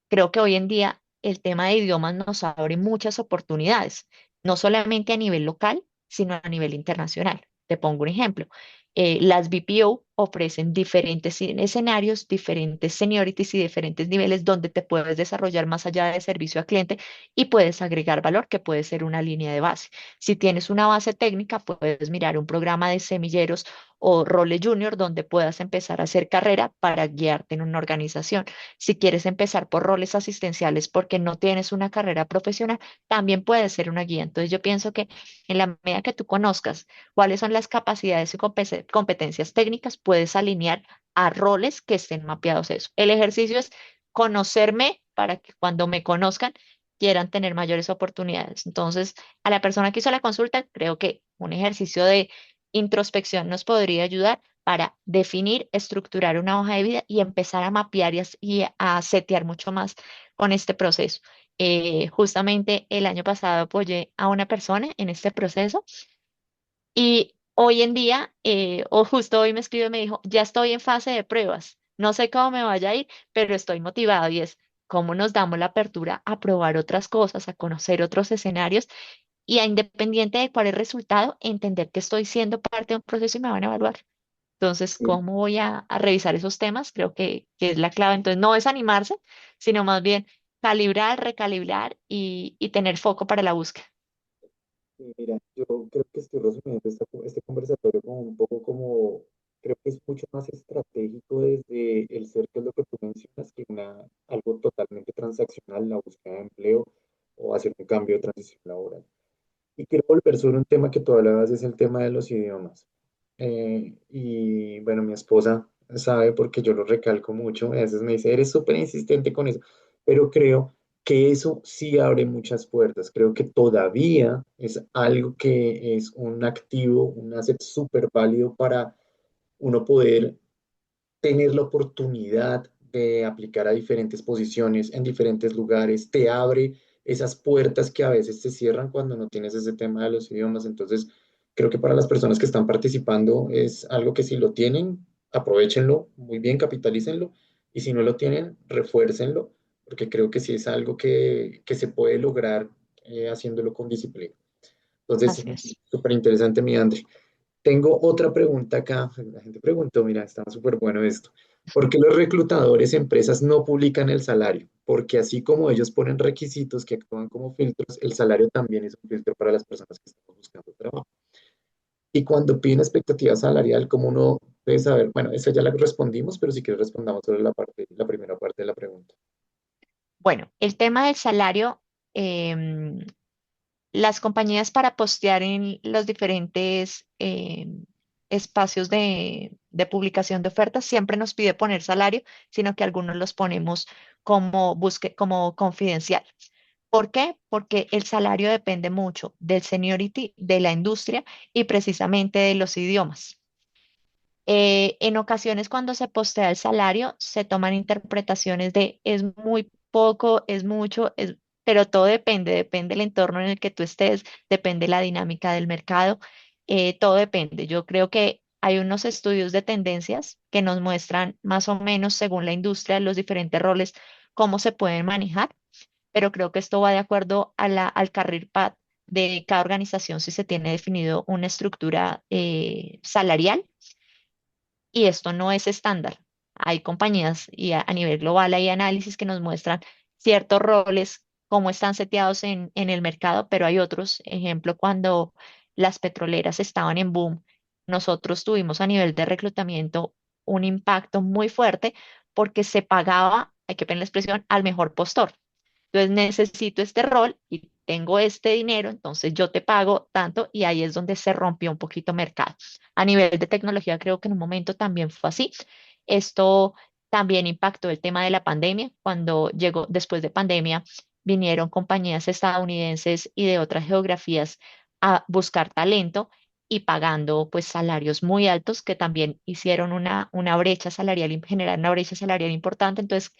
Creo que hoy en día el tema de idiomas nos abre muchas oportunidades, no solamente a nivel local, sino a nivel internacional. Te pongo un ejemplo. Las BPO ofrecen diferentes escenarios, diferentes seniorities y diferentes niveles donde te puedes desarrollar más allá de servicio al cliente y puedes agregar valor que puede ser una línea de base. Si tienes una base técnica, puedes mirar un programa de semilleros o role junior donde puedas empezar a hacer carrera para guiarte en una organización. Si quieres empezar por roles asistenciales porque no tienes una carrera profesional, también puede ser una guía. Entonces yo pienso que en la medida que tú conozcas cuáles son las capacidades y competencias técnicas, puedes alinear a roles que estén mapeados a eso. El ejercicio es conocerme para que cuando me conozcan quieran tener mayores oportunidades. Entonces, a la persona que hizo la consulta, creo que un ejercicio de introspección nos podría ayudar para definir, estructurar una hoja de vida y empezar a mapear y a setear mucho más con este proceso. Justamente el año pasado apoyé a una persona en este proceso y hoy en día, o justo hoy me escribió y me dijo, ya estoy en fase de pruebas, no sé cómo me vaya a ir, pero estoy motivado y es cómo nos damos la apertura a probar otras cosas, a conocer otros escenarios y a independiente de cuál es el resultado, entender que estoy siendo parte de un proceso y me van a evaluar. Entonces, ¿cómo voy a revisar esos temas? Creo que es la clave. Entonces, no es animarse, sino más bien calibrar, recalibrar y tener foco para la búsqueda. Mira, yo creo que estoy resumiendo este conversatorio como un poco como, creo que es mucho más estratégico desde el ser, que es lo que tú mencionas, que algo totalmente transaccional, la búsqueda de empleo o hacer un cambio de transición laboral. Y quiero volver sobre un tema que tú hablabas, es el tema de los idiomas. Y bueno, mi esposa sabe porque yo lo recalco mucho, a veces me dice, eres súper insistente con eso, pero creo que eso sí abre muchas puertas. Creo que todavía es algo que es un activo, un asset súper válido para uno poder tener la oportunidad de aplicar a diferentes posiciones en diferentes lugares, te abre esas puertas que a veces se cierran cuando no tienes ese tema de los idiomas. Entonces, creo que para las personas que están participando es algo que si lo tienen, aprovéchenlo muy bien, capitalícenlo, y si no lo tienen, refuércenlo, porque creo que sí es algo que se puede lograr haciéndolo con disciplina. Entonces, Así es. súper interesante, mi André. Tengo otra pregunta acá. La gente preguntó, mira, está súper bueno esto. ¿Por qué los reclutadores, empresas no publican el salario? Porque así como ellos ponen requisitos que actúan como filtros, el salario también es un filtro para las personas que están buscando trabajo. Y cuando piden expectativa salarial, ¿cómo uno debe saber? Bueno, esa ya la respondimos, pero si quieres respondamos sobre la primera parte de la pregunta. Bueno, el tema del salario, em, las compañías para postear en los diferentes espacios de publicación de ofertas siempre nos pide poner salario, sino que algunos los ponemos como confidencial. ¿Por qué? Porque el salario depende mucho del seniority, de la industria y precisamente de los idiomas. En ocasiones cuando se postea el salario, se toman interpretaciones de es muy poco, es mucho, pero todo depende del entorno en el que tú estés, depende la dinámica del mercado, todo depende. Yo creo que hay unos estudios de tendencias que nos muestran más o menos según la industria los diferentes roles, cómo se pueden manejar, pero creo que esto va de acuerdo al career path de cada organización si se tiene definido una estructura salarial y esto no es estándar. Hay compañías y a nivel global hay análisis que nos muestran ciertos roles, cómo están seteados en el mercado, pero hay otros. Ejemplo, cuando las petroleras estaban en boom, nosotros tuvimos a nivel de reclutamiento un impacto muy fuerte porque se pagaba, hay que poner la expresión, al mejor postor. Entonces necesito este rol y tengo este dinero, entonces yo te pago tanto y ahí es donde se rompió un poquito mercado. A nivel de tecnología creo que en un momento también fue así. Esto también impactó el tema de la pandemia. Cuando llegó después de pandemia, vinieron compañías estadounidenses y de otras geografías a buscar talento y pagando pues salarios muy altos que también hicieron una brecha salarial, generar una brecha salarial importante. Entonces,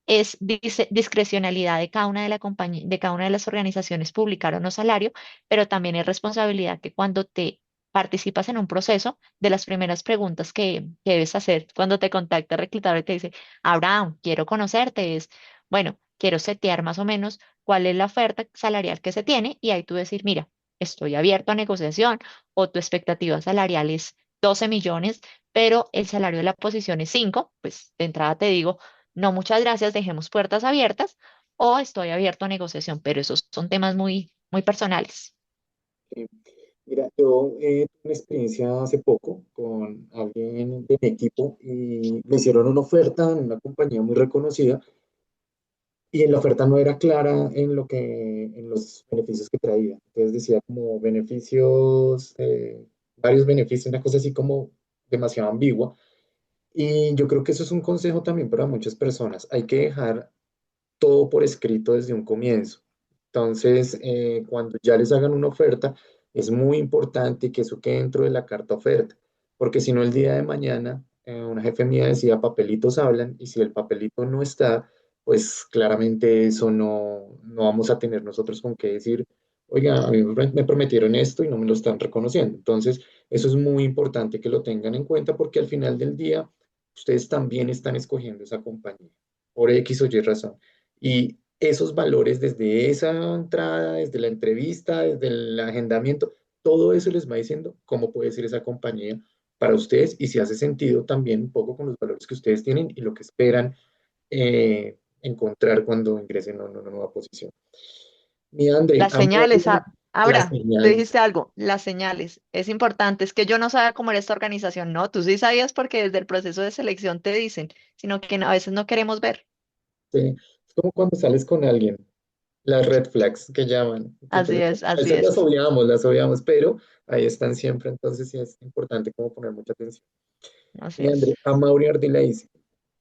es discrecionalidad de cada una de la de cada una de las organizaciones publicar o no salario, pero también es responsabilidad que cuando te participas en un proceso, de las primeras preguntas que debes hacer cuando te contacta el reclutador y te dice, Abraham, quiero conocerte, es, bueno, quiero setear más o menos cuál es la oferta salarial que se tiene y ahí tú decir, mira, estoy abierto a negociación o tu expectativa salarial es 12 millones, pero el salario de la posición es 5, pues de entrada te digo, no, muchas gracias, dejemos puertas abiertas o estoy abierto a negociación, pero esos son temas muy, muy personales. Sí. Mira, yo tuve una experiencia hace poco con alguien de mi equipo y me hicieron una oferta en una compañía muy reconocida. Y en la oferta no era clara en los beneficios que traía. Entonces decía como beneficios, varios beneficios, una cosa así como demasiado ambigua. Y yo creo que eso es un consejo también para muchas personas. Hay que dejar todo por escrito desde un comienzo. Entonces, cuando ya les hagan una oferta, es muy importante que eso quede dentro de la carta oferta, porque si no, el día de mañana, una jefe mía decía, papelitos hablan, y si el papelito no está, pues claramente eso no vamos a tener nosotros con qué decir, oiga, a mí me prometieron esto y no me lo están reconociendo. Entonces, eso es muy importante que lo tengan en cuenta porque al final del día, ustedes también están escogiendo esa compañía por X o Y razón. Y esos valores desde esa entrada, desde la entrevista, desde el agendamiento, todo eso les va diciendo cómo puede ser esa compañía para ustedes y si hace sentido también un poco con los valores que ustedes tienen y lo que esperan encontrar cuando ingresen a una nueva posición. Mi André, Las señales, las ahora, tú señales. dijiste algo, las señales, es importante, es que yo no sabía cómo era esta organización, no, tú sí sabías porque desde el proceso de selección te dicen, sino que a veces no queremos ver. Sí, es como cuando sales con alguien, las red flags que llaman, que Así pues, es, a así veces es, las obviamos, pero ahí están siempre, entonces sí es importante como poner mucha atención. así Mi es. André, a Mauri Ardila dice,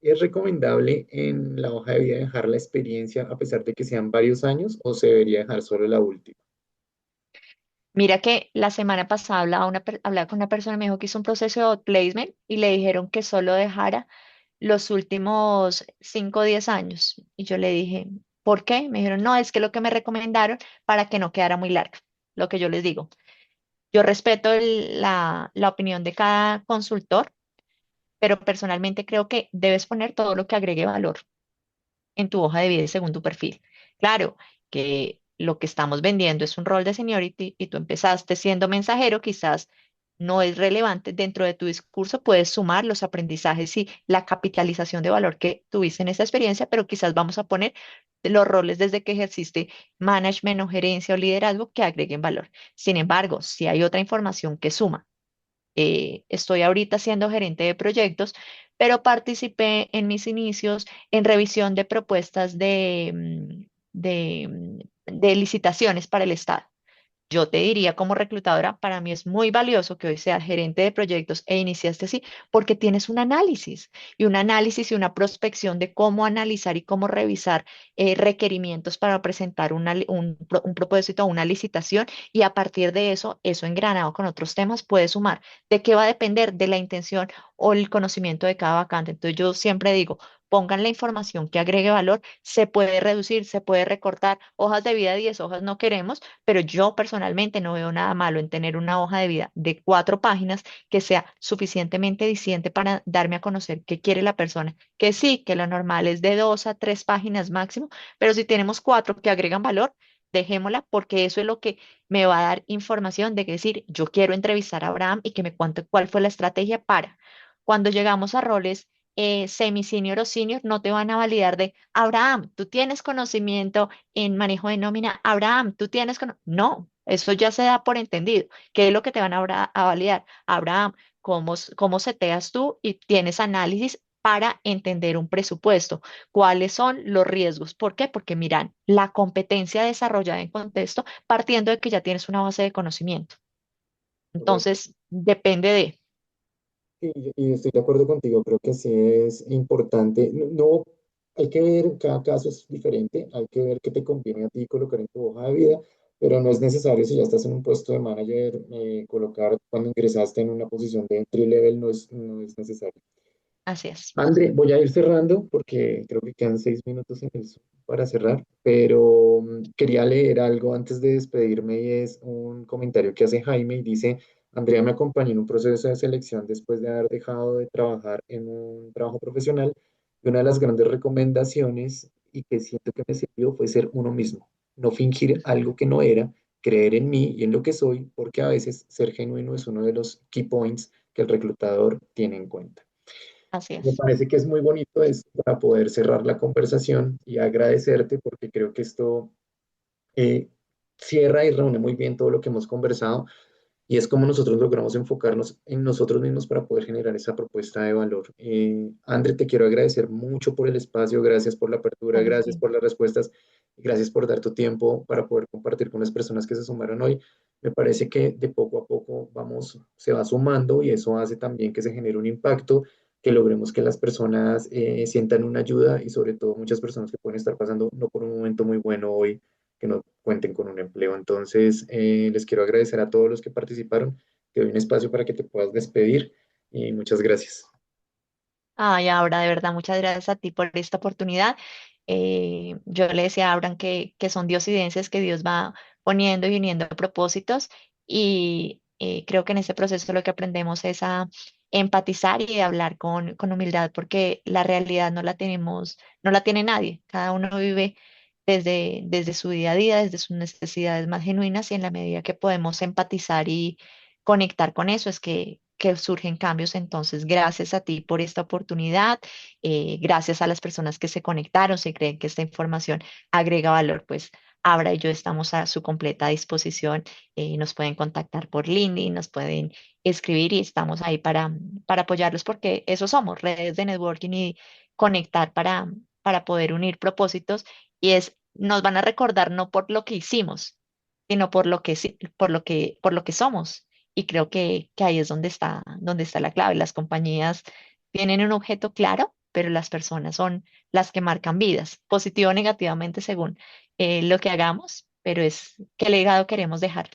¿es recomendable en la hoja de vida dejar la experiencia a pesar de que sean varios años o se debería dejar solo la última? Mira que la semana pasada hablaba con una persona y me dijo que hizo un proceso de outplacement y le dijeron que solo dejara los últimos 5 o 10 años. Y yo le dije, ¿por qué? Me dijeron, no, es que lo que me recomendaron para que no quedara muy larga, lo que yo les digo. Yo respeto la opinión de cada consultor, pero personalmente creo que debes poner todo lo que agregue valor en tu hoja de vida y según tu perfil. Claro que lo que estamos vendiendo es un rol de seniority y tú empezaste siendo mensajero, quizás no es relevante dentro de tu discurso, puedes sumar los aprendizajes y la capitalización de valor que tuviste en esa experiencia, pero quizás vamos a poner los roles desde que ejerciste management o gerencia o liderazgo que agreguen valor. Sin embargo, si hay otra información que suma, estoy ahorita siendo gerente de proyectos, pero participé en mis inicios en revisión de propuestas de licitaciones para el Estado. Yo te diría como reclutadora, para mí es muy valioso que hoy seas gerente de proyectos e iniciaste así, porque tienes un análisis y una prospección de cómo analizar y cómo revisar requerimientos para presentar un propósito o una licitación y a partir de eso, eso engranado con otros temas puede sumar. ¿De qué va a depender? De la intención o el conocimiento de cada vacante. Entonces yo siempre digo, pongan la información que agregue valor, se puede reducir, se puede recortar, hojas de vida 10 hojas no queremos, pero yo personalmente no veo nada malo en tener una hoja de vida de 4 páginas que sea suficientemente diciente para darme a conocer qué quiere la persona. Que sí, que lo normal es de 2 a 3 páginas máximo, pero si tenemos 4 que agregan valor, dejémosla porque eso es lo que me va a dar información de que decir, yo quiero entrevistar a Abraham y que me cuente cuál fue la estrategia para. Cuando llegamos a roles semi-senior o senior, no te van a validar de, Abraham, tú tienes conocimiento en manejo de nómina. Abraham, tú tienes no, eso ya se da por entendido. ¿Qué es lo que te van a validar? Abraham, cómo seteas tú y tienes análisis para entender un presupuesto? ¿Cuáles son los riesgos? ¿Por qué? Porque miran, la competencia desarrollada en contexto partiendo de que ya tienes una base de conocimiento. Correcto. Entonces, depende de, Y estoy de acuerdo contigo, creo que sí es importante. Hay que ver, cada caso es diferente, hay que ver qué te conviene a ti colocar en tu hoja de vida, pero no es necesario si ya estás en un puesto de manager, colocar cuando ingresaste en una posición de entry level, no es necesario. así es. André, voy a ir cerrando porque creo que quedan 6 minutos en el Zoom para cerrar, pero quería leer algo antes de despedirme y es un comentario que hace Jaime y dice, Andrea me acompañó en un proceso de selección después de haber dejado de trabajar en un trabajo profesional y una de las grandes recomendaciones y que siento que me sirvió fue ser uno mismo, no fingir algo que no era, creer en mí y en lo que soy, porque a veces ser genuino es uno de los key points que el reclutador tiene en cuenta. Así Me es. parece que es muy bonito esto para poder cerrar la conversación y agradecerte porque creo que esto eh, cierra y reúne muy bien todo lo que hemos conversado y es como nosotros logramos enfocarnos en nosotros mismos para poder generar esa propuesta de valor. André, te quiero agradecer mucho por el espacio, gracias por la apertura, Bueno, gracias sí. por las respuestas, gracias por dar tu tiempo para poder compartir con las personas que se sumaron hoy. Me parece que de poco a poco se va sumando y eso hace también que se genere un impacto, que logremos que las personas sientan una ayuda y sobre todo muchas personas que pueden estar pasando no por un momento muy bueno hoy, que no cuenten con un empleo. Entonces, les quiero agradecer a todos los que participaron. Te doy un espacio para que te puedas despedir y muchas gracias. Ay, Aura, de verdad, muchas gracias a ti por esta oportunidad. Yo le decía a Abraham que son diosidencias que Dios va poniendo y uniendo propósitos y creo que en ese proceso lo que aprendemos es a empatizar y a hablar con humildad porque la realidad no la tenemos, no la tiene nadie. Cada uno vive desde su día a día, desde sus necesidades más genuinas y en la medida que podemos empatizar y conectar con eso es que surgen cambios. Entonces, gracias a ti por esta oportunidad, gracias a las personas que se conectaron, se creen que esta información agrega valor, pues Abra y yo estamos a su completa disposición. Nos pueden contactar por LinkedIn, nos pueden escribir y estamos ahí para apoyarlos porque eso somos, redes de networking y conectar para poder unir propósitos y nos van a recordar no por lo que hicimos, sino por lo que, por lo que somos. Y creo que ahí es donde está la clave. Las compañías tienen un objeto claro, pero las personas son las que marcan vidas, positivo o negativamente según lo que hagamos, pero es qué legado queremos dejar.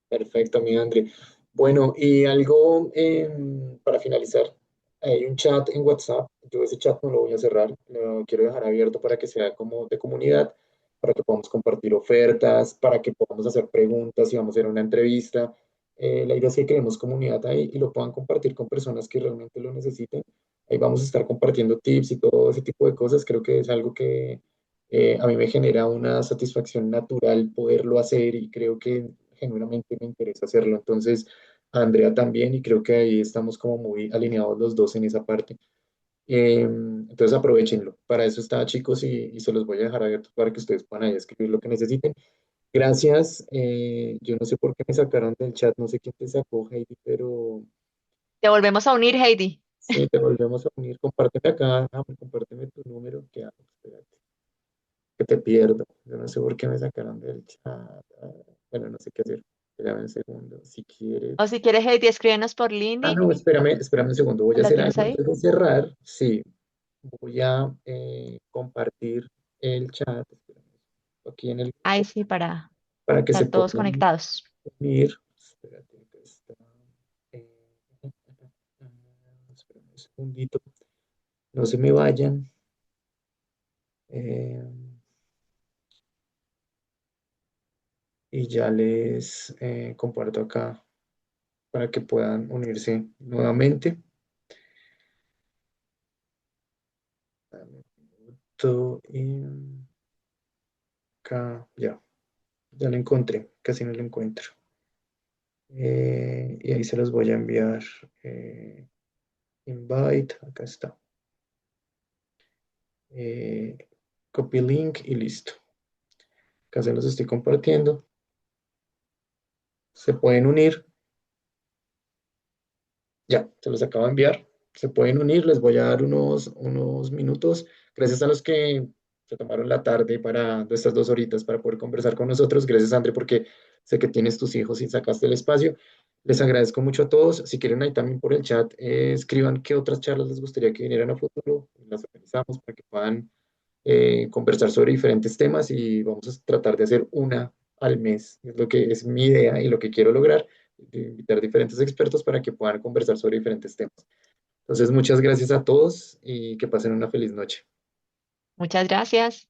Perfecto, mi André. Bueno, y algo para finalizar, hay un chat en WhatsApp. Yo ese chat no lo voy a cerrar, lo quiero dejar abierto para que sea como de comunidad, para que podamos compartir ofertas, para que podamos hacer preguntas si vamos a hacer una entrevista. La idea es que creemos comunidad ahí y lo puedan compartir con personas que realmente lo necesiten. Ahí vamos a estar compartiendo tips y todo ese tipo de cosas. Creo que es algo que a mí me genera una satisfacción natural poderlo hacer y creo que genuinamente me interesa hacerlo. Entonces, a Andrea también, y creo que ahí estamos como muy alineados los dos en esa parte. Entonces, aprovechenlo. Para eso está, chicos, y se los voy a dejar abiertos para que ustedes puedan ahí escribir lo que necesiten. Gracias. Yo no sé por qué me sacaron del chat, no sé quién te sacó, Heidi, pero Te volvemos a unir, Heidi. sí, te volvemos a unir. Compárteme acá, compárteme tu número, que hago, espérate, que te pierdo. Yo no sé por qué me sacaron del chat. Bueno, no sé qué hacer. Espérame un segundo, si quieres. O si quieres, Heidi, escríbenos por Ah, LinkedIn. no, espérame un segundo. Voy a ¿La hacer tienes algo ahí? antes de cerrar. Sí, voy a compartir el chat. Espérame, aquí en el Ahí grupo sí, para para que se estar todos puedan conectados. unir. Espérate, acá está. Eh, espérame un segundito. No se me vayan. Eh, y ya les comparto acá para que puedan unirse nuevamente. Dame un minuto y acá, ya lo encontré, casi no lo encuentro. Y ahí se los voy a enviar. Invite, acá está. Eh, Copy link y listo. Acá se los estoy compartiendo. Se pueden unir. Ya, se los acabo de enviar. Se pueden unir, les voy a dar unos minutos. Gracias a los que se tomaron la tarde para de estas 2 horitas para poder conversar con nosotros. Gracias, André, porque sé que tienes tus hijos y sacaste el espacio. Les agradezco mucho a todos. Si quieren ahí también por el chat, escriban qué otras charlas les gustaría que vinieran a futuro. Las organizamos para que puedan conversar sobre diferentes temas y vamos a tratar de hacer una al mes. Es lo que es mi idea y lo que quiero lograr, de invitar diferentes expertos para que puedan conversar sobre diferentes temas. Entonces, muchas gracias a todos y que pasen una feliz noche. Muchas gracias.